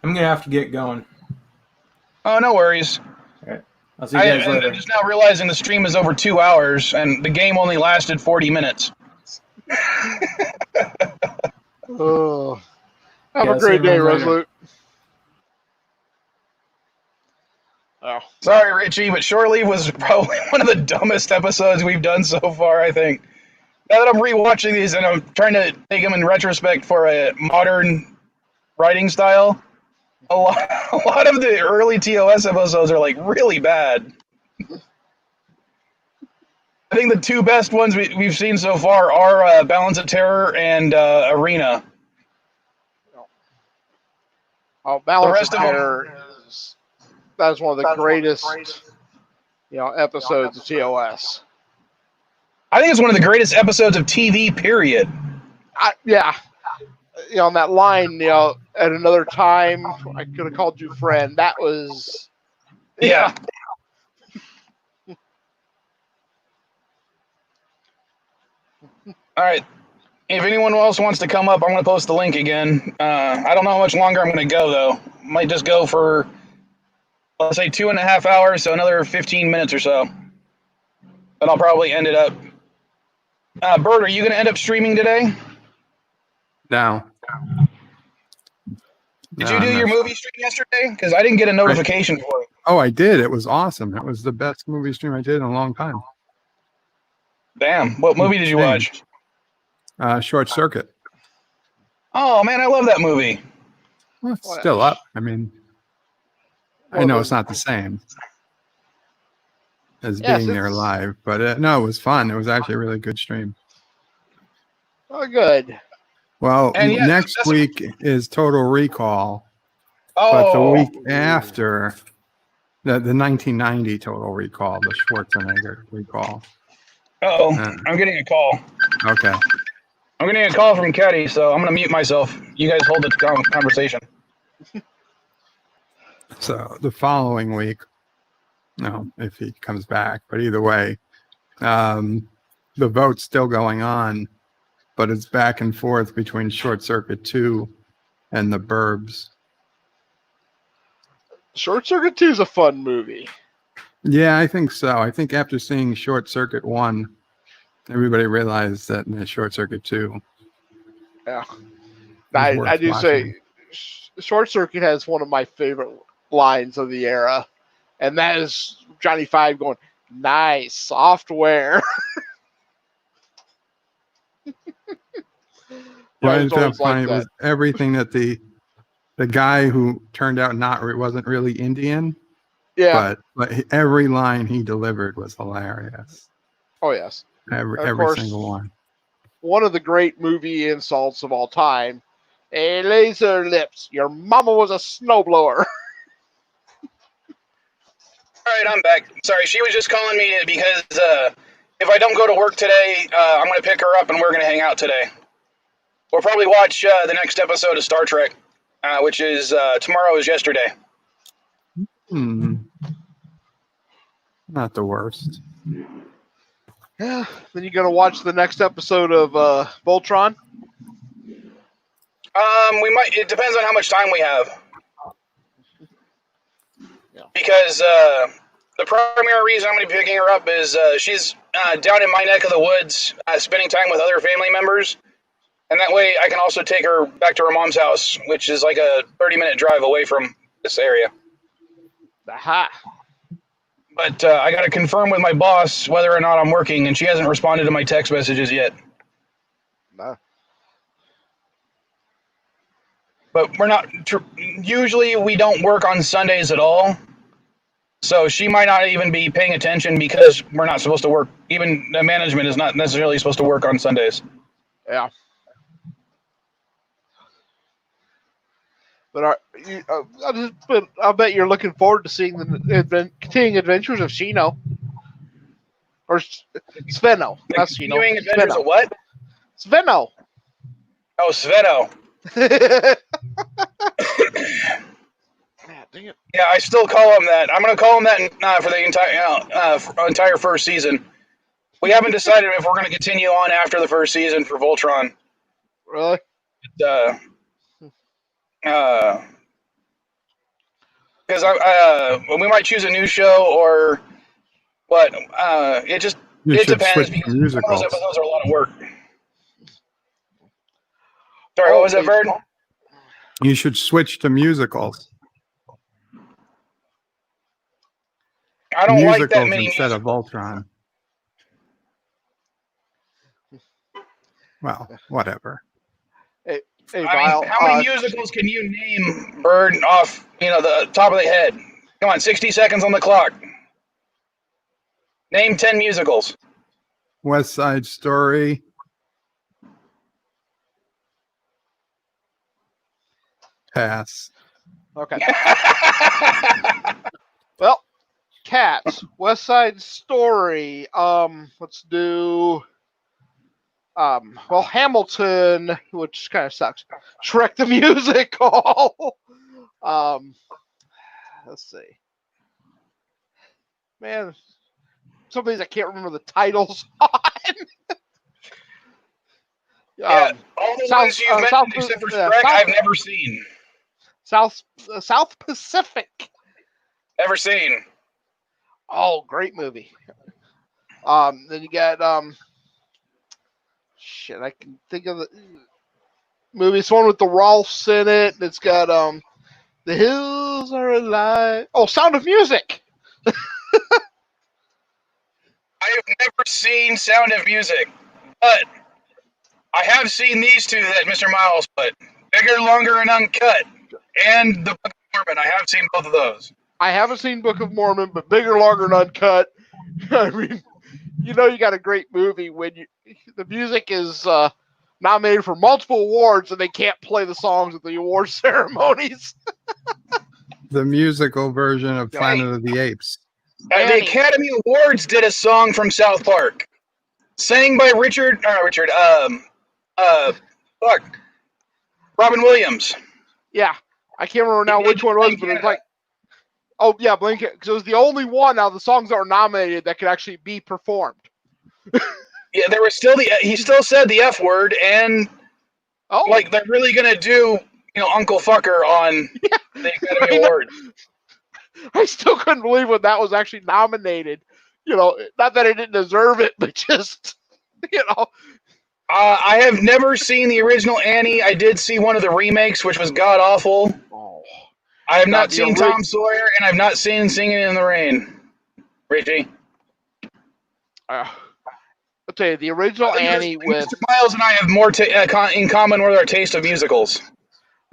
I'm going to have to get going. Oh, no worries. All right. I'll see you guys later. I'm just now realizing the stream is over 2 hours and the game only lasted 40 minutes. Oh. Have a great day, Resolute. Oh. Sorry, Richie, but Shore Leave was probably one of the dumbest episodes we've done so far, I think. Now that I'm rewatching these and I'm trying to take them in retrospect for a modern writing style, a lot of the early TOS episodes are like really bad. I think the two best ones we've seen so far are Balance of Terror and Arena. Oh, Balance of Terror that is one of the greatest, episodes of TOS. I think it's one of the greatest episodes of TV, period. Yeah. On that line, at another time, I could have called you friend. That was... Yeah. All right. If anyone else wants to come up, I'm going to post the link again. I don't know how much longer I'm going to go, though. Might just go for, let's say, 2.5 hours, so another 15 minutes or so. Then I'll probably end it up. Bert, are you going to end up streaming today? No. Did you do your movie stream yesterday? Because I didn't get a notification for it. Oh, I did. It was awesome. It was the best movie stream I did in a long time. Damn. What movie did you watch? Short Circuit. Oh, man, I love that movie. Well, it's still up. I mean, I know it's not the same as being there live, but no, it was fun. It was actually a really good stream. Oh, good. Well, next week is Total Recall, but the week after, the 1990 Total Recall, the Schwarzenegger Recall. I'm getting a call. Okay. I'm getting a call from Caddy, so I'm going to mute myself. You guys hold the conversation. So the following week, if he comes back, but either way, the vote's still going on, but it's back and forth between Short Circuit 2 and The Burbs. Short Circuit 2 is a fun movie. Yeah, I think so. I think after seeing Short Circuit 1, everybody realized that in Short Circuit 2. Yeah. I do say Short Circuit has one of my favorite lines of the era, and that is Johnny Five going, "Nice software." What is that funny? It was everything that the guy who turned out wasn't really Indian. Yeah. But every line he delivered was hilarious. Oh, yes. Every single one. One of the great movie insults of all time. Hey, laser lips, your mama was a snowblower. All right, I'm back. Sorry, she was just calling me because if I don't go to work today, I'm going to pick her up and we're going to hang out today. We'll probably watch the next episode of Star Trek, which is tomorrow is yesterday. Not the worst. Yeah. Then you got to watch the next episode of Voltron. We might. It depends on how much time we have. Yeah. Because the primary reason I'm going to be picking her up is she's down in my neck of the woods, spending time with other family members, and that way I can also take her back to her mom's house, which is like a 30-minute drive away from this area. Aha. But I got to confirm with my boss whether or not I'm working, and she hasn't responded to my text messages yet. No. But we're not. Usually, we don't work on Sundays at all. So she might not even be paying attention because we're not supposed to work. Even the management is not necessarily supposed to work on Sundays. Yeah. But I'll bet you're looking forward to seeing the continuing adventures of Shino. Or Sveno. Not Shino. Continuing adventures of what? Sveno. Oh, Sveno. Dang it. Yeah, I still call him that. I'm going to call him that for the entire first season. We haven't decided if we're going to continue on after the first season for Voltron. Really? Because we might choose a new show or what. It should depends switch because to some of those musicals. episodes are a lot of work. Sorry, what was that, Bird? You should switch to musicals. I don't like that Musicals many instead musicals. of Voltron. Well, whatever. Hey, I Vile. mean, how many musicals can you name, Bird, off the top of the head? Come on, 60 seconds on the clock. Name 10 musicals. West Side Story. Pass. Okay. Well, Cats, West Side Story. Let's do. Well, Hamilton, which kind of sucks. Shrek the Musical. Let's see. Man, some of these I can't remember the titles on. Yeah, all the ones you've mentioned except for Shrek, I've never seen. South Pacific. Never seen. Oh, great movie. Then you got shit. I can think of the movie. It's one with the Rolfs in it. It's got The Hills Are Alive. Oh, Sound of Music. I have never seen Sound of Music, but I have seen these two that Mr. Miles put. Bigger, Longer, and Uncut. And The Book of Mormon. I have seen both of those. I haven't seen Book of Mormon, but Bigger, Longer, and Uncut. I mean, you got a great movie when the music is nominated for multiple awards and they can't play the songs at the award ceremonies. The musical version of Planet of the Apes. The Academy Awards did a song from South Park, sang by Robin Williams. Yeah, I can't remember now which one it was, but it was like, oh yeah, Blanket, because it was the only one out of the songs that were nominated that could actually be performed. Yeah, there was still he still said the F word, and like they're really gonna do Uncle Fucker on the Academy Awards. I still couldn't believe when that was actually nominated. Not that I didn't deserve it, but just I have never seen the original Annie. I did see one of the remakes, which was god awful. Oh. I have not seen Tom Sawyer, and I've not seen Singing in the Rain. Richie? I'll tell you, the original Annie with... Mr. Miles and I have more in common with our taste of musicals.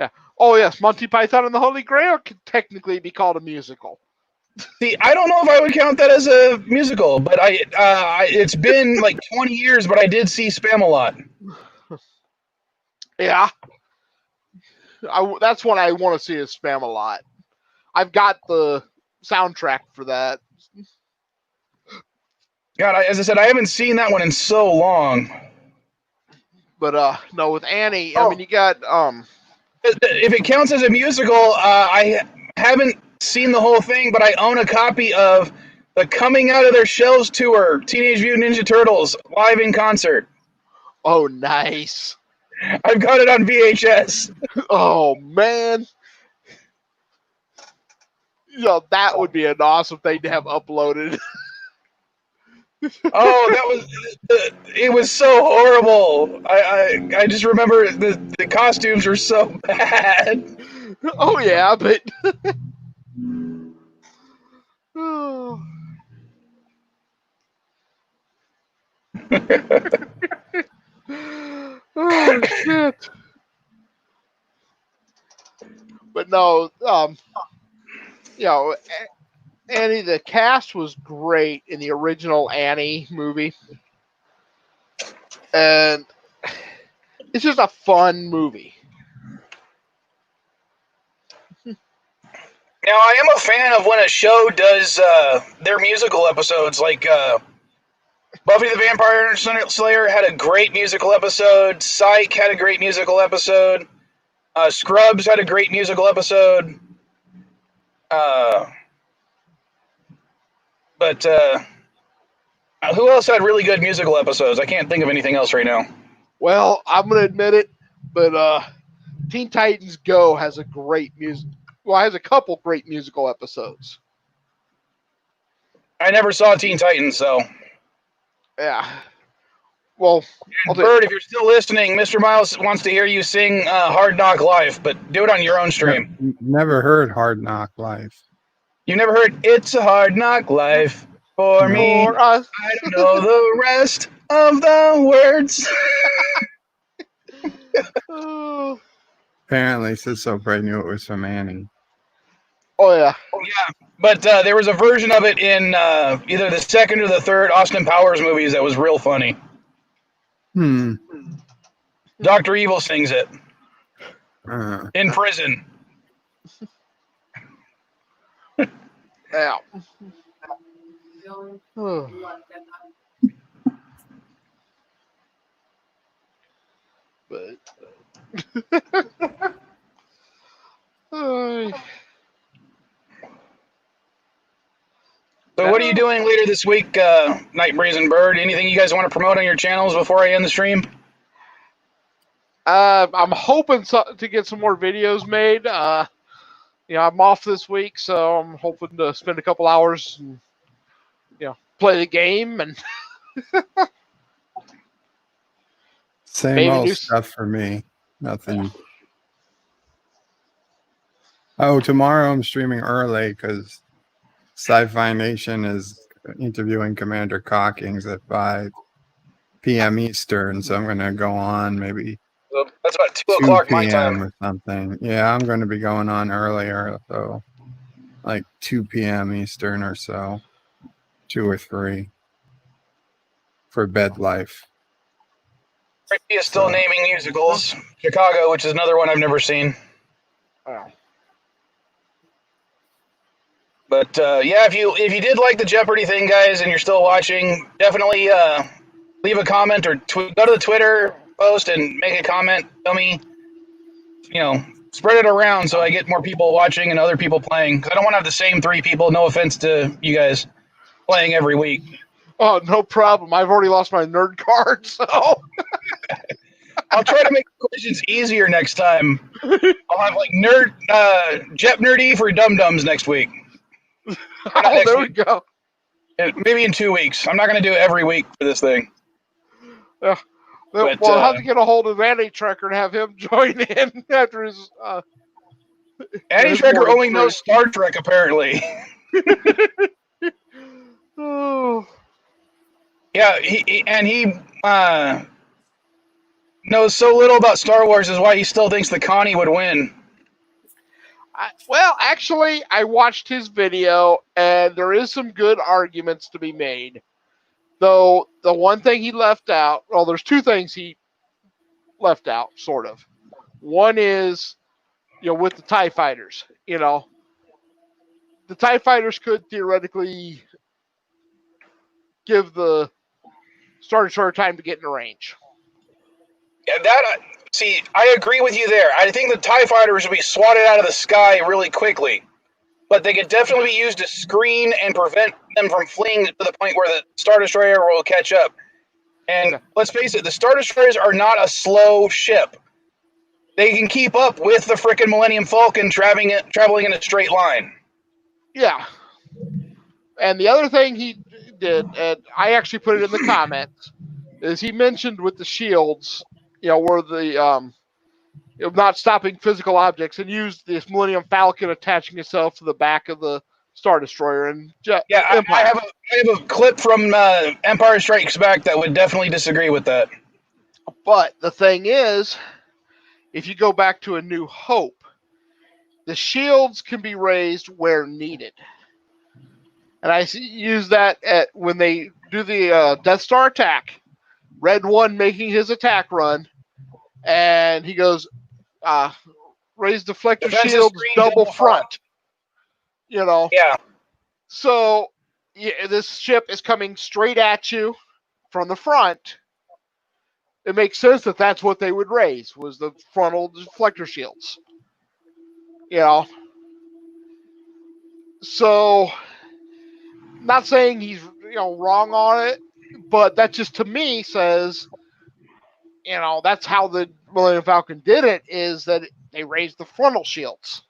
Yeah. Oh, yes, Monty Python and the Holy Grail could technically be called a musical. See, I don't know if I would count that as a musical, but it's been like 20 years, but I did see Spam-A-Lot. Yeah. That's one I want to see is Spam-A-Lot. I've got the soundtrack for that. God, as I said, I haven't seen that one in so long. But no, with Annie, I mean, you got if it counts as a musical, I haven't seen the whole thing, but I own a copy of the Coming Out of Their Shells tour, Teenage Mutant Ninja Turtles live in concert. Oh, nice. I've got it on VHS. Oh man. That would be an awesome thing to have uploaded. Oh, it was so horrible. I just remember the costumes were so bad. Oh yeah, but oh. Oh shit. But no, Annie, the cast was great in the original Annie movie. And it's just a fun movie. Now, I am a fan of when a show does their musical episodes, like Buffy the Vampire Slayer had a great musical episode, Psych had a great musical episode, Scrubs had a great musical episode. But who else had really good musical episodes? I can't think of anything else right now. Well, I'm going to admit it, but Teen Titans Go has a great has a couple great musical episodes. I never saw Teen Titans, so. Yeah. Well, Bird, if you're still listening, Mr. Miles wants to hear you sing Hard Knock Life, but do it on your own stream. Never heard Hard Knock Life. You never heard It's a Hard Knock Life for me. For us. I don't know the rest of the words. Oh, Apparently, Cisco Bray knew it was from Annie. yeah. Yeah, but there was a version of it in either the second or the third Austin Powers movies that was real funny. Dr. Evil sings it in prison. Yeah. But So what are you doing later this week, Night Brazen Bird? Anything you guys want to promote on your channels before I end the stream? I'm hoping to get some more videos made. I'm off this week, so I'm hoping to spend a couple hours and, play the game and same old stuff for me. Nothing. Oh, tomorrow I'm streaming early because Sci-Fi Nation is interviewing Commander Cockings at 5 p.m. Eastern, so I'm going to go on maybe. So that's about 2 o'clock my time or something. Yeah, I'm going to be going on earlier, so like 2 p.m. Eastern or so, 2 or 3 for Bed Life. Ricky is still naming musicals. Chicago, which is another one I've never seen. Oh. But yeah, if you did like the Jeopardy thing, guys, and you're still watching, definitely leave a comment or go to the Twitter post and make a comment. Tell me, spread it around so I get more people watching and other people playing. 'Cause I don't want to have the same 3 people. No offense to you guys playing every week. Oh, no problem. I've already lost my nerd card, so I'll try to make the questions easier next time. I'll have like Jeop-Nerdy for dum-dums next week. there we go. Maybe in 2 weeks. I'm not going to do it every week for this thing. Yeah. We'll have to get a hold of Andy Trekker and have him join in after his. Andy Trekker only knows Star Trek, apparently. Oh. Yeah, he knows so little about Star Wars is why he still thinks the Connie would win. Well, actually, I watched his video, and there is some good arguments to be made. Though the one thing he left out, well, there's 2 things he left out, sort of. One is, with the TIE fighters, the TIE fighters could theoretically give the Star Destroyer time to get in range. Yeah, see, I agree with you there. I think the TIE fighters would be swatted out of the sky really quickly. But they could definitely be used to screen and prevent them from fleeing to the point where the Star Destroyer will catch up. And let's face it, the Star Destroyers are not a slow ship. They can keep up with the frickin' Millennium Falcon traveling in a straight line. Yeah. And the other thing he did, and I actually put it in the comments, is he mentioned with the shields, where the not stopping physical objects, and used this Millennium Falcon attaching itself to the back of the Star Destroyer. And I have a clip from Empire Strikes Back that would definitely disagree with that. But the thing is, if you go back to A New Hope, the shields can be raised where needed. And I use that when they do the Death Star attack. Red One making his attack run, and he goes, raise deflector shields, double front. Yeah. So this ship is coming straight at you from the front. It makes sense that that's what they would raise, was the frontal deflector shields. So, not saying he's wrong on it, but that just to me says, that's how the Millennium Falcon did it, is that they raised the frontal shields.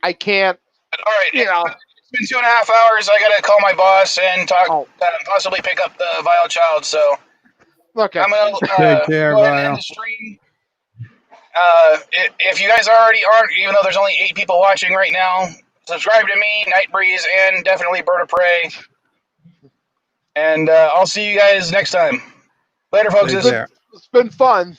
I can't. All right. It's been 2.5 hours. I gotta call my boss and talk, possibly pick up the Vile Child. So Okay. I'm gonna Take care, go ahead and Vile. end the stream. If you guys already aren't, even though there's only 8 people watching right now, subscribe to me, Nightbreeze, and definitely Bird of Prey. And I'll see you guys next time. Later, folks. Take care. It's been fun.